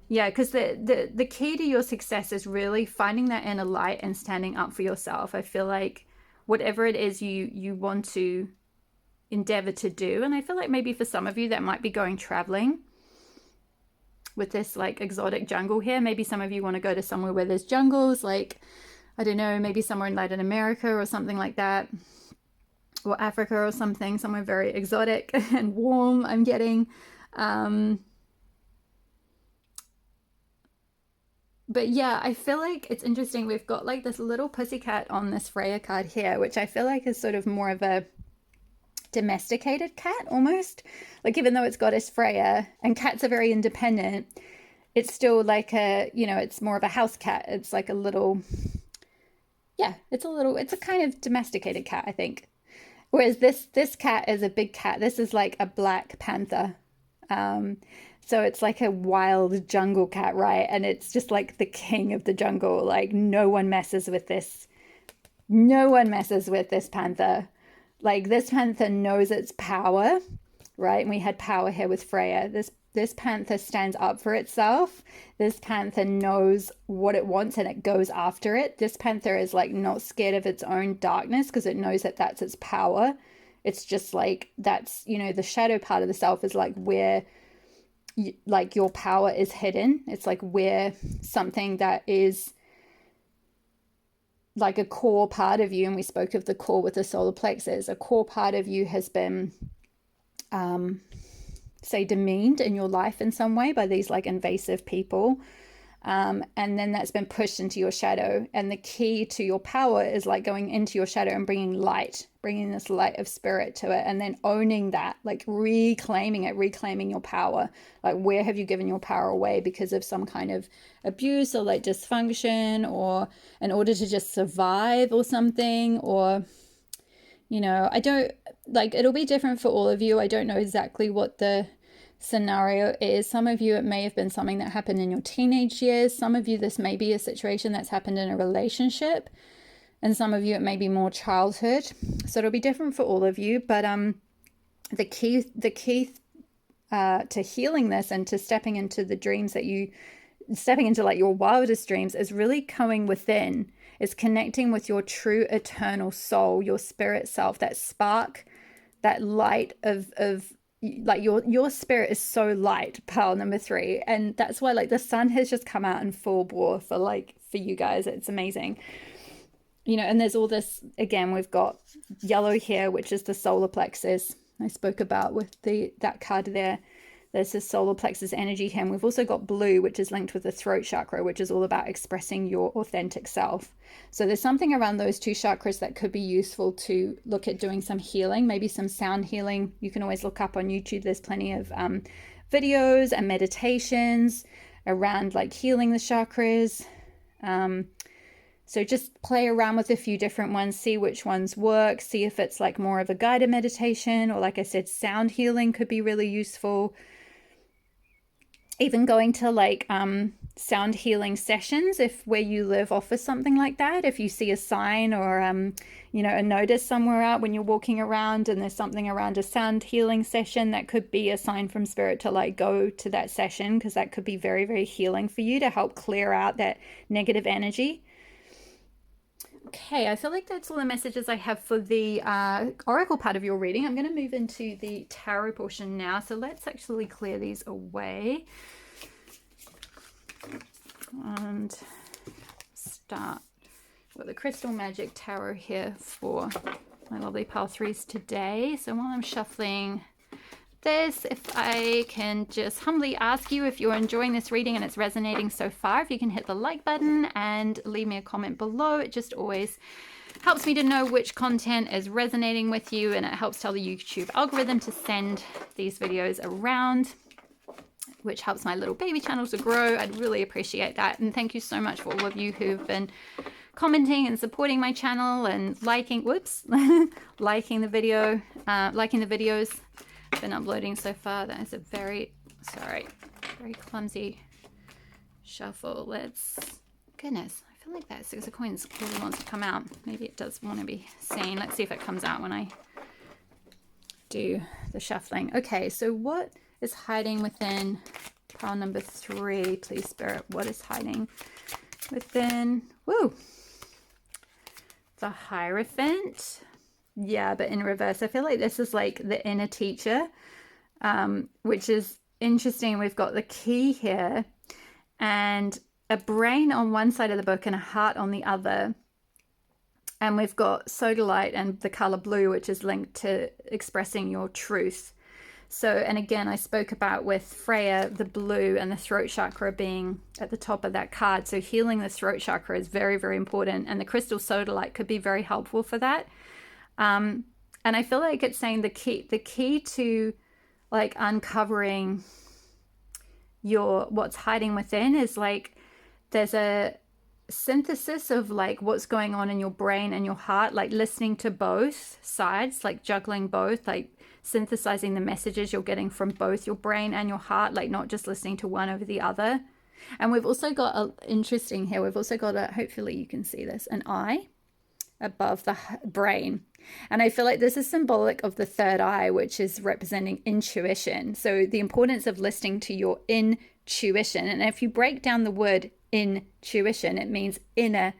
Because the key to your success is really finding that inner light and standing up for yourself. I feel like whatever it is you want to endeavor to do. And I feel like maybe for some of you that might be going traveling with this like exotic jungle here. Maybe some of you want to go to somewhere where there's jungles, like, I don't know, maybe somewhere in Latin America or something like that, or Africa or something, somewhere very exotic and warm, I'm getting. But yeah, I feel like it's interesting. We've got like this little pussycat on this Freya card here, which I feel like is sort of more of a domesticated cat almost. Like, even though it's Goddess Freya and cats are very independent, it's still like a, you know, it's more of a house cat. It's like a little, yeah, it's a kind of domesticated cat, I think. Whereas this cat is a big cat. This is like a black panther. So it's like a wild jungle cat, right? And it's just like the king of the jungle. Like, no one messes with this. No one messes with this panther. Like, this panther knows its power, right? And we had power here with Freya. This panther stands up for itself. This panther knows what it wants and it goes after it. This panther is like not scared of its own darkness because it knows that that's its power. It's just like, that's, you know, the shadow part of the self is like where like your power is hidden. It's like where something that is like a core part of you, and we spoke of the core with the solar plexus, a core part of you has been say demeaned in your life in some way by these like invasive people, and then that's been pushed into your shadow. And the key to your power is like going into your shadow and bringing this light of spirit to it, and then owning that, like reclaiming your power. Like, where have you given your power away because of some kind of abuse or like dysfunction, or in order to just survive or something? Or, you know, I don't, like, it'll be different for all of you. I don't know exactly what the scenario is. Some of you, it may have been something that happened in your teenage years. Some of you, this may be a situation that's happened in a relationship, and some of you, it may be more childhood. So it'll be different for all of you. But the key to healing this and to stepping into the dreams that you, stepping into like your wildest dreams, is really going within. It's connecting with your true eternal soul, your spirit self, that spark, that light of like your spirit is so light, pile number 3. And that's why like the sun has just come out in full bore for you guys. It's amazing, you know. And there's all this, again, we've got yellow here, which is the solar plexus I spoke about with that card there. There's this solar plexus energy here. And we've also got blue, which is linked with the throat chakra, which is all about expressing your authentic self. So there's something around those 2 chakras that could be useful to look at doing some healing, maybe some sound healing. You can always look up on YouTube. There's plenty of videos and meditations around like healing the chakras. So just play around with a few different ones, see which ones work, see if it's like more of a guided meditation, or like I said, sound healing could be really useful. Even going to like sound healing sessions, if where you live offers something like that. If you see a sign or you know, a notice somewhere out when you're walking around and there's something around a sound healing session, that could be a sign from spirit to like go to that session, because that could be very, very healing for you to help clear out that negative energy. Okay, I feel like that's all the messages I have for the oracle part of your reading. I'm going to move into the tarot portion now. So let's actually clear these away and start with the Crystal Magic Tarot here for my lovely pile 3s today. So while I'm shuffling this, if I can just humbly ask you, if you're enjoying this reading and it's resonating so far, if you can hit the like button and leave me a comment below. It just always helps me to know which content is resonating with you, and it helps tell the YouTube algorithm to send these videos around, which helps my little baby channel to grow. I'd really appreciate that. And thank you so much for all of you who've been commenting and supporting my channel and liking liking the videos I've been uploading so far. That is a very clumsy shuffle. Goodness, I feel like that 6 of coins really wants to come out. Maybe it does want to be seen. Let's see if it comes out when I do the shuffling. Okay, so what is hiding within pile number 3, please, Spirit? What is hiding within, the Hierophant, Yeah, but in reverse. I feel like this is like the inner teacher, which is interesting. We've got the key here and a brain on one side of the book and a heart on the other. And we've got sodalite and the color blue, which is linked to expressing your truth. So, and again, I spoke about with Freya, the blue and the throat chakra being at the top of that card. So healing the throat chakra is very, very important. And the crystal sodalite could be very helpful for that. And I feel like it's saying the key to like uncovering what's hiding within is like, there's a synthesis of like what's going on in your brain and your heart, like listening to both sides, like juggling both, like synthesizing the messages you're getting from both your brain and your heart, like not just listening to one over the other. And we've also got interesting here, we've also got hopefully you can see this, an eye above the brain. And I feel like this is symbolic of the third eye, which is representing intuition. So the importance of listening to your intuition. And if you break down the word intuition, it means inner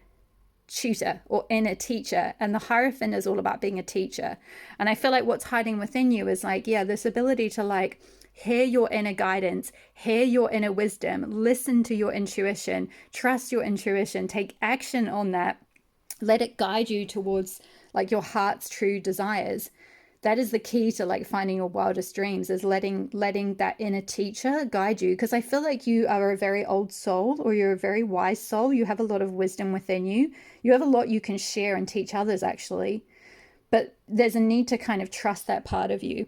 tutor or inner teacher, and the Hierophant is all about being a teacher. And I feel like what's hiding within you is like, yeah, this ability to like hear your inner guidance, hear your inner wisdom, listen to your intuition, trust your intuition, take action on that, let it guide you towards like your heart's true desires. That is the key to like finding your wildest dreams, is letting that inner teacher guide you. Because I feel like you are a very old soul, or you're a very wise soul. You have a lot of wisdom within you. You have a lot you can share and teach others, actually. But there's a need to kind of trust that part of you.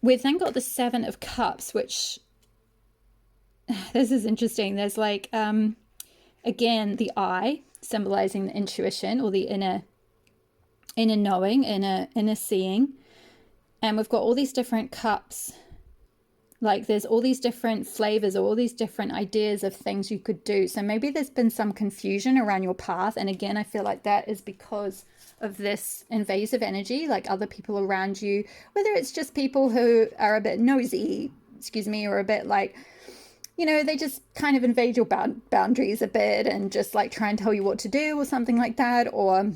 We've then got the Seven of Cups, which this is interesting. There's like, again, the eye symbolizing the intuition or the inner knowing, inner seeing. And we've got all these different cups, like there's all these different flavors or all these different ideas of things you could do. So maybe there's been some confusion around your path, and again I feel like that is because of this invasive energy, like other people around you, whether it's just people who are a bit nosy, or a bit like, you know, they just kind of invade your boundaries a bit and just like try and tell you what to do or something like that, or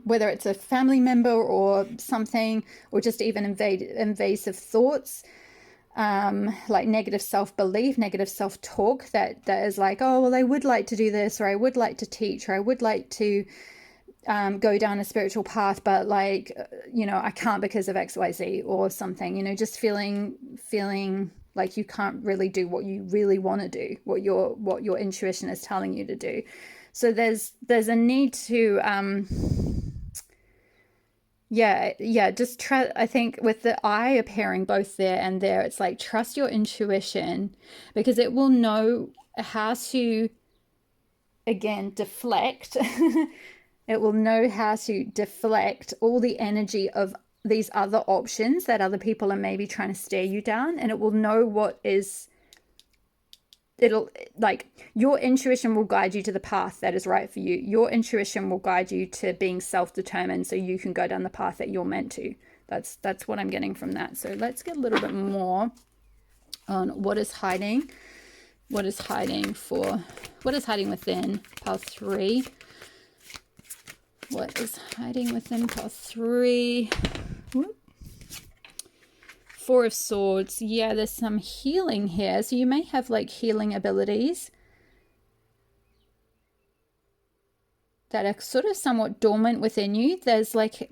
whether it's a family member or something, or just even invasive thoughts, like negative self-belief, negative self-talk that is like, oh, well, I would like to do this, or I would like to teach, or I would like to go down a spiritual path, but like, you know, I can't because of XYZ or something, you know, just feeling like you can't really do what you really want to do, what your intuition is telling you to do. So there's a need to, just try. I think with the eye appearing both there and there, it's like trust your intuition, because it will know how to, again, deflect. It will know how to deflect all the energy of these other options that other people are maybe trying to stare you down, and it will know what is. It'll like, your intuition will guide you to the path that is right for you. Your intuition will guide you to being self-determined, so you can go down the path that you're meant to. That's what I'm getting from that. So let's get a little bit more on what is hiding. What is hiding within pile 3? What is hiding within pile 3? Whoop. 4 of Swords. Yeah, there's some healing here. So you may have like healing abilities that are sort of somewhat dormant within you. There's like,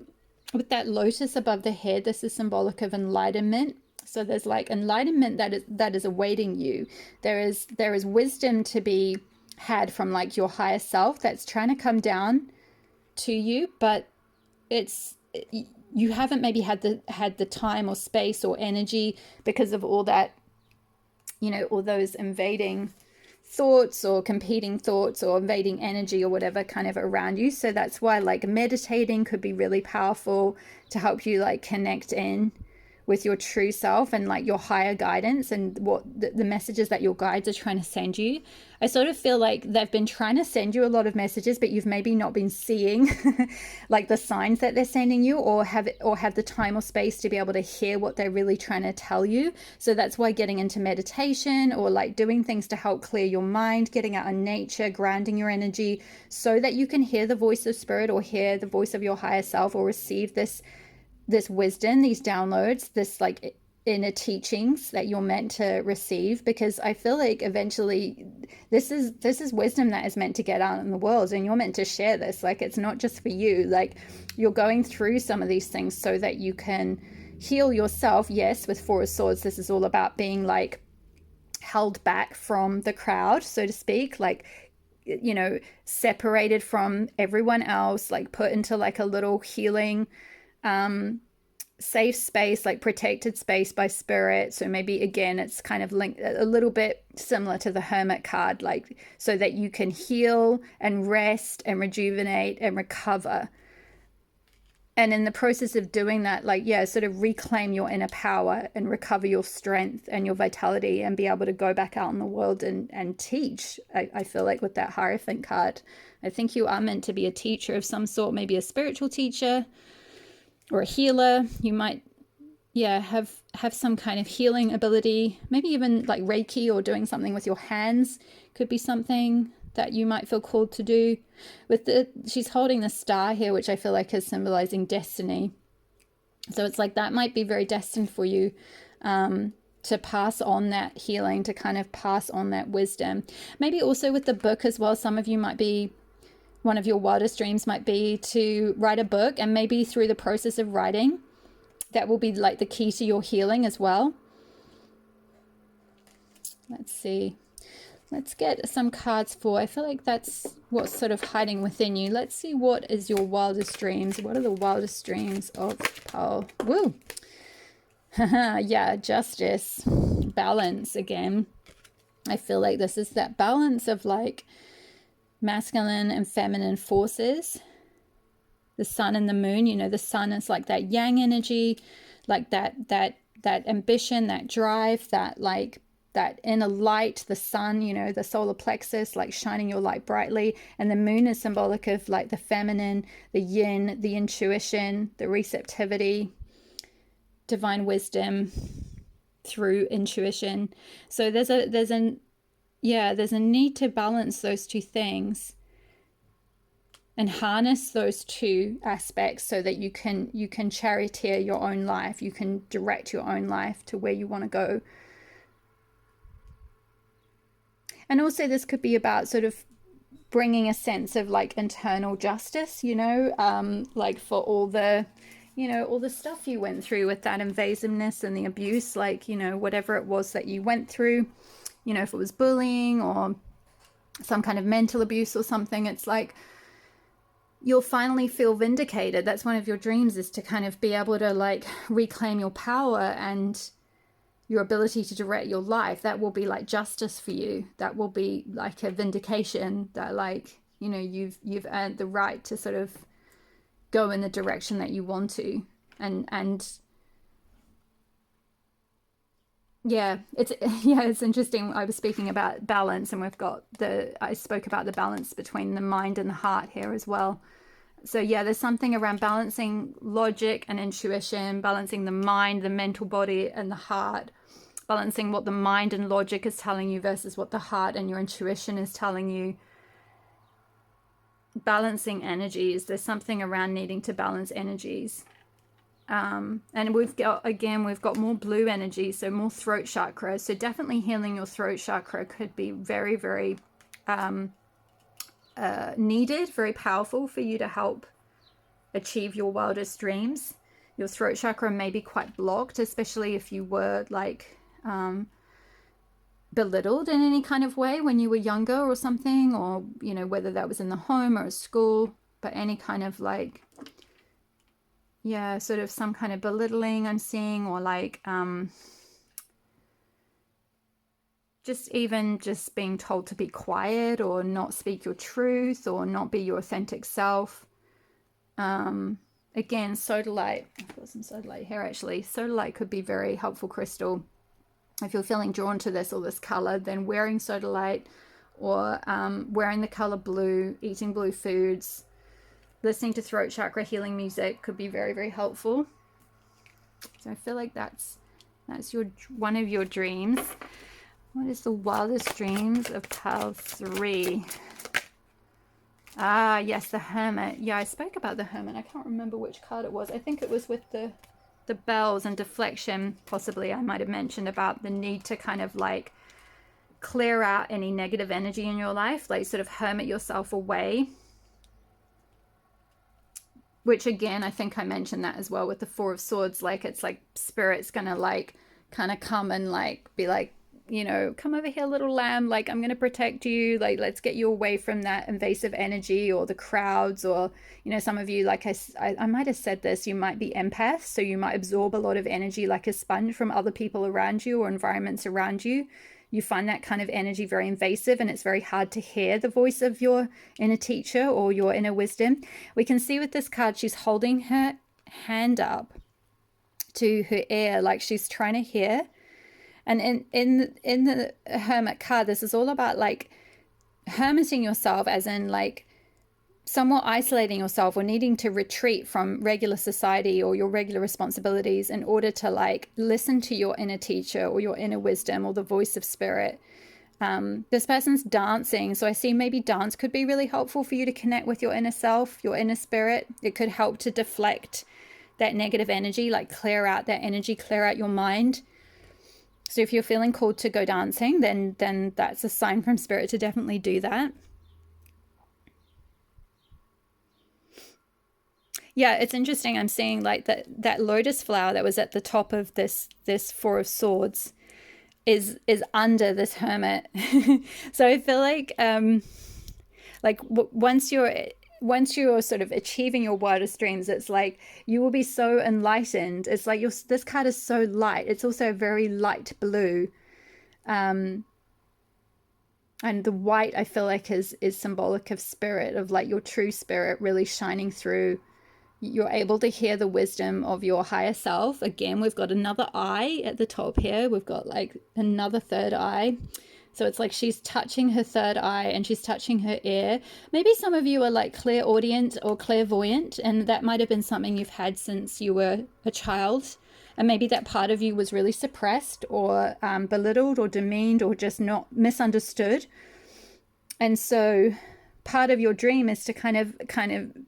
with that lotus above the head, this is symbolic of enlightenment. So there's like enlightenment that is awaiting you. There is wisdom to be had from like your higher self that's trying to come down to you, but you haven't maybe had the time or space or energy because of all that, you know, all those invading thoughts or competing thoughts or invading energy or whatever kind of around you. So that's why like meditating could be really powerful to help you like connect in with your true self and like your higher guidance and what the messages that your guides are trying to send you. I sort of feel like they've been trying to send you a lot of messages, but you've maybe not been seeing like the signs that they're sending you, or have the time or space to be able to hear what they're really trying to tell you. So that's why getting into meditation or like doing things to help clear your mind, getting out in nature, grounding your energy, so that you can hear the voice of spirit or hear the voice of your higher self, or receive this wisdom, these downloads, this like inner teachings that you're meant to receive. Because I feel like eventually this is wisdom that is meant to get out in the world, and you're meant to share this. Like, it's not just for you. Like, you're going through some of these things so that you can heal yourself. Yes, with Four of Swords, this is all about being like held back from the crowd, so to speak, like, you know, separated from everyone else, like put into like a little healing safe space, like protected space by spirit. So maybe again it's kind of linked a little bit similar to the Hermit card, like so that you can heal and rest and rejuvenate and recover. And in the process of doing that, like, yeah, sort of reclaim your inner power and recover your strength and your vitality, and be able to go back out in the world and teach. I feel like with that Hierophant card, I think you are meant to be a teacher of some sort, maybe a spiritual teacher or a healer. You might, yeah, have some kind of healing ability, maybe even like Reiki, or doing something with your hands could be something that you might feel called to do. With she's holding the star here, which I feel like is symbolizing destiny. So it's like that might be very destined for you to pass on that healing, to kind of pass on that wisdom. Maybe also with the book as well, some of you might be, one of your wildest dreams might be to write a book, and maybe through the process of writing, that will be like the key to your healing as well. Let's see. Let's get some cards for, I feel like that's what's sort of hiding within you. Let's see, what is your wildest dreams? What are the wildest dreams of Pearl? Woo! Yeah, justice, balance again. I feel like this is that balance of like masculine and feminine forces. The sun and the moon, you know, the sun is like that yang energy, like that ambition, that drive, that like that inner light. The sun, you know, the solar plexus, like shining your light brightly. And the moon is symbolic of like the feminine, the yin, the intuition, the receptivity, divine wisdom through intuition. So there's a need to balance those two things and harness those two aspects, so that you can charioteer your own life. You can direct your own life to where you want to go. And also this could be about sort of bringing a sense of like internal justice, you know, like for all the, you know, all the stuff you went through with that invasiveness and the abuse, like, you know, whatever it was that you went through, you know, if it was bullying or some kind of mental abuse or something, it's like you'll finally feel vindicated. That's one of your dreams, is to kind of be able to like reclaim your power and your ability to direct your life. That will be like justice for you. That will be like a vindication that, like, you know, you've earned the right to sort of go in the direction that you want to. And yeah, it's interesting. I was speaking about balance, and I spoke about the balance between the mind and the heart here as well. So yeah, there's something around balancing logic and intuition, balancing the mind, the mental body, and the heart, balancing what the mind and logic is telling you versus what the heart and your intuition is telling you. Balancing energies. There's something around needing to balance energies. And we've got more blue energy, so more throat chakra. So definitely healing your throat chakra could be very, very needed, very powerful for you to help achieve your wildest dreams. Your throat chakra may be quite blocked, especially if you were like belittled in any kind of way when you were younger or something, or, you know, whether that was in the home or a school, but any kind of like, yeah, sort of some kind of belittling I'm seeing, or like just being told to be quiet or not speak your truth or not be your authentic self. Again, sodalite. I've got some sodalite here actually. Sodalite could be very helpful crystal. If you're feeling drawn to this or this color, then wearing sodalite or wearing the color blue, eating blue foods, listening to throat chakra healing music could be very, very helpful. So I feel like that's your one of your dreams. What is the wildest dreams of pile 3? Ah, yes, the Hermit. Yeah, I spoke about the Hermit. I can't remember which card it was. I think it was with the bells and deflection. Possibly I might have mentioned about the need to kind of like clear out any negative energy in your life, like sort of hermit yourself away. Which again, I think I mentioned that as well with the 4 of Swords. Like it's like Spirit's gonna like kind of come and like be like, you know, come over here, little lamb, like I'm going to protect you, like let's get you away from that invasive energy or the crowds, or, you know, some of you, like I might have said this, you might be empaths, so you might absorb a lot of energy like a sponge from other people around you or environments around you. You find that kind of energy very invasive, and it's very hard to hear the voice of your inner teacher or your inner wisdom. We can see with this card, she's holding her hand up to her ear like she's trying to hear. And in the Hermit card, this is all about like hermiting yourself, as in like somewhat isolating yourself or needing to retreat from regular society or your regular responsibilities in order to like listen to your inner teacher or your inner wisdom or the voice of spirit. This person's dancing, so I see maybe dance could be really helpful for you to connect with your inner self, your inner spirit. It could help to deflect that negative energy, like clear out that energy, clear out your mind. So if you're feeling called to go dancing, then that's a sign from spirit to definitely do that. Yeah, it's interesting. I'm seeing like that lotus flower that was at the top of this 4 of Swords is under this Hermit. So I feel like once you're sort of achieving your wildest dreams, it's like you will be so enlightened. It's like this card is so light. It's also a very light blue. And the white, I feel like is symbolic of spirit, of like your true spirit really shining through. You're able to hear the wisdom of your higher self. Again, we've got another eye at the top here. We've got like another third eye. So it's like she's touching her third eye and she's touching her ear. Maybe some of you are like clairaudient or clairvoyant, and that might have been something you've had since you were a child. And maybe that part of you was really suppressed or belittled or demeaned or just not misunderstood. And so part of your dream is to kind of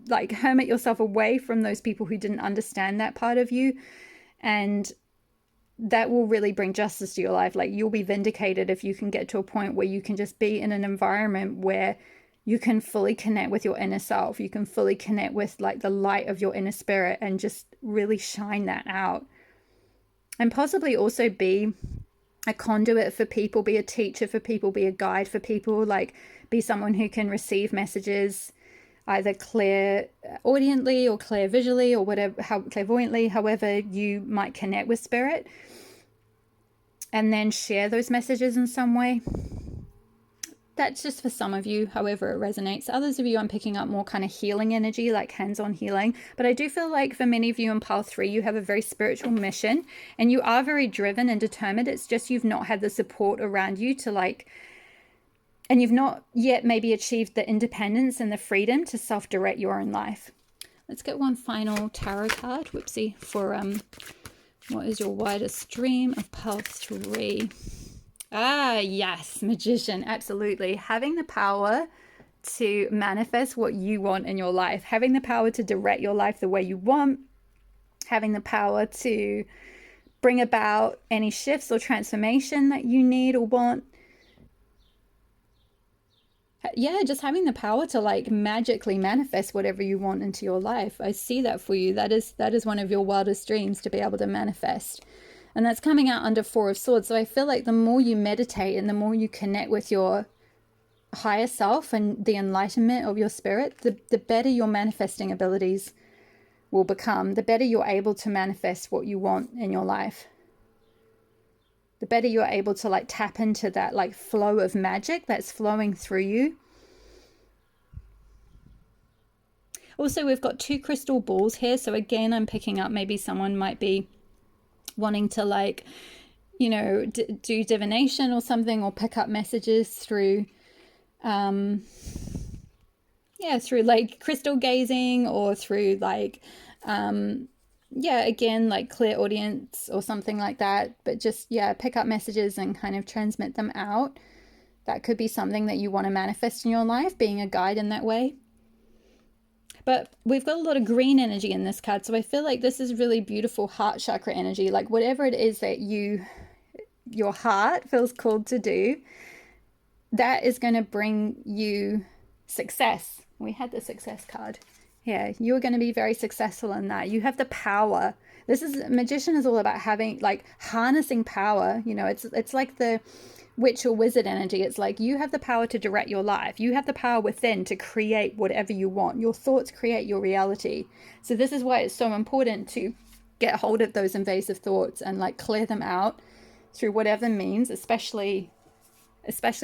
like hermit yourself away from those people who didn't understand that part of you. And that will really bring justice to your life. Like you'll be vindicated if you can get to a point where you can just be in an environment where you can fully connect with your inner self. You can fully connect with like the light of your inner spirit and just really shine that out. And possibly also be a conduit for people, be a teacher for people, be a guide for people, like be someone who can receive messages either clairaudiently or clairvisually or whatever, clairvoyantly, however you might connect with spirit, and then share those messages in some way. That's just for some of you, however it resonates. Others of you, I'm picking up more kind of healing energy, like hands-on healing. But I do feel like for many of you in pile 3, you have a very spiritual mission and you are very driven and determined. It's just you've not had the support around you to like, and you've not yet maybe achieved the independence and the freedom to self-direct your own life. Let's get one final tarot card, whoopsie, for what is your widest dream of pile 3? Ah, yes, Magician, absolutely. Having the power to manifest what you want in your life, having the power to direct your life the way you want, having the power to bring about any shifts or transformation that you need or want. Yeah, just having the power to like magically manifest whatever you want into your life. I see that for you. That is one of your wildest dreams, to be able to manifest. And that's coming out under 4 of Swords. So I feel like the more you meditate and the more you connect with your higher self and the enlightenment of your spirit, the better your manifesting abilities will become. The better you're able to manifest what you want in your life. The better you're able to like tap into that like flow of magic that's flowing through you. Also, we've got 2 crystal balls here. So again, I'm picking up maybe someone might be wanting to, like, you know, do divination or something, or pick up messages through, through like crystal gazing, or through like, again, like clairaudience or something like that. But just, pick up messages and kind of transmit them out. That could be something that you want to manifest in your life, being a guide in that way. But we've got a lot of green energy in this card. So I feel like this is really beautiful heart chakra energy. Like whatever it is that your heart feels called to do, that is going to bring you success. We had the success card. Yeah, you're going to be very successful in that. You have the power. Magician is all about having, like, harnessing power. You know, it's like the witch or wizard energy. It's like you have the power to direct your life. You have the power within to create whatever you want. Your thoughts create your reality. So this is why it's so important to get hold of those invasive thoughts and, like, clear them out through whatever means, especially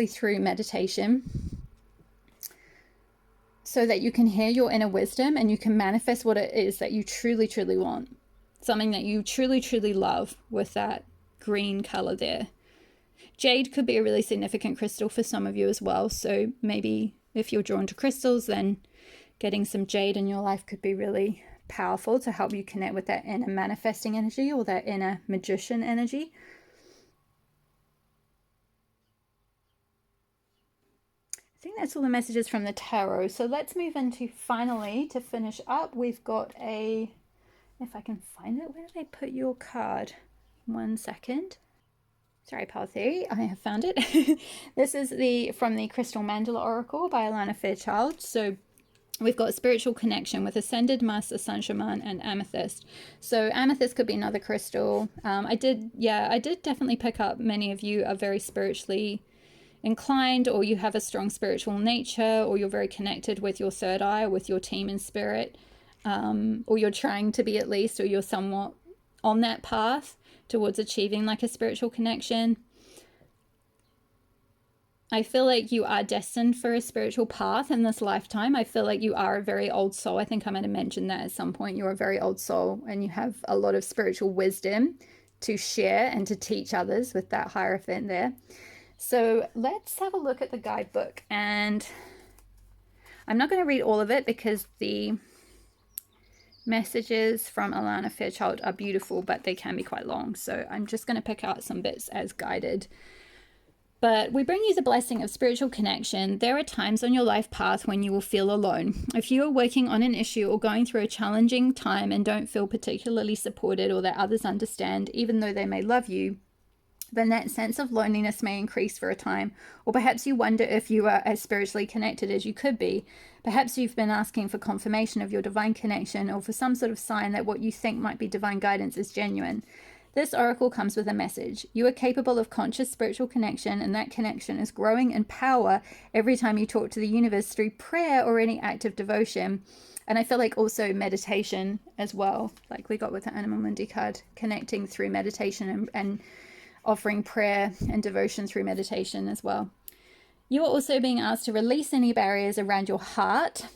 through meditation, so that you can hear your inner wisdom and you can manifest what it is that you truly, truly want. Something that you truly, truly love, with that green color there. Jade could be a really significant crystal for some of you as well. So maybe if you're drawn to crystals, then getting some jade in your life could be really powerful to help you connect with that inner manifesting energy, or that inner magician energy. I think that's all the messages from the tarot. So let's move into, finally, to finish up, we've got a, if I can find it, where did I put your card? 1 second. Sorry, Power Theory, I have found it. This is from the Crystal Mandala Oracle by Alana Fairchild. So we've got spiritual connection with Ascended Master Saint Germain and Amethyst. So Amethyst could be another crystal. I did definitely pick up many of you are very spiritually inclined, or you have a strong spiritual nature, or you're very connected with your third eye, or with your team in spirit, or you're trying to be, at least, or you're somewhat on that path towards achieving like a spiritual connection. I feel like you are destined for a spiritual path in this lifetime. I feel like you are a very old soul. I think I might have mentioned that at some point. You're a very old soul and you have a lot of spiritual wisdom to share and to teach others with that Hierophant there. So let's have a look at the guidebook, and I'm not going to read all of it because the messages from Alana Fairchild are beautiful, but they can be quite long. So I'm just going to pick out some bits as guided. But we bring you the blessing of spiritual connection. There are times on your life path when you will feel alone. If you are working on an issue or going through a challenging time and don't feel particularly supported, or that others understand, even though they may love you, then that sense of loneliness may increase for a time. Or perhaps you wonder if you are as spiritually connected as you could be. Perhaps you've been asking for confirmation of your divine connection, or for some sort of sign that what you think might be divine guidance is genuine. This oracle comes with a message. You are capable of conscious spiritual connection, and that connection is growing in power every time you talk to the universe through prayer or any act of devotion. And I feel like also meditation as well, like we got with the Animal Mundi card, connecting through meditation and offering prayer and devotion through meditation as well. You are also being asked to release any barriers around your heart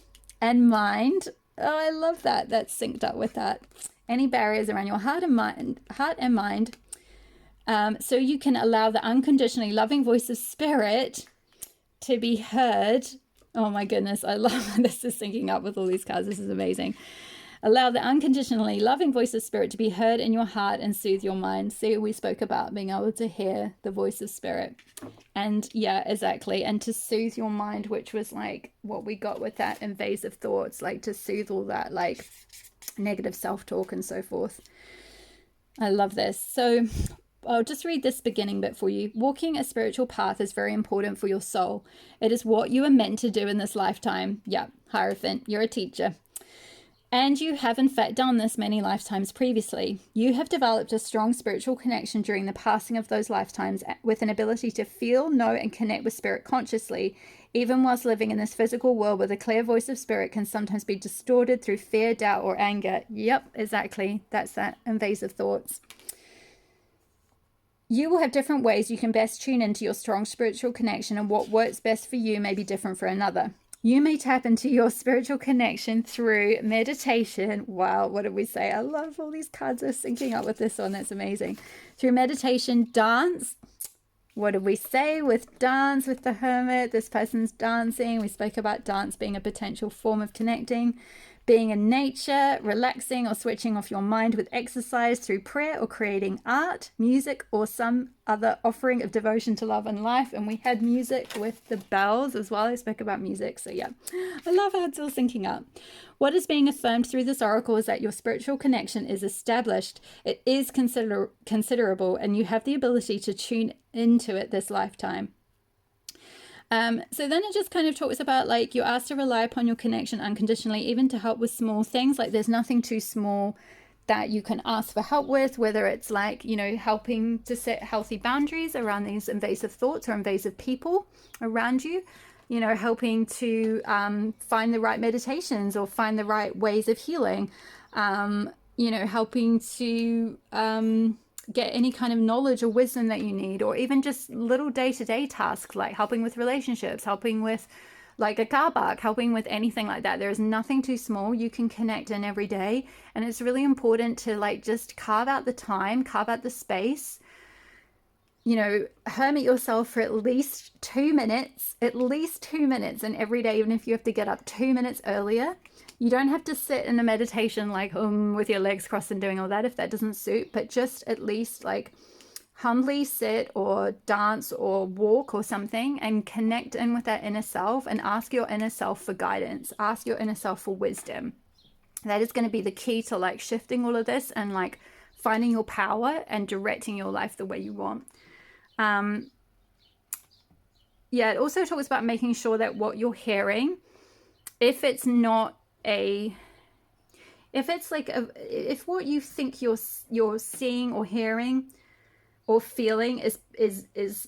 and mind. Oh, I love that. That's synced up with that. Any barriers around your heart and mind, so you can allow the unconditionally loving voice of spirit to be heard. Oh my goodness, I love this is syncing up with all these cards. This is amazing. Allow the unconditionally loving voice of spirit to be heard in your heart and soothe your mind. See, we spoke about being able to hear the voice of spirit. And yeah, exactly. And to soothe your mind, which was like what we got with that invasive thoughts, like to soothe all that like negative self-talk and so forth. I love this. So I'll just read this beginning bit for you. Walking a spiritual path is very important for your soul. It is what you are meant to do in this lifetime. Yeah, Hierophant, you're a teacher. And you have in fact done this many lifetimes previously. You have developed a strong spiritual connection during the passing of those lifetimes, with an ability to feel, know, and connect with spirit consciously, even whilst living in this physical world where the clear voice of spirit can sometimes be distorted through fear, doubt, or anger. Yep, exactly. That's that invasive thoughts. You will have different ways you can best tune into your strong spiritual connection, and what works best for you may be different for another. You may tap into your spiritual connection through meditation. Wow, what did we say? I love all these cards are syncing up with this one. That's amazing. Through meditation, dance. What did we say with dance with the Hermit? This person's dancing. We spoke about dance being a potential form of connecting. Being in nature, relaxing or switching off your mind with exercise through prayer or creating art, music, or some other offering of devotion to love and life. And we had music with the bells as well. I spoke about music. So yeah, I love how it's all syncing up. What is being affirmed through this oracle is that your spiritual connection is established. It is considerable, and you have the ability to tune into it this lifetime. So then it just kind of talks about like you're asked to rely upon your connection unconditionally, even to help with small things. Like there's nothing too small that you can ask for help with, whether it's like, you know, helping to set healthy boundaries around these invasive thoughts or invasive people around you, you know, helping to find the right meditations or find the right ways of healing, you know, helping to get any kind of knowledge or wisdom that you need, or even just little day-to-day tasks like helping with relationships, helping with like a car park, helping with anything like that. There is nothing too small. You can connect in every day, and it's really important to like just carve out the time, carve out the space, you know, hermit yourself for at least 2 minutes, and every day, even if you have to get up 2 minutes earlier. You don't have to sit in a meditation like with your legs crossed and doing all that if that doesn't suit, but just at least like humbly sit or dance or walk or something and connect in with that inner self and ask your inner self for guidance. Ask your inner self for wisdom. That is going to be the key to like shifting all of this and like finding your power and directing your life the way you want. Yeah, it also talks about making sure that what you're hearing, if it's not if what you think you're seeing or hearing or feeling is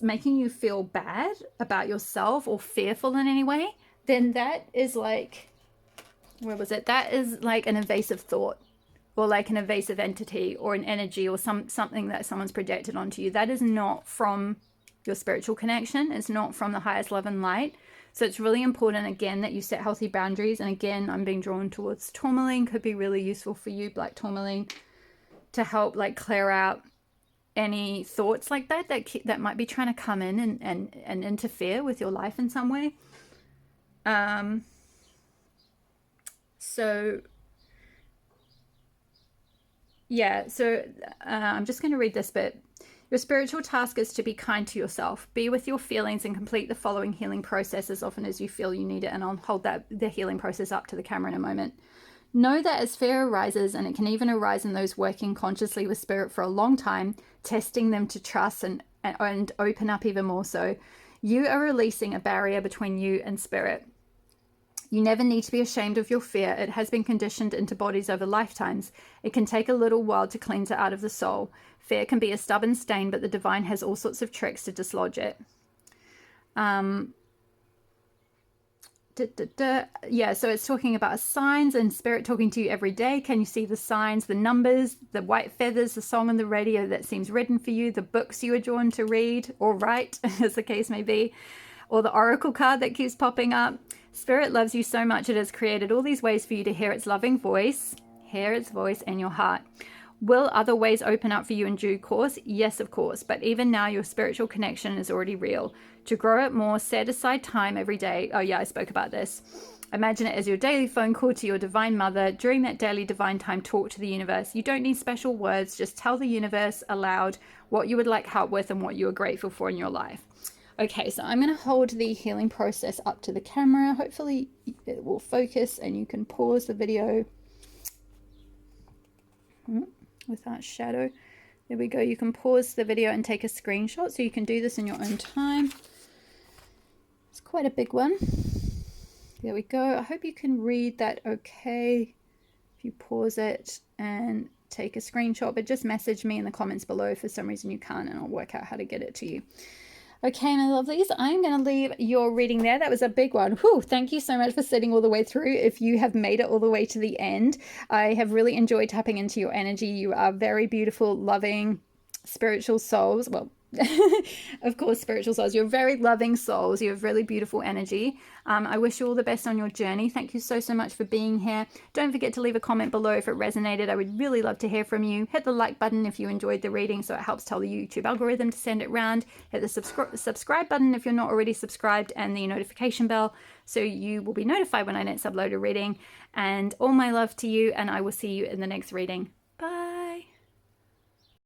making you feel bad about yourself or fearful in any way, then that is like, that is like an invasive thought or like an invasive entity or an energy or something that someone's projected onto you. That is not from your spiritual connection. It's not from the highest love and light. So it's really important, again, that you set healthy boundaries. And again, I'm being drawn towards tourmaline. Could be really useful for you, black tourmaline, to help like clear out any thoughts like that might be trying to come in and interfere with your life in some way. So yeah, so I'm just going to read this bit. Your spiritual task is to be kind to yourself. Be with your feelings and complete the following healing process as often as you feel you need it. And I'll hold the healing process up to the camera in a moment. Know that as fear arises, and it can even arise in those working consciously with spirit for a long time, testing them to trust and open up even more so, you are releasing a barrier between you and spirit. You never need to be ashamed of your fear. It has been conditioned into bodies over lifetimes. It can take a little while to cleanse it out of the soul. Fear can be a stubborn stain, but the divine has all sorts of tricks to dislodge it. Yeah, so it's talking about signs and spirit talking to you every day. Can you see the signs, the numbers, the white feathers, the song on the radio that seems written for you, the books you are drawn to read or write, as the case may be, or the oracle card that keeps popping up? Spirit loves you so much it has created all these ways for you to hear its loving voice, in your heart. Will other ways open up for you in due course? Yes, of course. But even now, your spiritual connection is already real. To grow it more, set aside time every day. Oh yeah, I spoke about this. Imagine it as your daily phone call to your divine mother. During that daily divine time, talk to the universe. You don't need special words. Just tell the universe aloud what you would like help with and what you are grateful for in your life. Okay, so I'm going to hold the healing process up to the camera. Hopefully it will focus and you can pause the video with that shadow. There we go. You can pause the video and take a screenshot, so you can do this in your own time. It's quite a big one. There we go. I hope you can read that okay. If you pause it and take a screenshot, but just message me in the comments below if for some reason you can't, and I'll work out how to get it to you. Okay, my lovelies, I'm going to leave your reading there. That was a big one. Whew, thank you so much for sitting all the way through. If you have made it all the way to the end, I have really enjoyed tapping into your energy. You are very beautiful, loving, spiritual souls. Well, Of course, spiritual souls. You're very loving souls. You have really beautiful energy. I wish you all the best on your journey. Thank you so much for being here. Don't forget to leave a comment below if it resonated. I would really love to hear from you. Hit the like button if you enjoyed the reading, so it helps tell the YouTube algorithm to send it round. Hit the subscribe button if you're not already subscribed, and the notification bell so you will be notified when I next upload a reading. And all my love to you, and I will see you in the next reading. Bye.